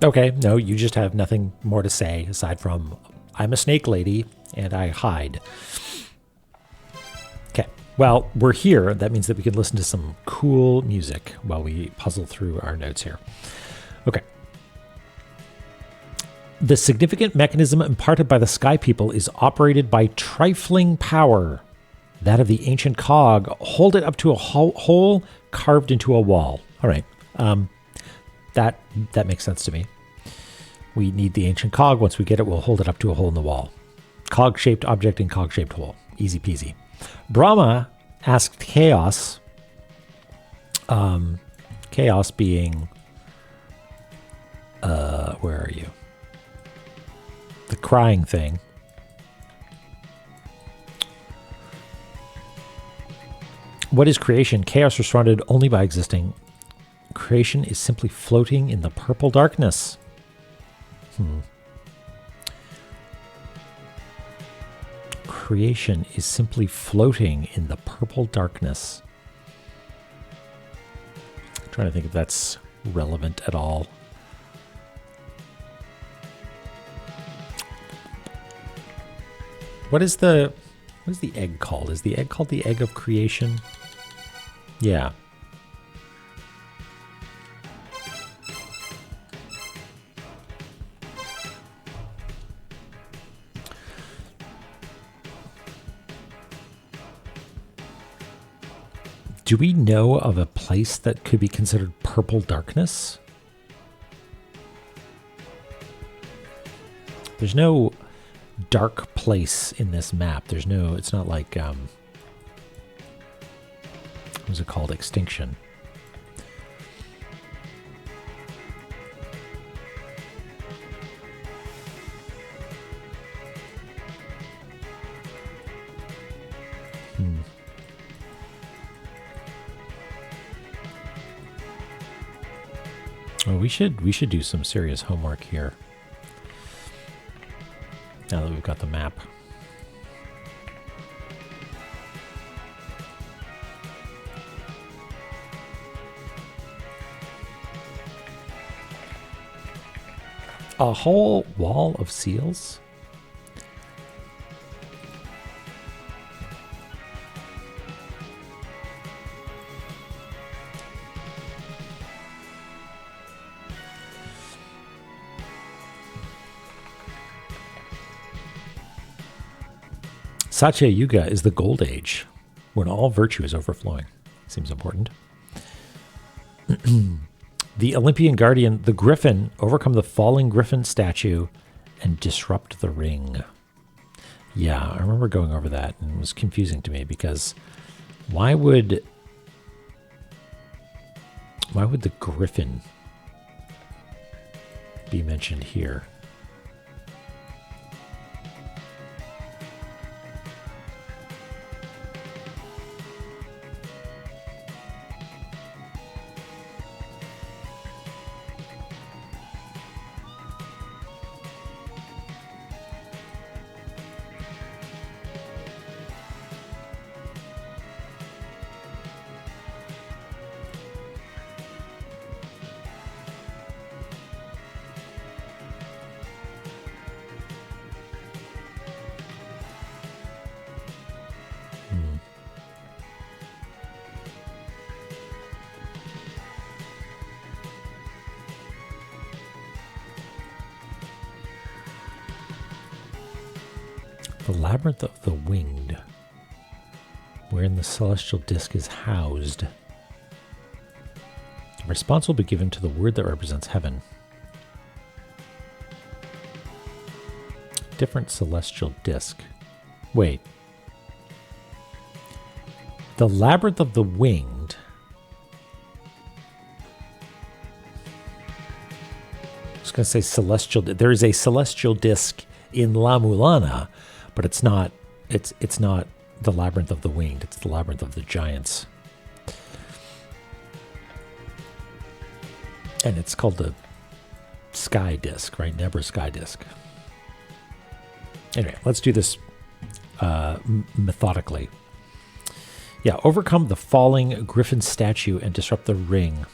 Okay, no, you just have nothing more to say aside from I'm a snake lady and I hide. Okay, well, we're here. That means that we can listen to some cool music while we puzzle through our notes here. Okay. The significant mechanism imparted by the Sky People is operated by trifling power, that of the ancient cog. Hold it up to a hole carved into a wall. All right. That makes sense to me. We need the ancient cog. Once we get it, we'll hold it up to a hole in the wall. Cog-shaped object in cog-shaped hole. Easy peasy. Brahma asked Chaos, Chaos being, where are you? The crying thing. What is creation? Chaos responded only by existing. Creation is simply floating in the purple darkness. Creation is simply floating in the purple darkness. I'm trying to think if that's relevant at all. What is the egg called? Is the egg called the egg of creation? Yeah. Do we know of a place that could be considered purple darkness? There's no dark place in this map. There's no, it's not like, what's it called? Extinction. Well, we should do some serious homework here. Now that we've got the map. A whole wall of seals? Satya Yuga is the gold age, when all virtue is overflowing. Seems important. The Olympian guardian, the griffin, overcome the falling griffin statue and disrupt the ring. Yeah, I remember going over that, and it was confusing to me because why would the griffin be mentioned here? The labyrinth of the winged, wherein the celestial disk is housed. A response will be given to the word that represents heaven. Different celestial disk. Wait. The labyrinth of the winged. I was going to say celestial. There is a celestial disk in La-Mulana, but it's not the labyrinth of the winged. It's the labyrinth of the giants. And it's called the sky disk, right? Nebra sky disk. Anyway, let's do this methodically. Yeah, overcome the falling griffin statue and disrupt the ring.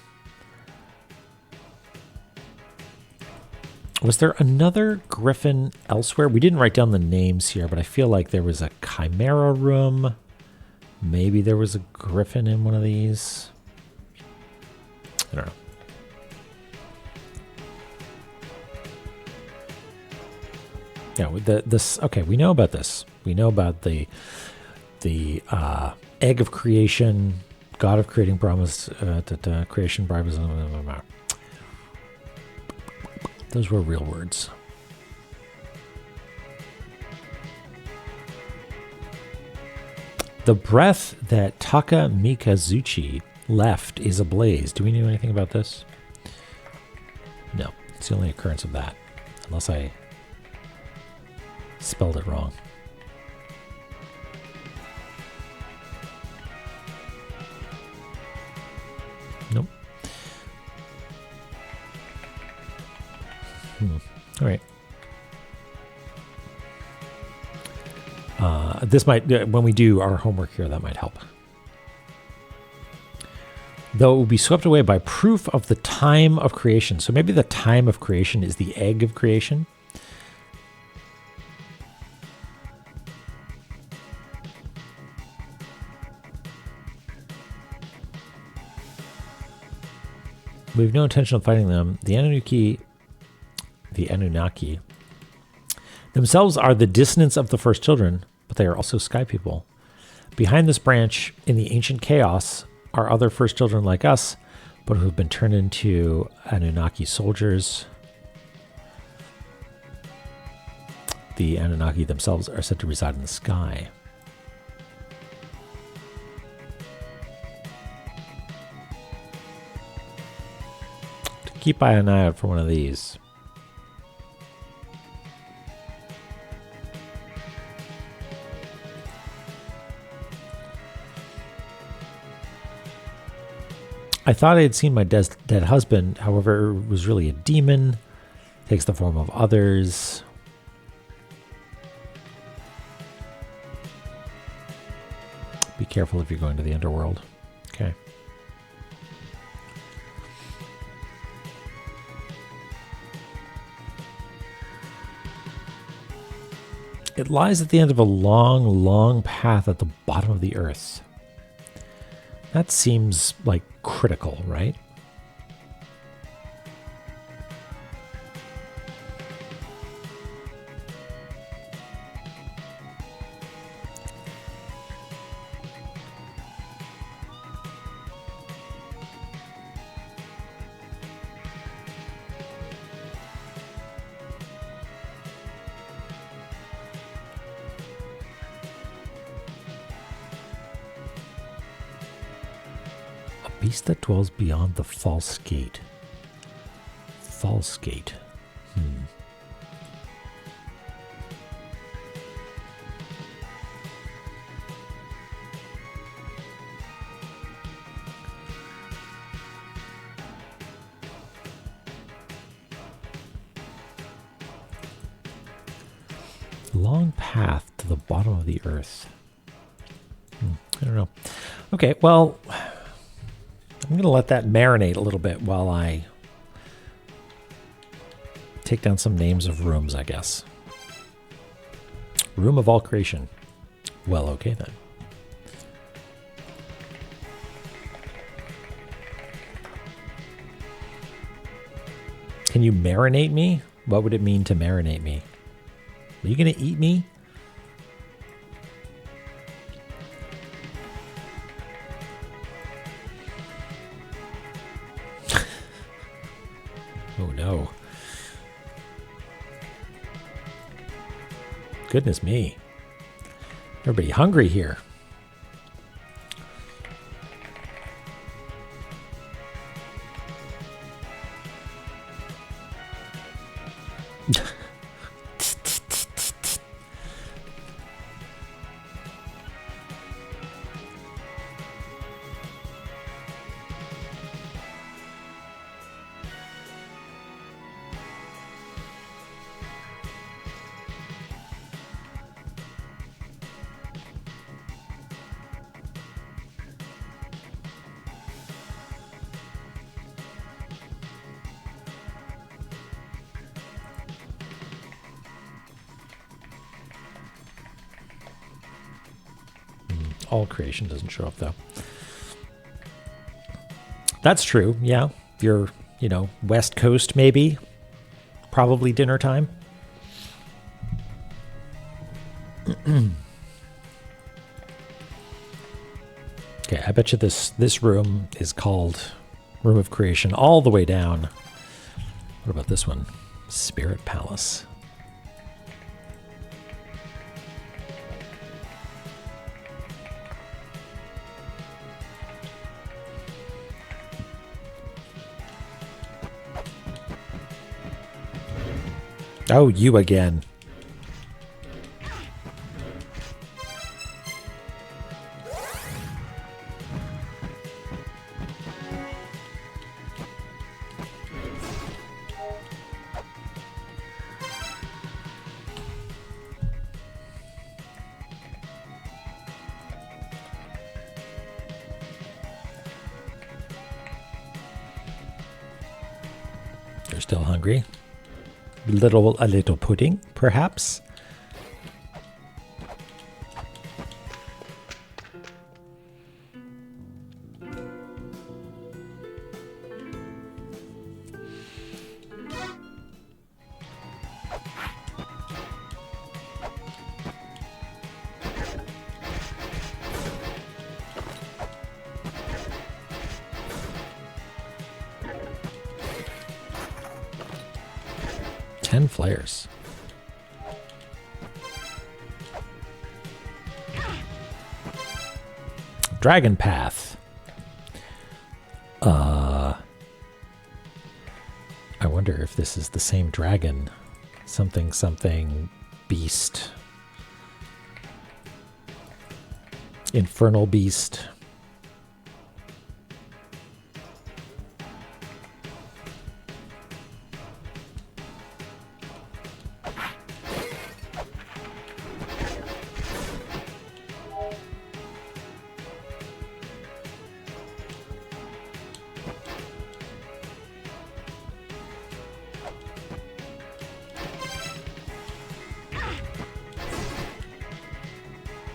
Was there another griffin elsewhere? We didn't write down the names here, but I feel like there was a chimera room. Maybe there was a griffin in one of these. I don't know. Yeah, this. Okay, we know about this. We know about the egg of creation, God of creating Brahma's creation, Brahma's. Those were real words. The breath that Taka Mikazuchi left is ablaze. Do we know anything about this? No, it's the only occurrence of that, unless I spelled it wrong. Nope. All right. This might, when we do our homework here, that might help. Though it will be swept away by proof of the time of creation. So maybe the time of creation is the egg of creation. We have no intention of fighting them. The Anunnaki themselves are the dissonance of the first children, but they are also sky people. Behind this branch, in the ancient chaos, are other first children like us, but who have been turned into Anunnaki soldiers. The Anunnaki themselves are said to reside in the sky. Keep an eye out for one of these. I thought I had seen my dead husband, however, it was really a demon. Takes the form of others. Be careful if you're going to the underworld. Okay. It lies at the end of a long, long path at the bottom of the earth. That seems like critical, right? beast that dwells beyond the false gate. False gate. Long path to the bottom of the earth. I don't know. Okay, well, I'm going to let that marinate a little bit while I take down some names of rooms, I guess. Room of all creation. Well, okay then. Can you marinate me? What would it mean to marinate me? Are you going to eat me? Oh no. Goodness me. Everybody hungry here. All creation doesn't show up, though. That's true, yeah. If you're, West Coast, maybe. Probably dinner time. Okay, I bet you this room is called Room of Creation all the way down. What about this one? Spirit Palace. Oh, you again. You're still hungry? A little pudding, perhaps? Flares. Dragon Path. I wonder if this is the same dragon. Something beast. Infernal beast.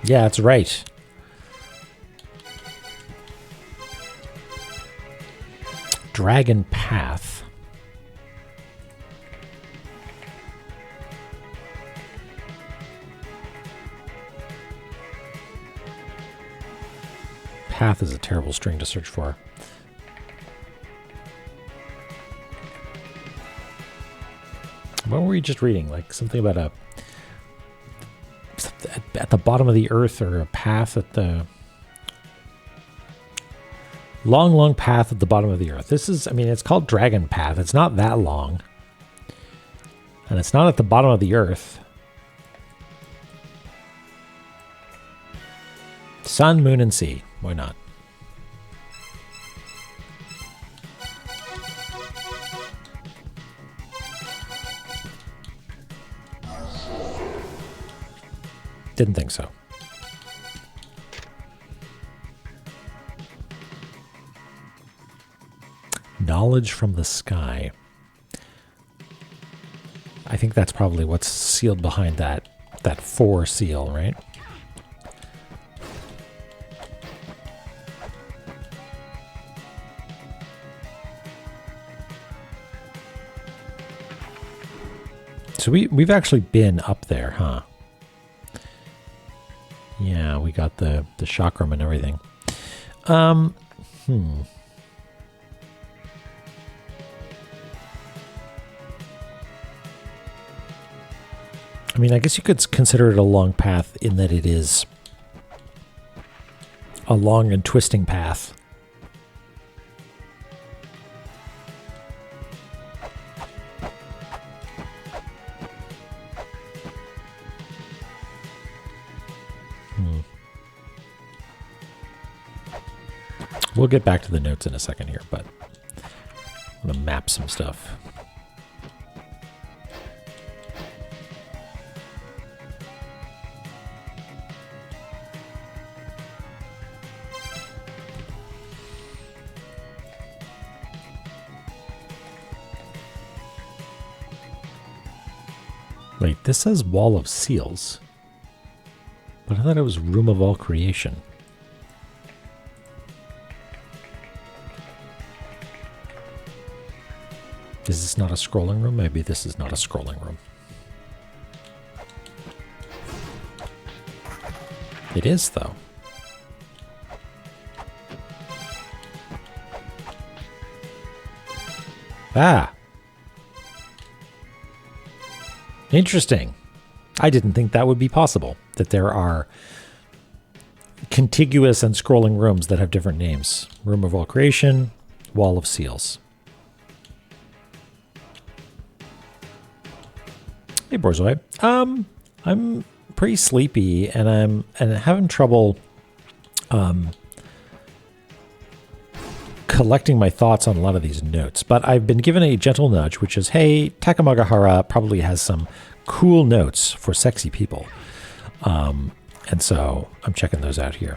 Yeah, that's right. Dragon Path. Path is a terrible string to search for. What were we just reading? Like something about at the bottom of the earth, or a path at the... Long, long path at the bottom of the earth. This is, I mean, it's called Dragon Path. It's not that long. And it's not at the bottom of the earth. Sun, moon, and sea. Why not? Didn't think so. Knowledge from the sky. I think that's probably what's sealed behind that 4 seal, right? So we've actually been up there, huh? Yeah, we got the chakram and everything. I mean, I guess you could consider it a long path in that it is a long and twisting path. We'll get back to the notes in a second here, but I'm going to map some stuff. Wait, this says Wall of Seals, but I thought it was Room of All Creation. Is this not a scrolling room? Maybe this is not a scrolling room. It is, though. Ah! Interesting. I didn't think that would be possible, that there are contiguous and scrolling rooms that have different names. Room of All Creation, Wall of Seals. Hey, Borzoi. I'm pretty sleepy, and I'm having trouble collecting my thoughts on a lot of these notes. But I've been given a gentle nudge, which is, hey, Takamagahara probably has some cool notes for sexy people. And so I'm checking those out here.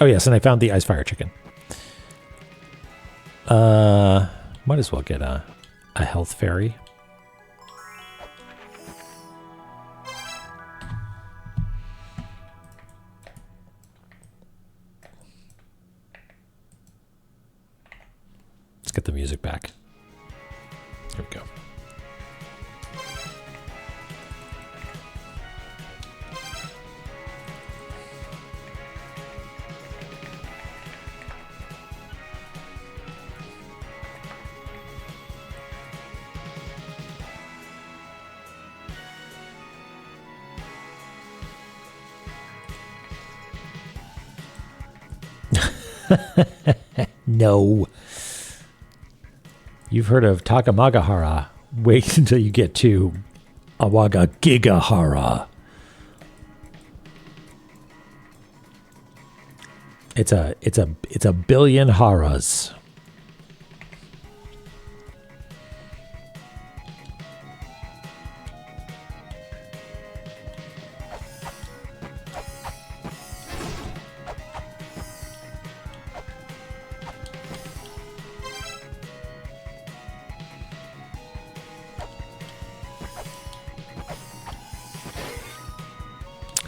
Oh, yes, and I found the Ice Fire Chicken. Might as well get a health fairy. Let's get the music back. Here we go. No. You've heard of Takamagahara. Wait until you get to Awaga Gigahara. It's a billion haras.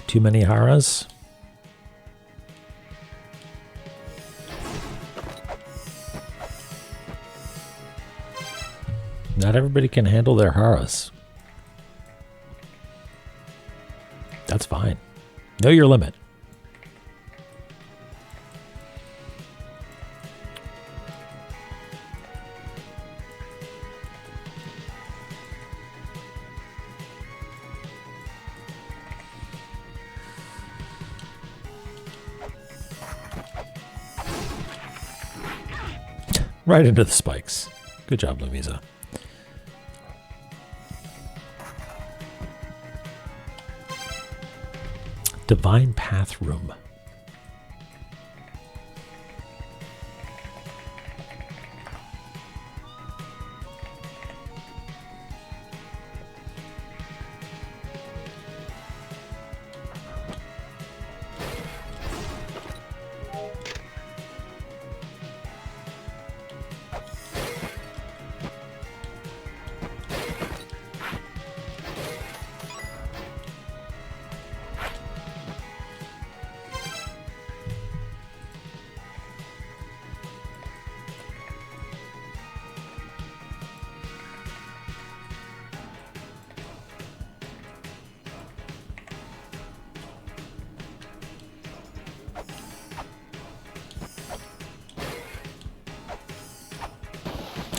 Too many haras? Not everybody can handle their haras. That's fine. Know your limit. Right into the spikes. Good job, Lumisa. Divine Path Room.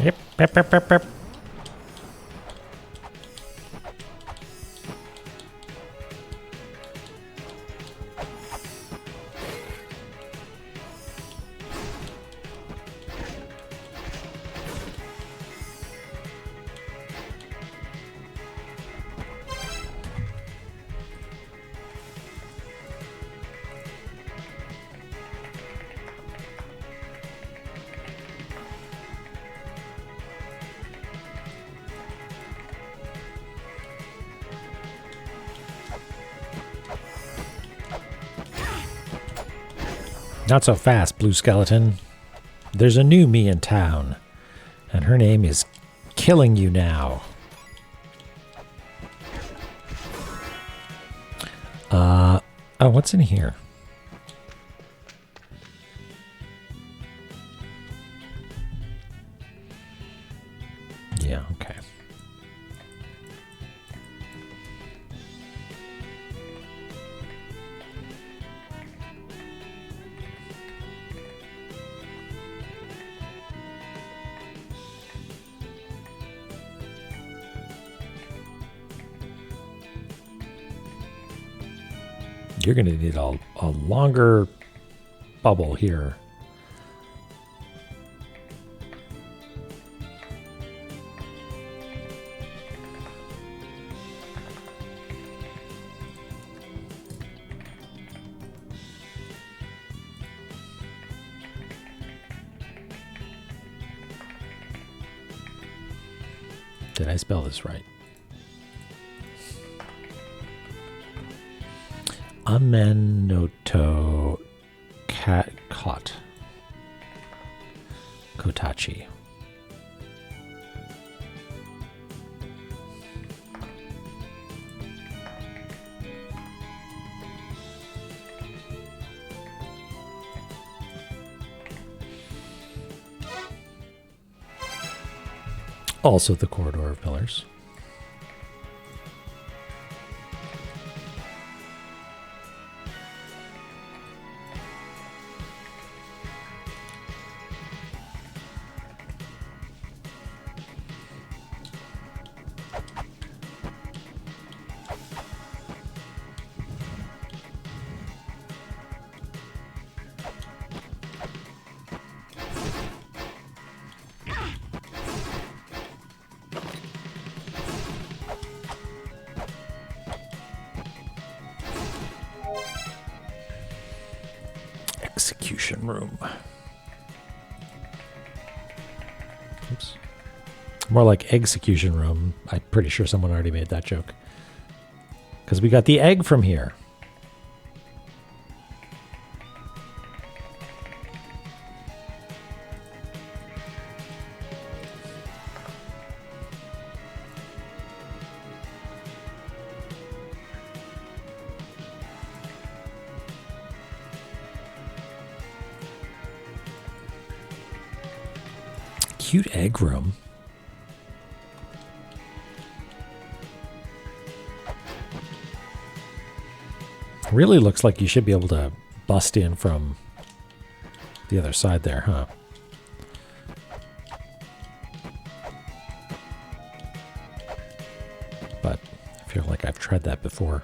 Yep, yep, yep, yep, yep. Not so fast, Blue Skeleton. There's a new me in town, and her name is Killing You Now. Oh, what's in here? Yeah, okay. You're going to need a longer bubble here. Did I spell this right? Amenoto Caught. Kotachi. Also the corridor of pillars. Execution room. Oops. More like execution room. I'm pretty sure someone already made that joke. Because we got the egg from here. Cute egg room. Really looks like you should be able to bust in from the other side there, huh? But I feel like I've tried that before.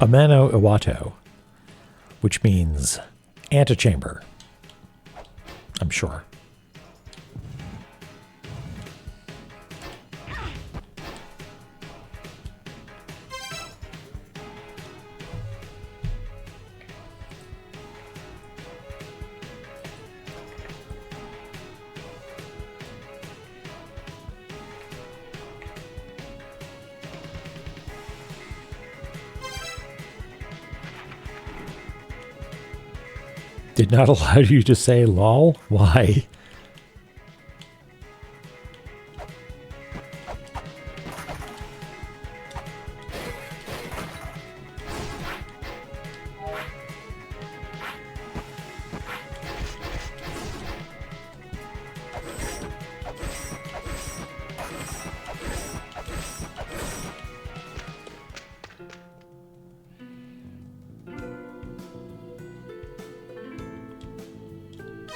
Amano Iwato, which means antechamber, I'm sure. Did not allow you to say lol? Why?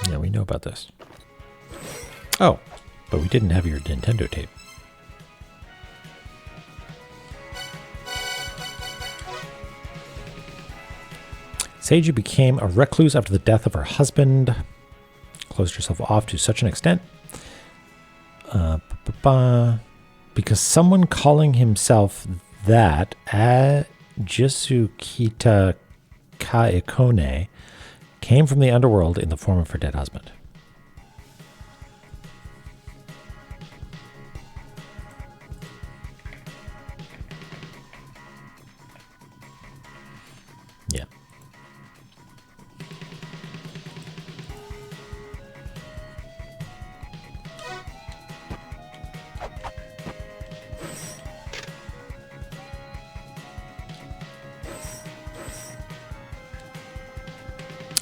Yeah, we know about this. Oh, but we didn't have your Nintendo tape. Seiji became a recluse after the death of her husband. Closed herself off to such an extent. Because someone calling himself that, Jisukita Kaikone, came from the underworld in the form of her dead husband. Yeah.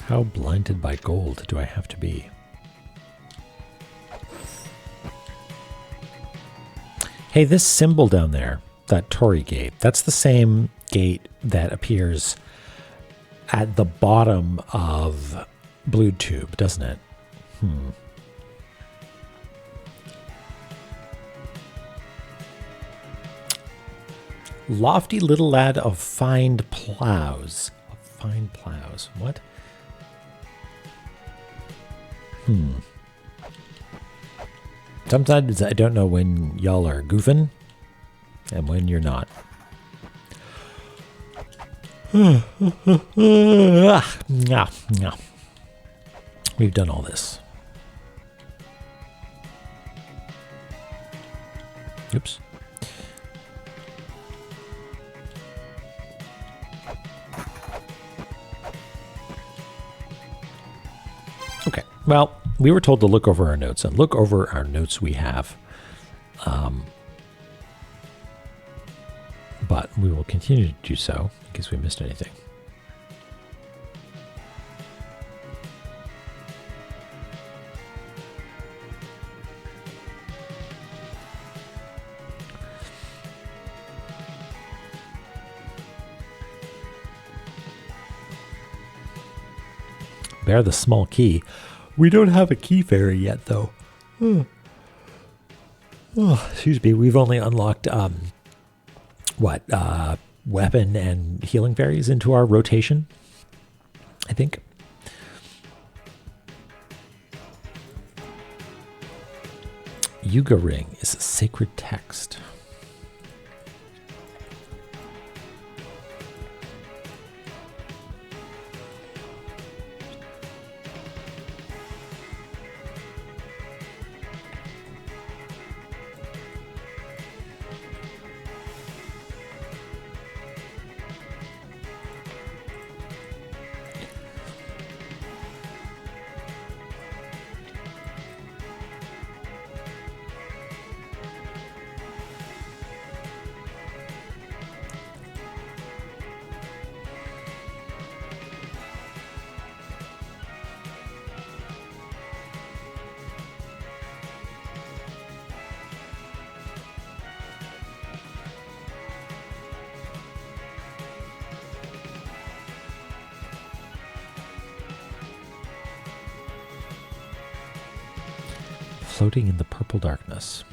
How blinded by gold do I have to be? Hey, this symbol down there, that Torii gate, that's the same gate that appears at the bottom of Blue Tube, doesn't it? Lofty little lad of fine plows. Fine plows. What? Sometimes I don't know when y'all are goofing and when you're not. We've done all this. Oops. Okay, well, we were told to look over our notes, and look over our notes we have. But we will continue to do so in case we missed anything. Bear the small key. We don't have a key fairy yet, though. Oh, excuse me. We've only unlocked, weapon and healing fairies into our rotation, I think. Yuga Ring is a sacred text. Floating in the purple darkness.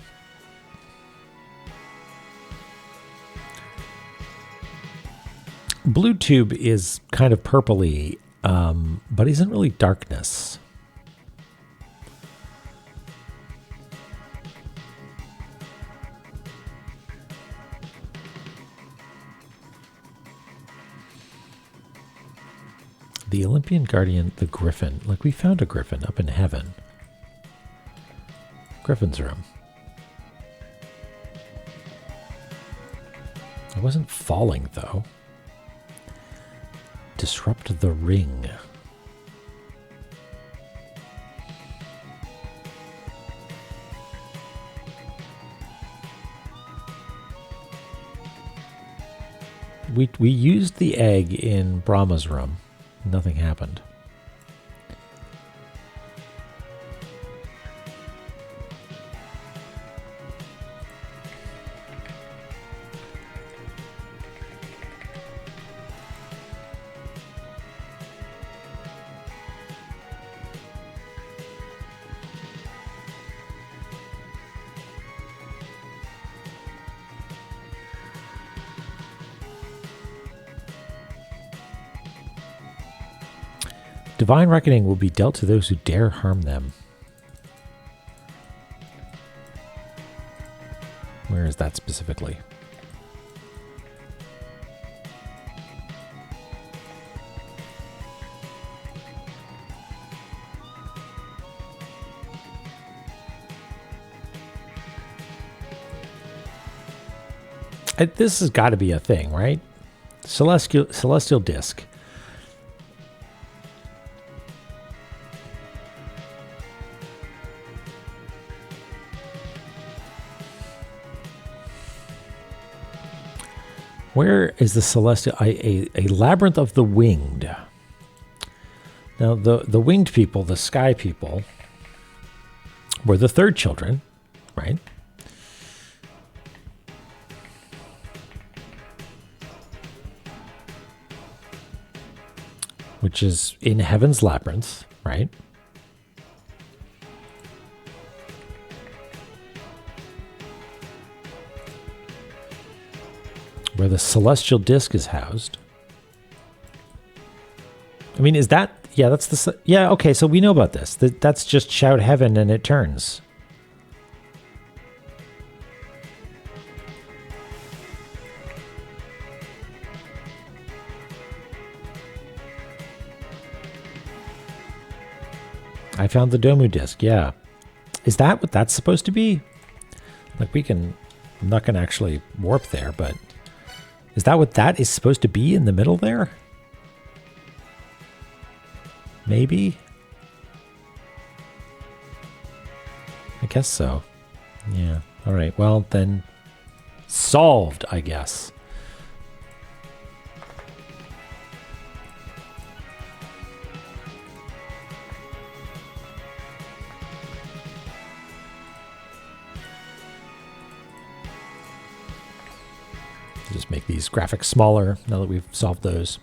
Blue Tube is kind of purpley, but he's in really darkness. The Olympian Guardian, the Griffin. Like, we found a Griffin up in heaven. Griffin's room. I wasn't falling, though. Disrupt the ring. We used the egg in Brahma's room. Nothing happened. Divine Reckoning will be dealt to those who dare harm them. Where is that specifically? This has got to be a thing, right? Celestial Disc. Where is the celestial? A labyrinth of the winged. Now, the winged people, the sky people, were the third children, right? Which is in Heaven's Labyrinth, right? Where the celestial disc is housed. I mean, is that... Yeah, that's the... Yeah, okay, so we know about this. That's just shout heaven and it turns. I found the Domu disc, yeah. Is that what that's supposed to be? Like, we can... I'm not going to actually warp there, but... Is that what that is supposed to be in the middle there? Maybe? I guess so. Yeah. All right. Well, then solved, I guess. Just make these graphics smaller now that we've solved those.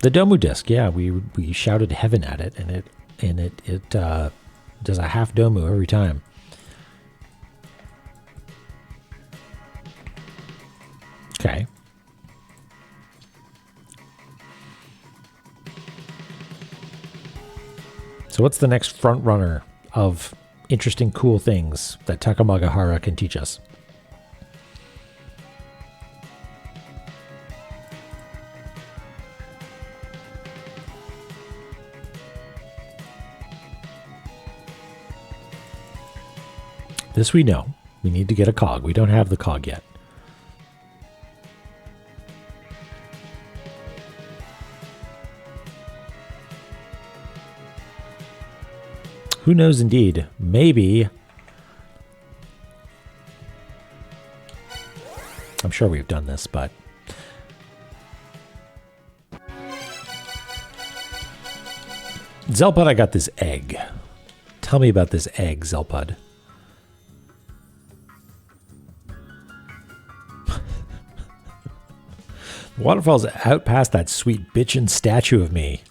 The Domu disc, yeah, we shouted heaven at it, and it does a half Domu every time. Okay. So what's the next front runner of interesting, cool things that Takamagahara can teach us? This we know. We need to get a cog. We don't have the cog yet. Who knows indeed? Maybe. I'm sure we've done this, but... Zelpud, I got this egg. Tell me about this egg, Zelpud. The waterfall's out past that sweet bitchin' statue of me.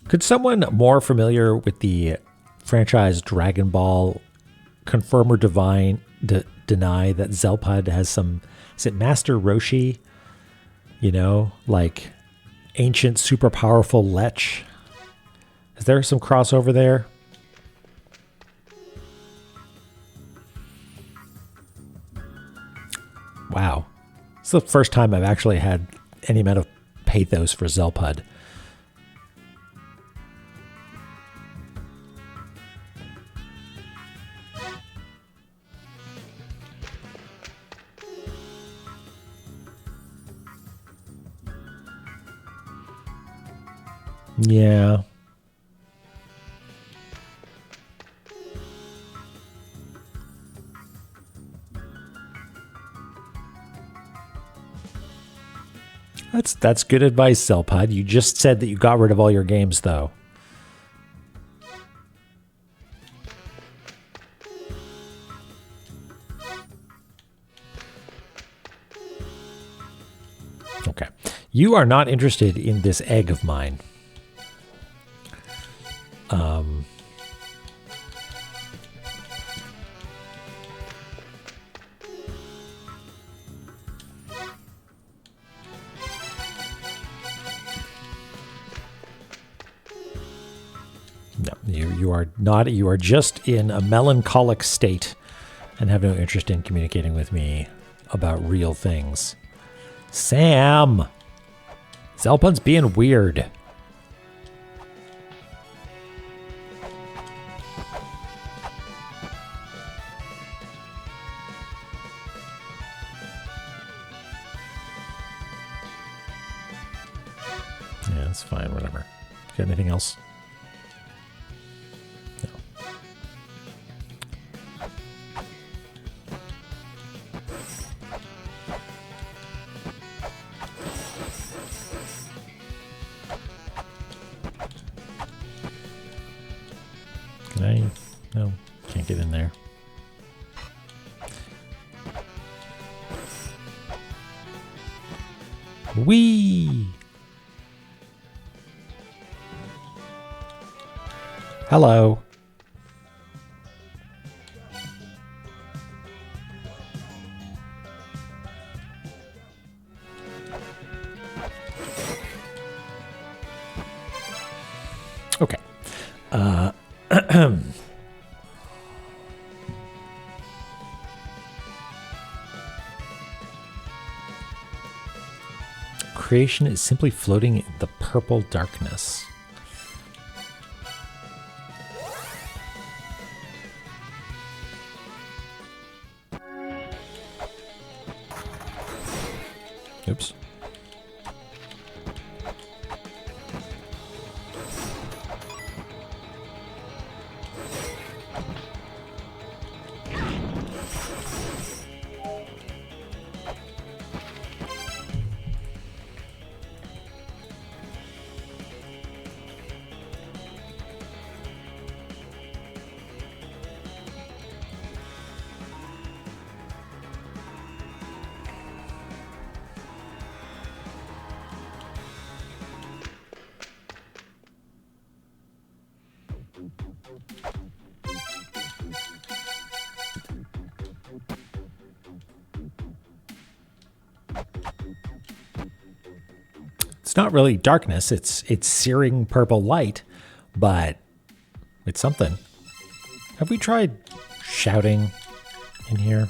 Could someone more familiar with the franchise Dragon Ball confirm or deny that Zelpud has some... Is it Master Roshi? You know, like ancient, super powerful Lech? Is there some crossover there? Wow. It's the first time I've actually had any amount of pathos for Zelpud. Yeah. That's good advice, Zelpud. You just said that you got rid of all your games, though. Okay. You are not interested in this egg of mine. No, you are not. You are just in a melancholic state and have no interest in communicating with me about real things. Sam! Zelpud's being weird. Yeah, that's fine, whatever. Got anything else? No. Can I? No, can't get in there. Whee! Hello. Okay. Creation is simply floating in the purple darkness. Oops. It's not really darkness, it's searing purple light, but it's something. Have we tried shouting in here?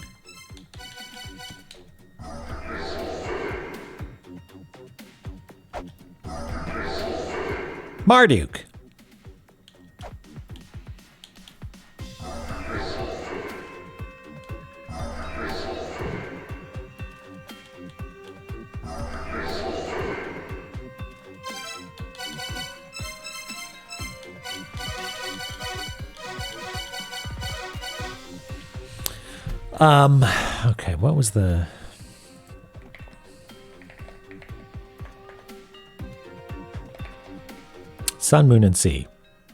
Marduk. Okay, what was the... Sun, Moon, and Sea.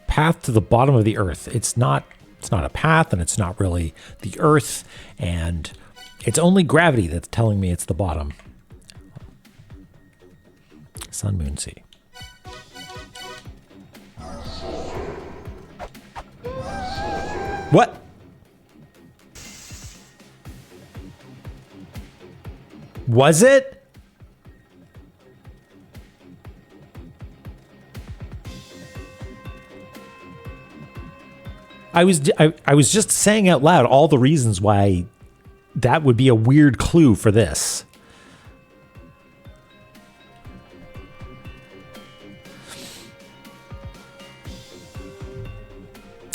Path to the bottom of the earth. It's not a path, and it's not really the earth, and it's only gravity that's telling me it's the bottom. Sun, Moon, Sea. What? Was it? I was just saying out loud all the reasons why that would be a weird clue for this.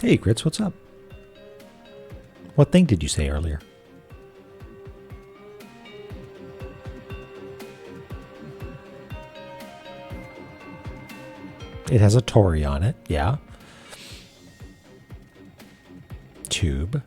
Hey, Grits, what's up? What thing did you say earlier? It has a Tory on it, yeah. Tube.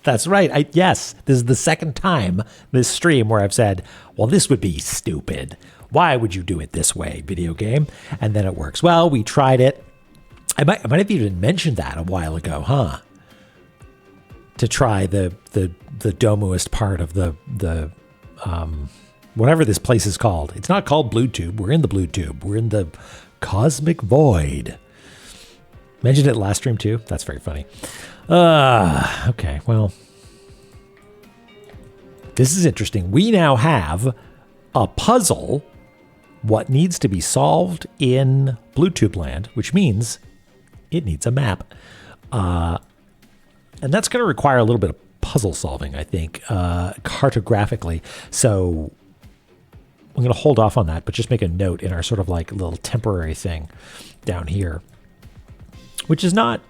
That's right. Yes, this is the second time this stream where I've said, well, this would be stupid. Why would you do it this way, video game? And then it works. Well, we tried it. I might have even mentioned that a while ago, huh? To try the domoist part of the whatever this place is called. It's not called Blue Tube. We're in the Blue Tube. We're in the Cosmic Void. Mentioned it last stream too. That's very funny. Okay, well, this is interesting. We now have a puzzle. What needs to be solved in Blue Tube land, which means it needs a map. And that's going to require a little bit of puzzle solving, I think, cartographically. So I'm going to hold off on that, but just make a note in our sort of like little temporary thing down here, which is not,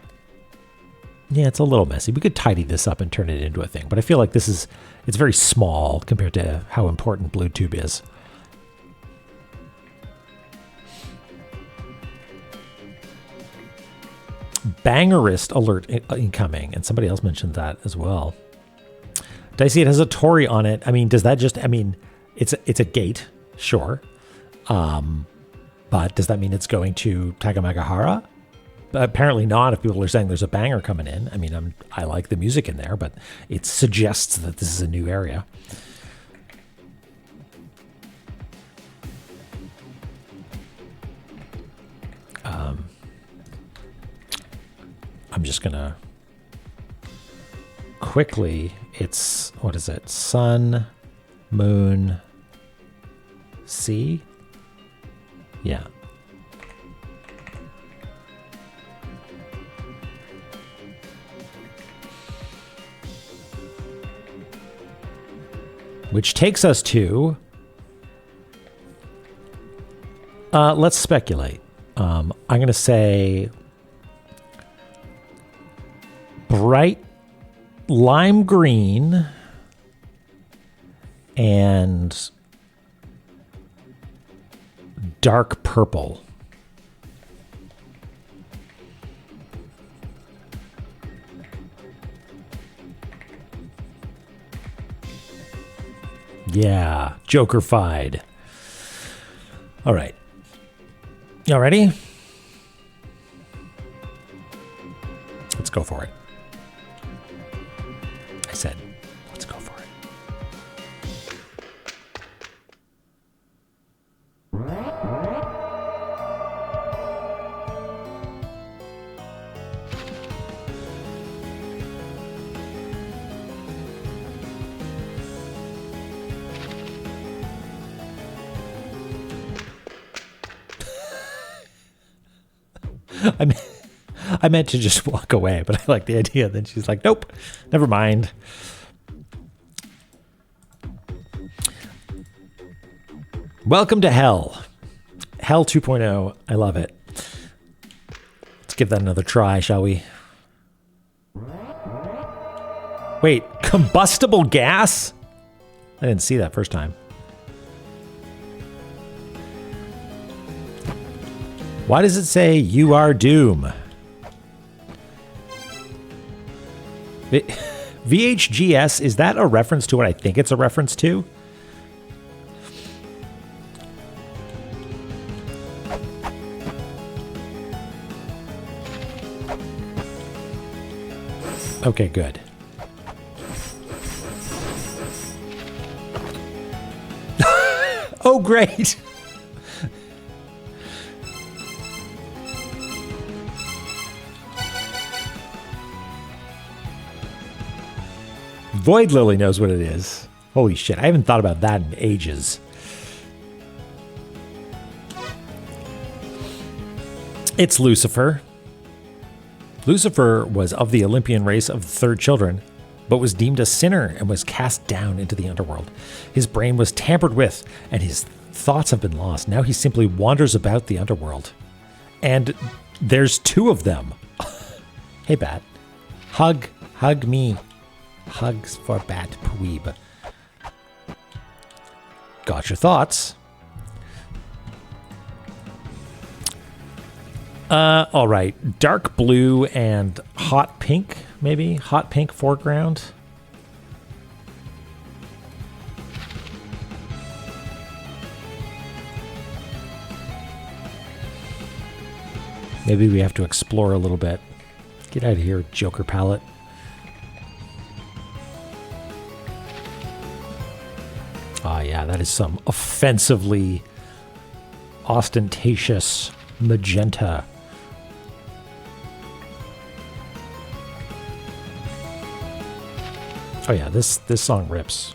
yeah, it's a little messy. We could tidy this up and turn it into a thing, but I feel like it's very small compared to how important Blue Tube is. Bangerist alert incoming, and somebody else mentioned that as well. Dicey, it has a Tory on it. I mean, does that just, I mean, it's a gate, sure. But does that mean it's going to Tagamagahara? Apparently not, if people are saying there's a banger coming in. I mean, I like the music in there, but it suggests that this is a new area. I'm just gonna quickly, it's, what is it? Sun, moon, sea? Yeah. Which takes us to, let's speculate. I'm going to say bright lime green and dark purple. Yeah, Joker-fied. All right. Y'all ready? Let's go for it. I said, let's go for it. I meant to just walk away, but I like the idea. Then she's like, nope, never mind. Welcome to Hell. Hell 2.0. I love it. Let's give that another try, shall we? Wait, combustible gas? I didn't see that first time. Why does it say you are doom? VHGS, is that a reference to what I think it's a reference to? Okay, good. Oh, great. Void Lily knows what it is. Holy shit, I haven't thought about that in ages. It's Lucifer. Lucifer was of the Olympian race of the third children, but was deemed a sinner and was cast down into the underworld. His brain was tampered with, and his thoughts have been lost. Now he simply wanders about the underworld. And there's two of them. Hey, Bat. Hug me. Hugs for Bat Pweeb. Got your thoughts. All right. Dark blue and hot pink, maybe? Hot pink foreground. Maybe we have to explore a little bit. Get out of here, Joker palette. Ah, yeah, that is some offensively ostentatious magenta. Oh yeah, this song rips.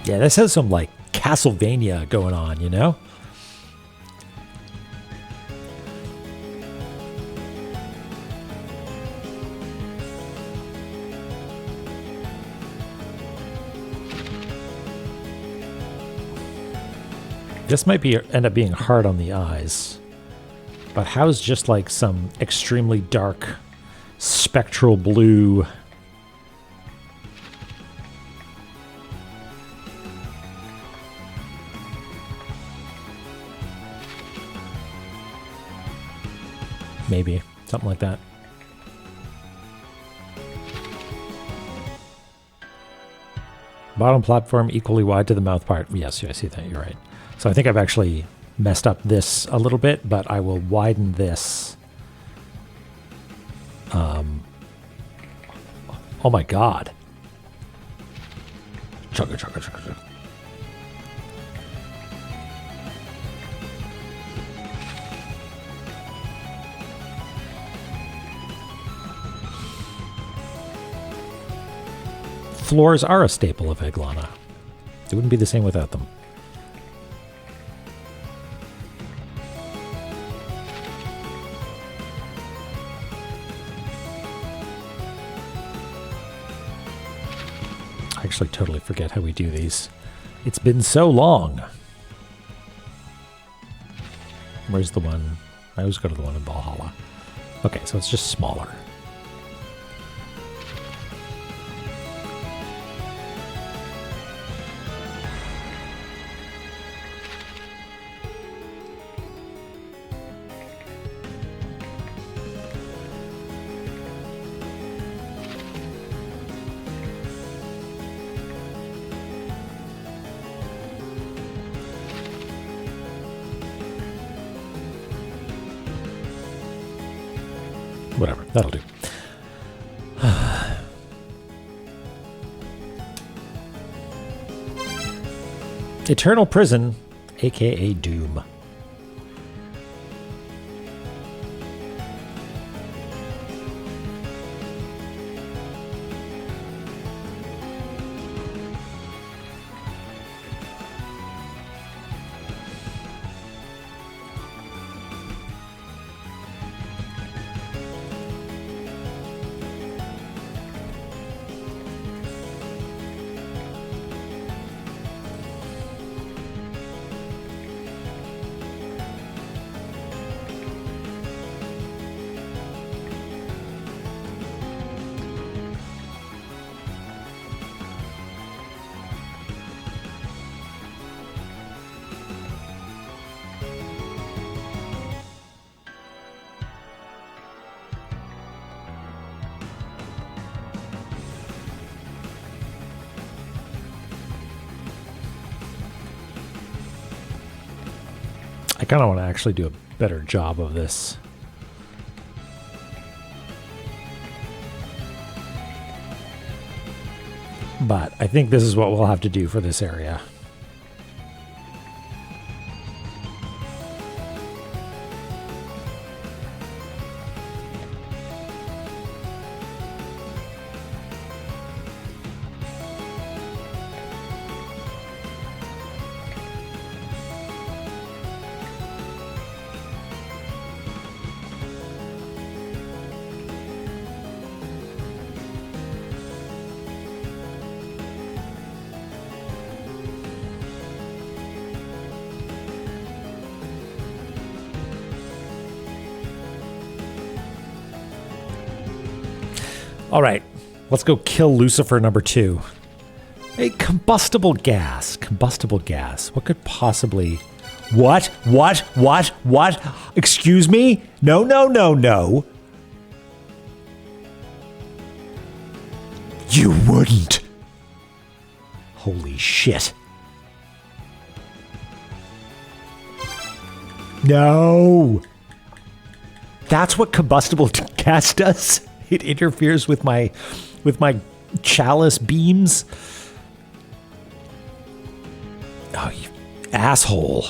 Yeah, this has some, like, Castlevania going on, you know? This might end up being hard on the eyes. But how's just, like, some extremely dark spectral blue... Maybe. Something like that. Bottom platform equally wide to the mouth part. Yes, I see that. You're right. So I think I've actually messed up this a little bit, but I will widen this. Oh my god. Chugga, chugga, chugga, chugga. Floors are a staple of Eglana. It wouldn't be the same without them. I actually totally forget how we do these. It's been so long. Where's the one? I always go to the one in Valhalla. Okay, so it's just smaller. Whatever, that'll do. Eternal Prison, aka Doom. I kind of want to actually do a better job of this. But I think this is what we'll have to do for this area. All right, let's go kill Lucifer number 2. A combustible gas. Combustible gas. What could possibly... What? Excuse me? No. You wouldn't. Holy shit. No. That's what combustible gas does? It interferes with my chalice beams. Oh, you asshole.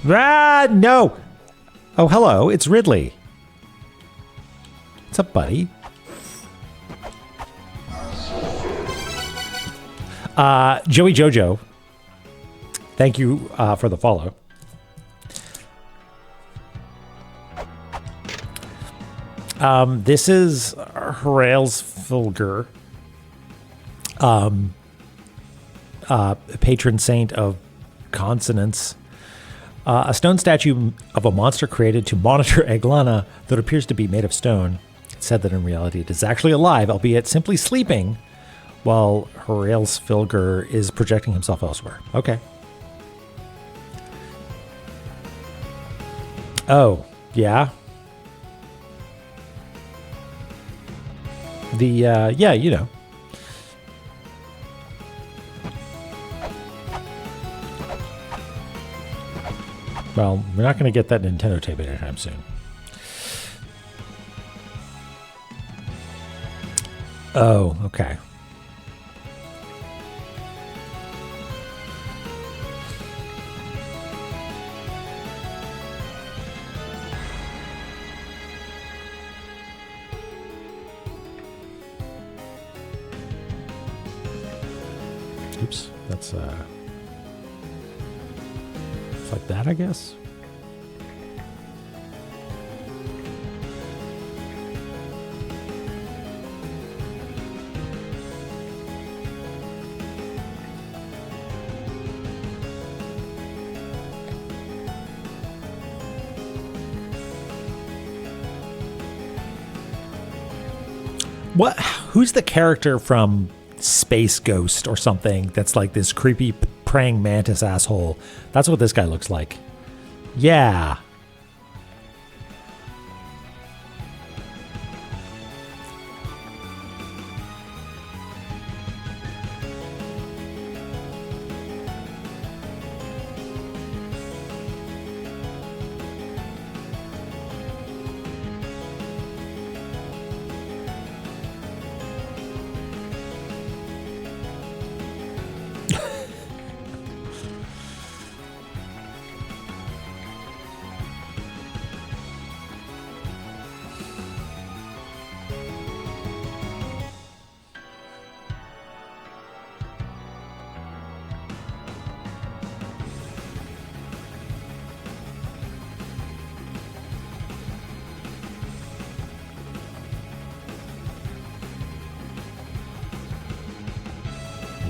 Ah, no. Oh, hello. It's Ridley. What's up, buddy? Joey Jojo, thank you for the follow. This is Hrails Filger, patron saint of consonants. A stone statue of a monster created to monitor Eglana that appears to be made of stone. It said that in reality it is actually alive, albeit simply sleeping, while Hrails Filger is projecting himself elsewhere. Okay. Oh, yeah. Yeah, you know. Well, we're not going to get that Nintendo tape anytime soon. Oh, okay. Oops, that's it's like that, I guess. What? Who's the character from Space Ghost or something that's like this creepy praying mantis asshole? That's what this guy looks like. Yeah.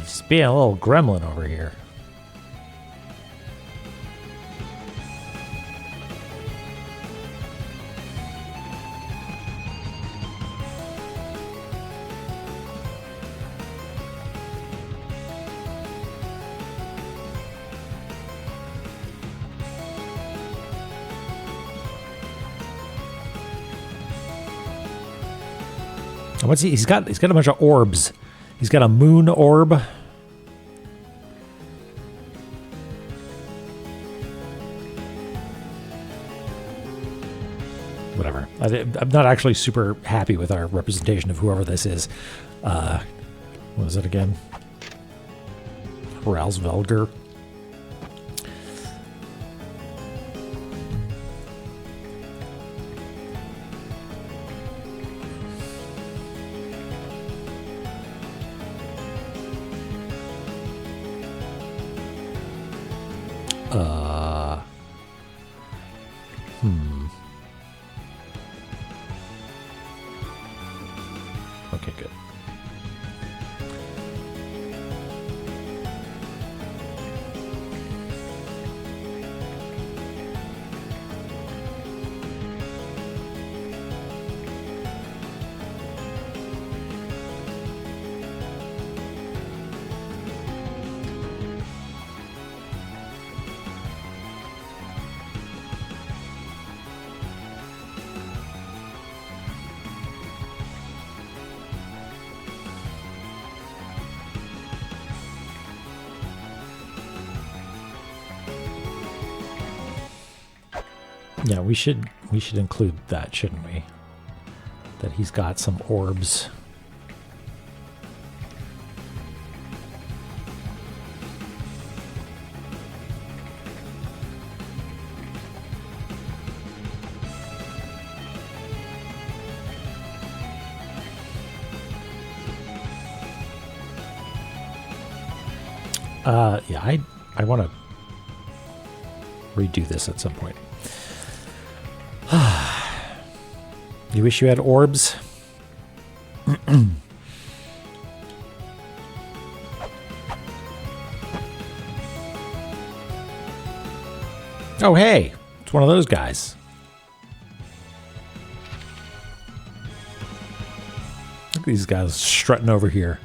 He's being a little gremlin over here. What's he? He's got a bunch of orbs. He's got a moon orb. Whatever. I'm not actually super happy with our representation of whoever this is. What is it again? Rausvelger. Okay, good. Yeah, we should include that, shouldn't we? That he's got some orbs. Yeah, I want to redo this at some point. You wish you had orbs? Oh, hey, it's one of those guys. Look at these guys strutting over here.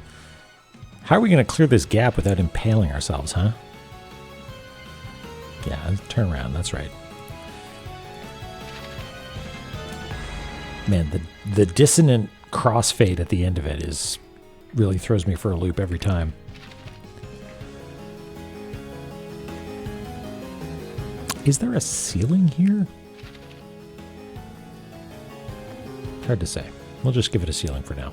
How are we going to clear this gap without impaling ourselves, huh? Yeah, turn around, that's right. Man, the dissonant crossfade at the end of it is really throws me for a loop every time. Is there a ceiling here? Hard to say. We'll just give it a ceiling for now.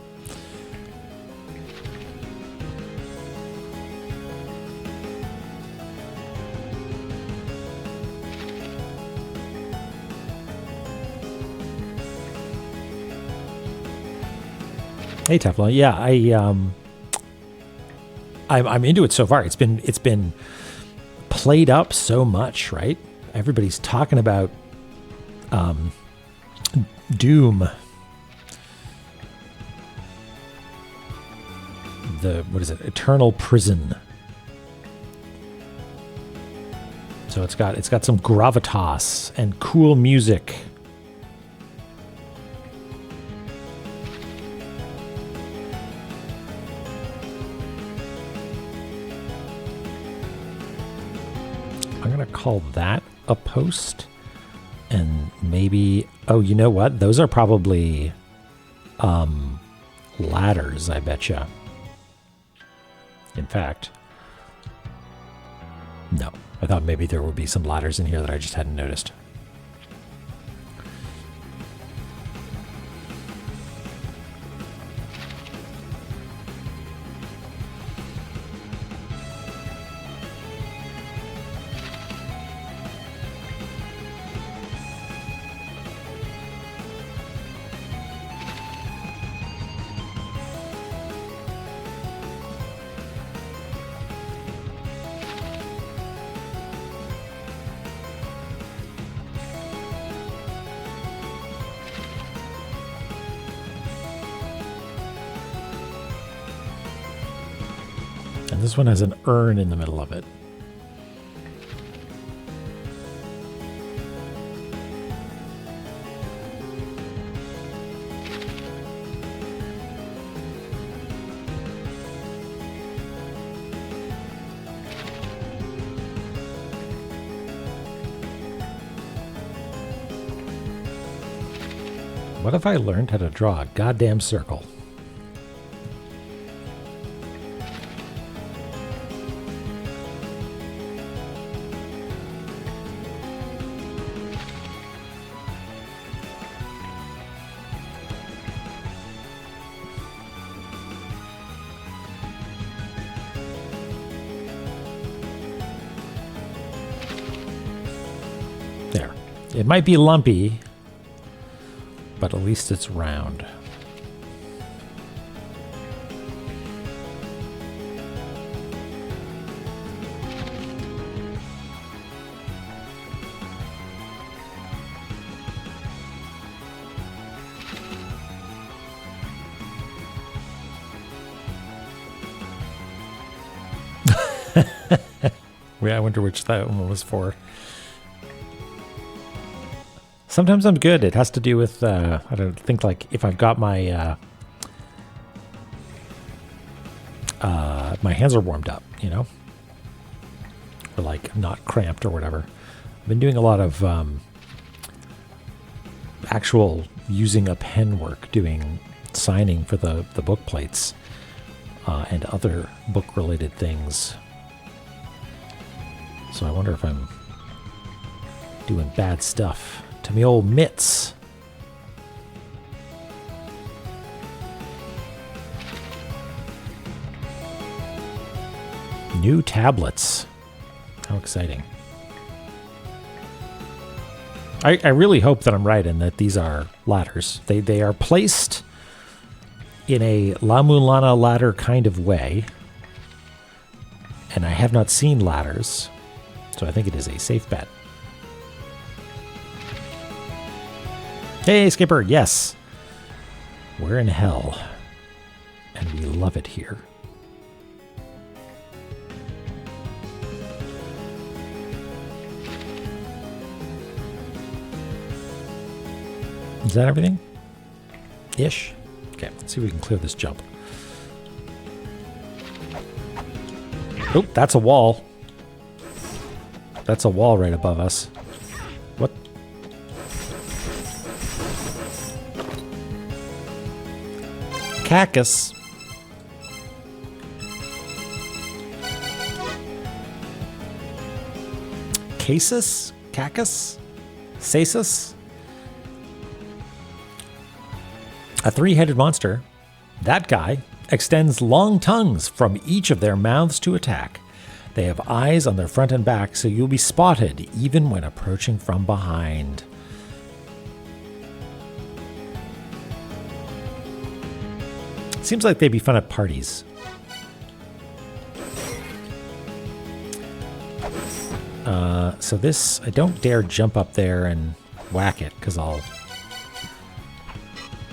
Hey Teflon, yeah, I'm into it so far. It's been played up so much, right? Everybody's talking about Doom. What is it? Eternal Prison. So it's got some gravitas and cool music. I'm going to call that a post. And maybe... Oh, you know what? Those are probably ladders, I betcha. In fact... No. I thought maybe there would be some ladders in here that I just hadn't noticed. And this one has an urn in the middle of it. What if I learned how to draw a goddamn circle? It might be lumpy, but at least it's round. Yeah, I wonder which that one was for. Sometimes I'm good. It has to do with, I don't think, like, if I've got my, my hands are warmed up, you know? Or, like, not cramped or whatever. I've been doing a lot of actual using a pen work, doing signing for the book plates and other book-related things. So I wonder if I'm doing bad stuff to me old mitts. New tablets. How exciting. I really hope that I'm right and that these are ladders. They are placed in a La-Mulana ladder kind of way. And I have not seen ladders. So I think it is a safe bet. Hey, Skipper, yes. We're in hell. And we love it here. Is that everything? Ish? Okay, let's see if we can clear this jump. Oh, that's a wall. That's a wall right above us. What? Cactus. Casus? Cacus? Sasus? A three-headed monster, that guy, extends long tongues from each of their mouths to attack. They have eyes on their front and back, so you'll be spotted even when approaching from behind. Seems like they'd be fun at parties. So this, I don't dare jump up there and whack it, because I'll...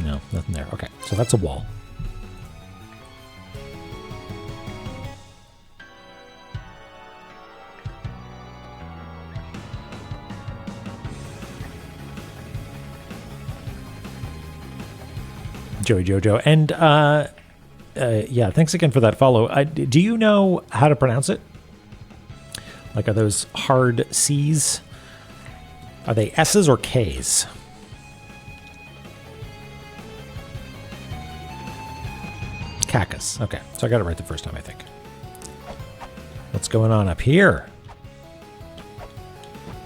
No, nothing there. Okay, so that's a wall. Joey Jojo. And yeah, thanks again for that follow. Do you know how to pronounce it? Like, are those hard C's? Are they S's or K's? Cactus. Okay, so I got it right the first time, I think. What's going on up here?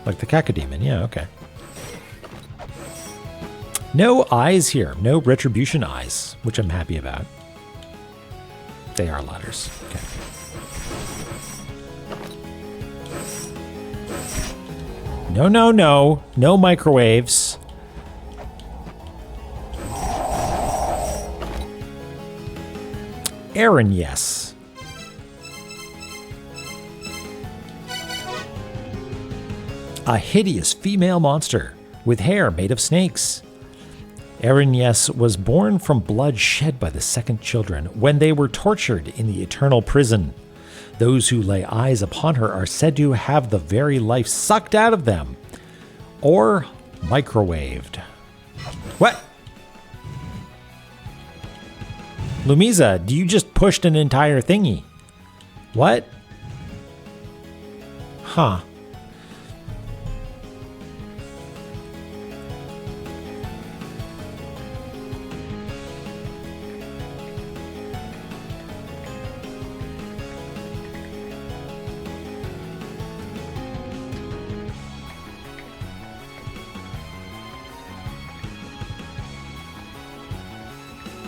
Like the Cacodemon, yeah, okay. No eyes here. No retribution eyes, which I'm happy about. They are ladders. Okay. No, no, no. No microwaves. Aaron, yes. A hideous female monster with hair made of snakes. Aaron, yes, was born from blood shed by the second children when they were tortured in the eternal prison. Those who lay eyes upon her are said to have the very life sucked out of them, or microwaved. What? Lumiza, you just pushed an entire thingy. What? Huh.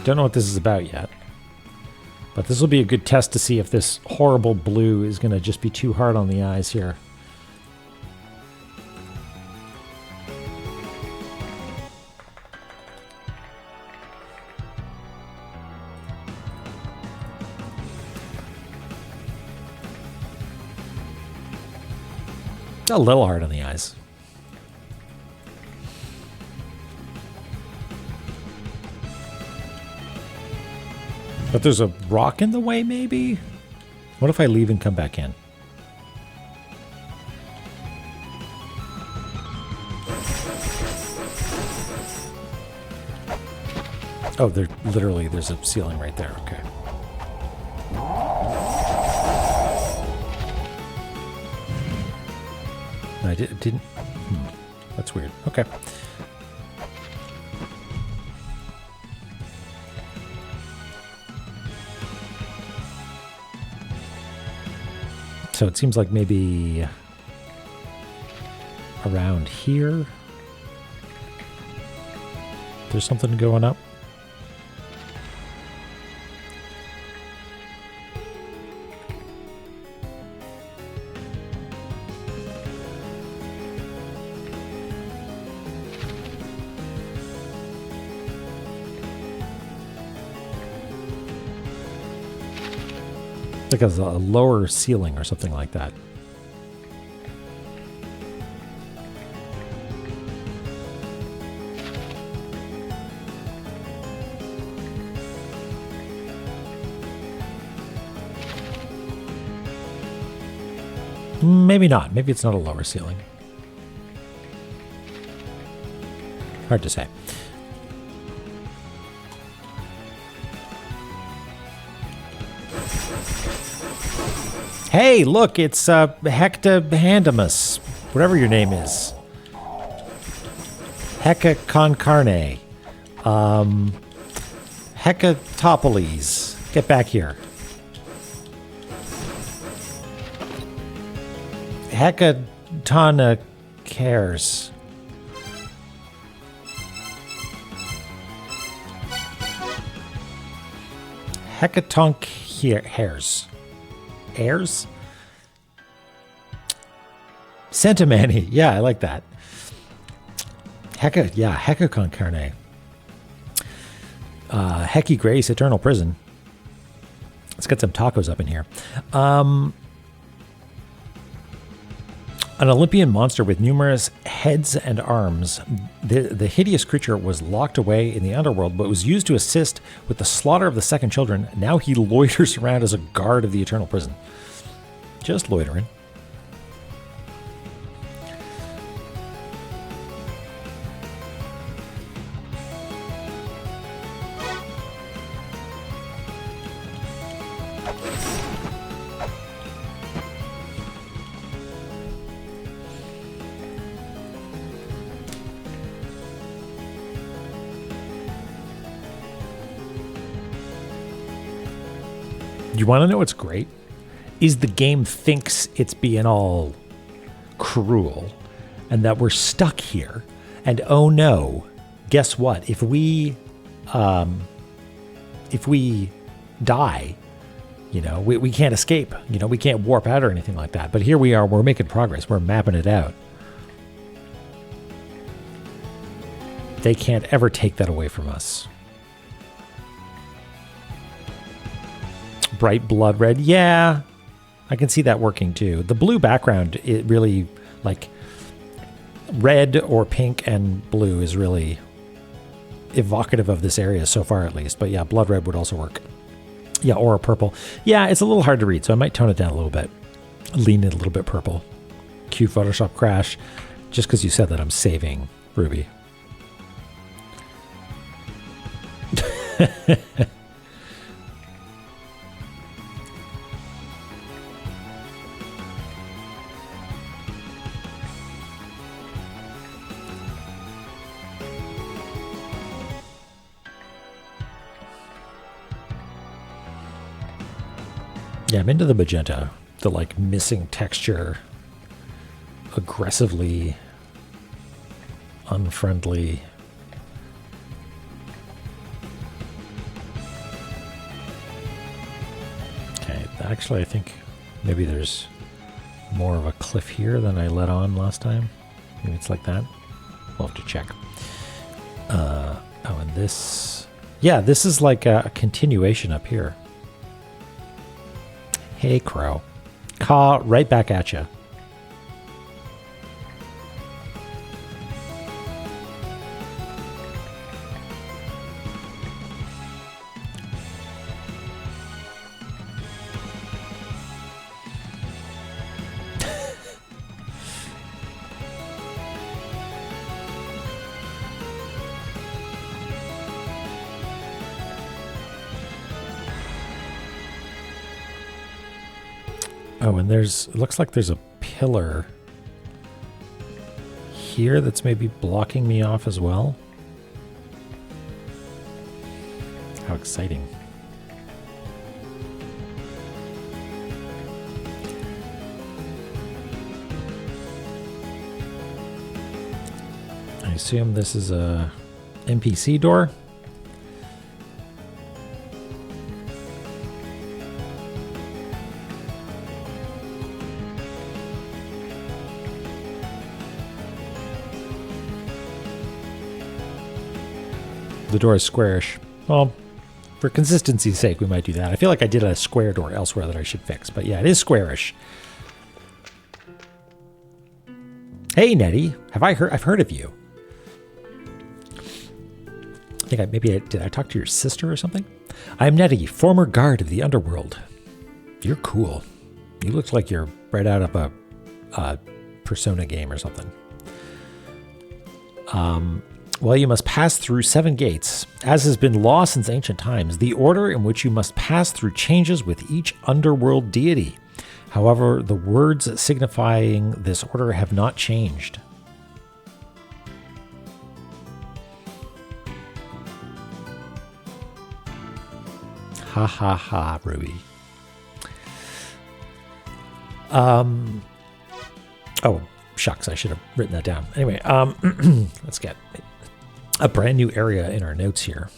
Don't know what this is about yet. But this will be a good test to see if this horrible blue is going to just be too hard on the eyes here. A little hard on the eyes. But there's a rock in the way, maybe? What if I leave and come back in? Oh, there's a ceiling right there. Okay. I didn't. That's weird. Okay. So it seems like maybe around here there's something going up. Like a lower ceiling or something like that. Maybe not. Maybe it's not a lower ceiling. Hard to say. Hey, look, it's Hectahandamus, whatever your name is. Hecka con carne. Hecatopolis. Get back here. Hecatona cares. Hecatonk hairs. Airs? Sentimani. Yeah, I like that. Hecka con carne. Hecky Grace, Eternal Prison. Let's get some tacos up in here. An Olympian monster with numerous heads and arms. The hideous creature was locked away in the underworld, but was used to assist with the slaughter of the second children. Now he loiters around as a guard of the Eternal Prison. Just loitering. You want to know what's great? Is the game thinks it's being all cruel and that we're stuck here. And oh no, guess what? If we die, you know, we can't escape. You know, we can't warp out or anything like that. But here we are, we're making progress. We're mapping it out. They can't ever take that away from us. Bright blood red. Yeah, I can see that working too. The blue background, it really, like, red or pink and blue is really evocative of this area so far, at least. But yeah, blood red would also work. Yeah, or a purple. Yeah, it's a little hard to read, so I might tone it down a little bit. Lean it a little bit purple. Cue Photoshop crash. Just because you said that, I'm saving Ruby. Yeah, I'm into the magenta, the like missing texture, aggressively unfriendly. Okay, actually I think maybe there's more of a cliff here than I let on last time. Maybe it's like that. We'll have to check. Oh, and this, yeah, this is like a continuation up here. Hey, Crow. Caw, right back at you. Oh, and it looks like there's a pillar here that's maybe blocking me off as well. How exciting. I assume this is a NPC door. The door is squarish. Well, for consistency's sake, we might do that. I feel like I did a square door elsewhere that I should fix, but yeah, it is squarish. Hey, Nettie, I've heard of you. I think did I talk to your sister or something? I'm Nettie, former guard of the underworld. You're cool. You look like you're right out of a Persona game or something. Well, you must pass through 7 gates. As has been law since ancient times, the order in which you must pass through changes with each underworld deity. However, the words signifying this order have not changed. Ha ha ha, Ruby. Oh, shucks, I should have written that down. Anyway, let's get a brand new area in our notes here.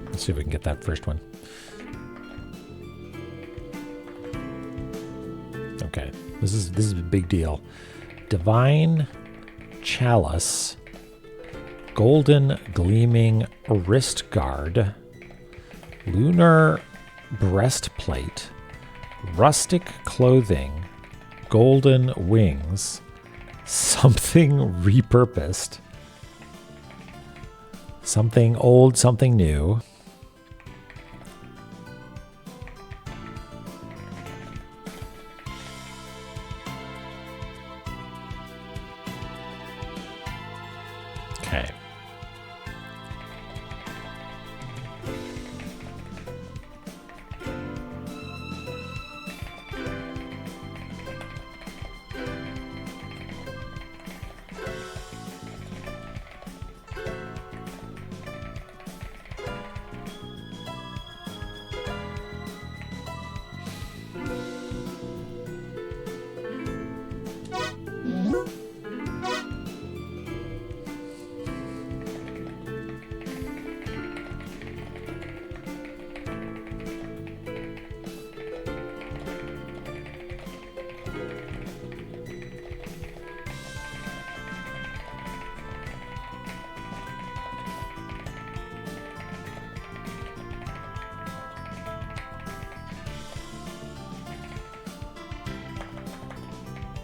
Let's see if we can get that first one. Okay, this is a big deal. Divine Chalice, Golden Gleaming Wrist Guard, Lunar Breastplate, Rustic Clothing, Golden Wings, Something Repurposed, Something Old, Something New. Okay.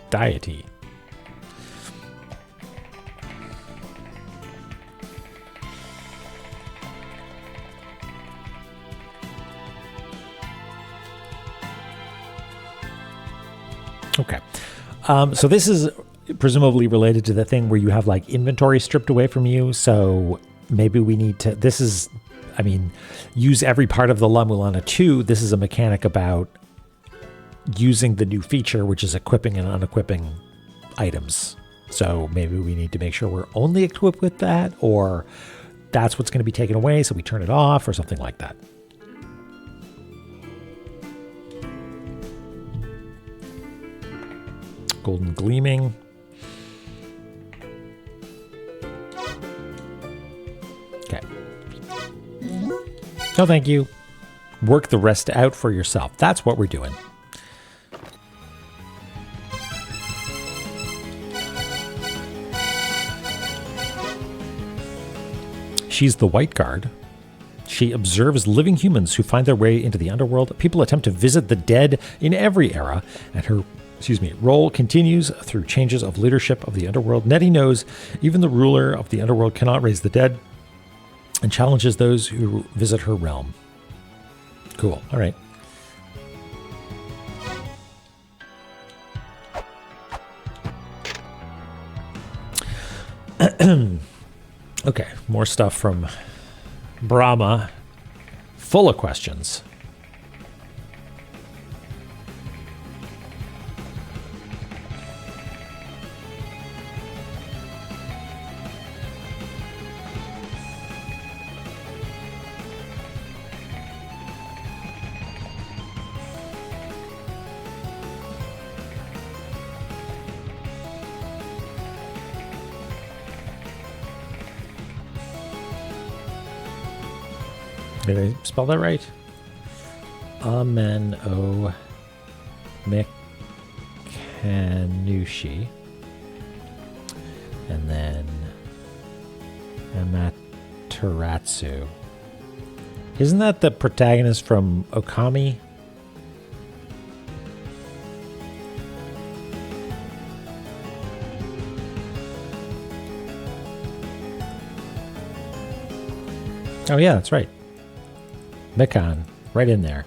Deity. Okay. So this is presumably related to the thing where you have like inventory stripped away from you. So maybe we need to, use every part of the La-Mulana 2. This is a mechanic about using the new feature, which is equipping and unequipping items. So maybe we need to make sure we're only equipped with that, or that's what's going to be taken away, so we turn it off or something like that. Golden Gleaming. Okay. No, thank you. Work the rest out for yourself. That's what we're doing. She's the White Guard. She observes living humans who find their way into the underworld. People attempt to visit the dead in every era, and her role continues through changes of leadership of the underworld. Nettie knows even the ruler of the underworld cannot raise the dead and challenges those who visit her realm. Cool. All right. Okay, more stuff from Brahma, full of questions. Did I spell that right? Amen O Mikanushi. And then Amaterasu. Isn't that the protagonist from Okami? Oh yeah, that's right. Mikan, right in there.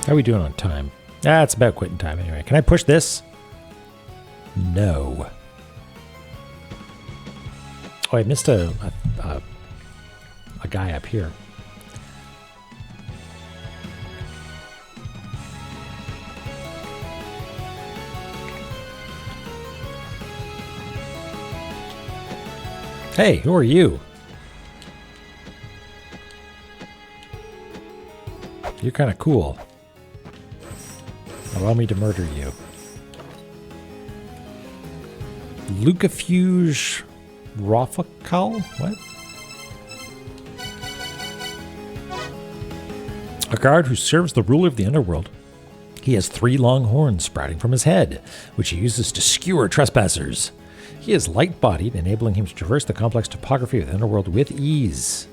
How are we doing on time? Ah, it's about quitting time anyway. Can I push this? No. Oh, I missed a guy up here. Hey, who are you? You're kind of cool. Allow me to murder you. Lucifuge Rothakal? What? A guard who serves the ruler of the underworld. He has 3 long horns sprouting from his head, which he uses to skewer trespassers. He is light-bodied, enabling him to traverse the complex topography of the underworld with ease.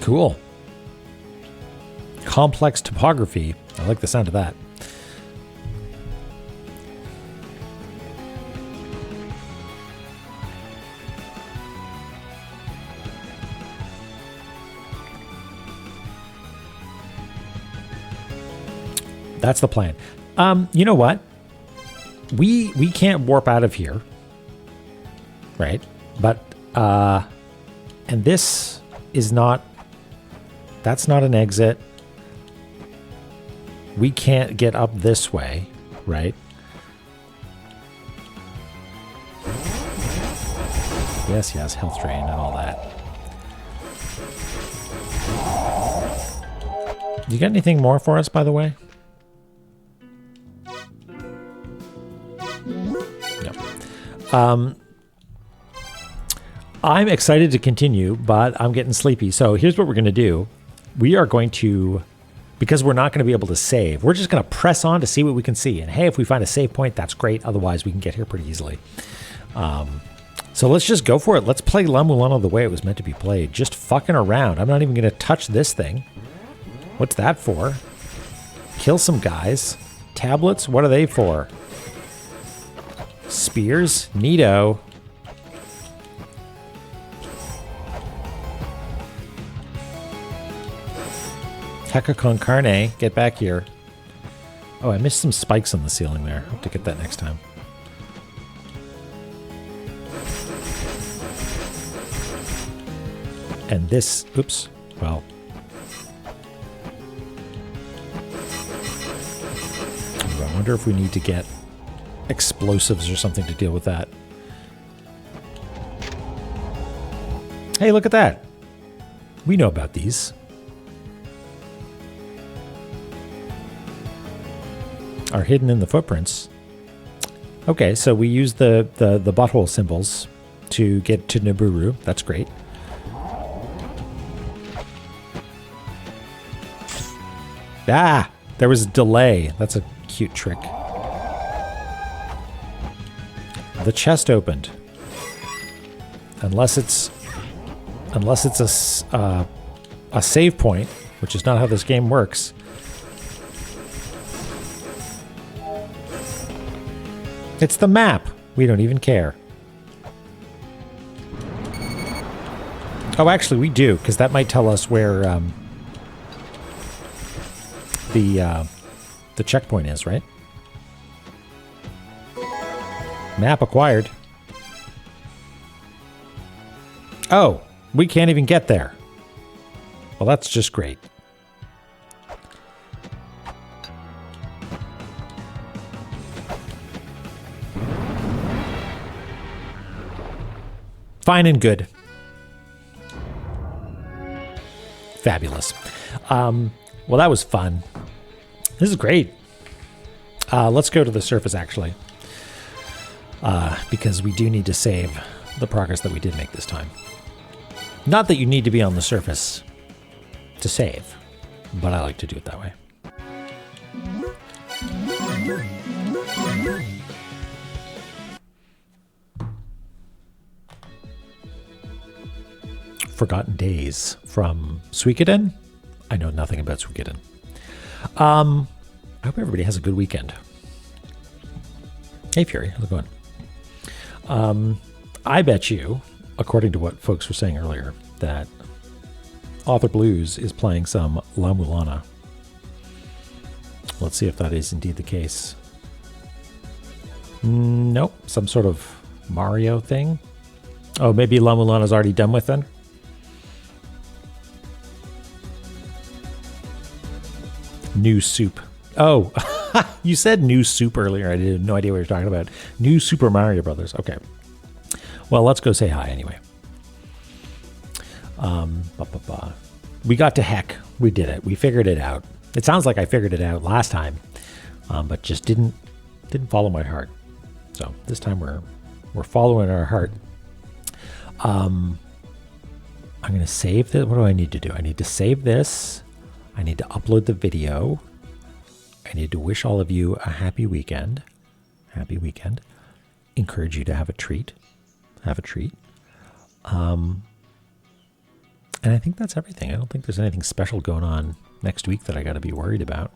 Cool. Complex topography. I like the sound of that. That's the plan. You know what? We can't warp out of here. Right? But and this is not, that's not an exit. We can't get up this way, right? Yes, yes, health drain and all that. You got anything more for us, by the way? No. I'm excited to continue, but I'm getting sleepy. So here's what we're going to do. We are going to, because we're not going to be able to save, we're just going to press on to see what we can see. And hey, if we find a save point, that's great. Otherwise, we can get here pretty easily. So let's just go for it. Let's play La-Mulana the way it was meant to be played. Just fucking around. I'm not even going to touch this thing. What's that for? Kill some guys. Tablets? What are they for? Spears? Neato. Hecka con carne. Get back here. Oh, I missed some spikes on the ceiling there. I'll have to get that next time. And this, oops, well. I wonder if we need to get explosives or something to deal with that. Hey, look at that. We know about these. Are hidden in the footprints. Okay, so we use the butthole symbols to get to Nibiru. That's great. Ah, there was a delay. That's a cute trick. The chest opened. Unless it's a save point, which is not how this game works. It's the map. We don't even care. Oh, actually, we do, because that might tell us where the checkpoint is, right? Map acquired. Oh, we can't even get there. Well, that's just great. Fine and good. Fabulous. Well, that was fun. This is great. Let's go to the surface, actually. Because we do need to save the progress that we did make this time. Not that you need to be on the surface to save, but I like to do it that way. Forgotten Days from Suikoden. I know nothing about Suikoden. I hope everybody has a good weekend. Hey Fury, how's it going? I bet you, according to what folks were saying earlier, that Author Blues is playing some La-Mulana. Let's see if that is indeed the case. Nope, some sort of Mario thing. Oh, maybe La-Mulana's already done with then? New soup. Oh, you said new soup earlier. I had no idea what you were talking about. New Super Mario Brothers. Okay. Well, let's go say hi anyway. We got to heck. We did it. We figured it out. It sounds like I figured it out last time, but just didn't follow my heart. So this time we're following our heart. I'm going to save this. What do I need to do? I need to save this. I need to upload the video. I need to wish all of you a happy weekend. Happy weekend. Encourage you to have a treat. Have a treat. And I think that's everything. I don't think there's anything special going on next week that I got to be worried about.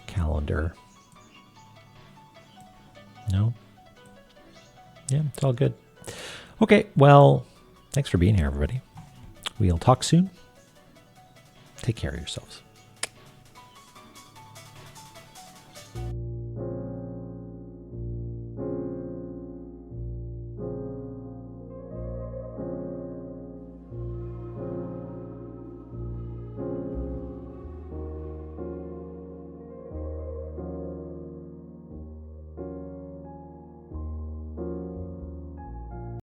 Calendar. No? Yeah, it's all good. Okay, well, thanks for being here, everybody. We'll talk soon. Take care of yourselves.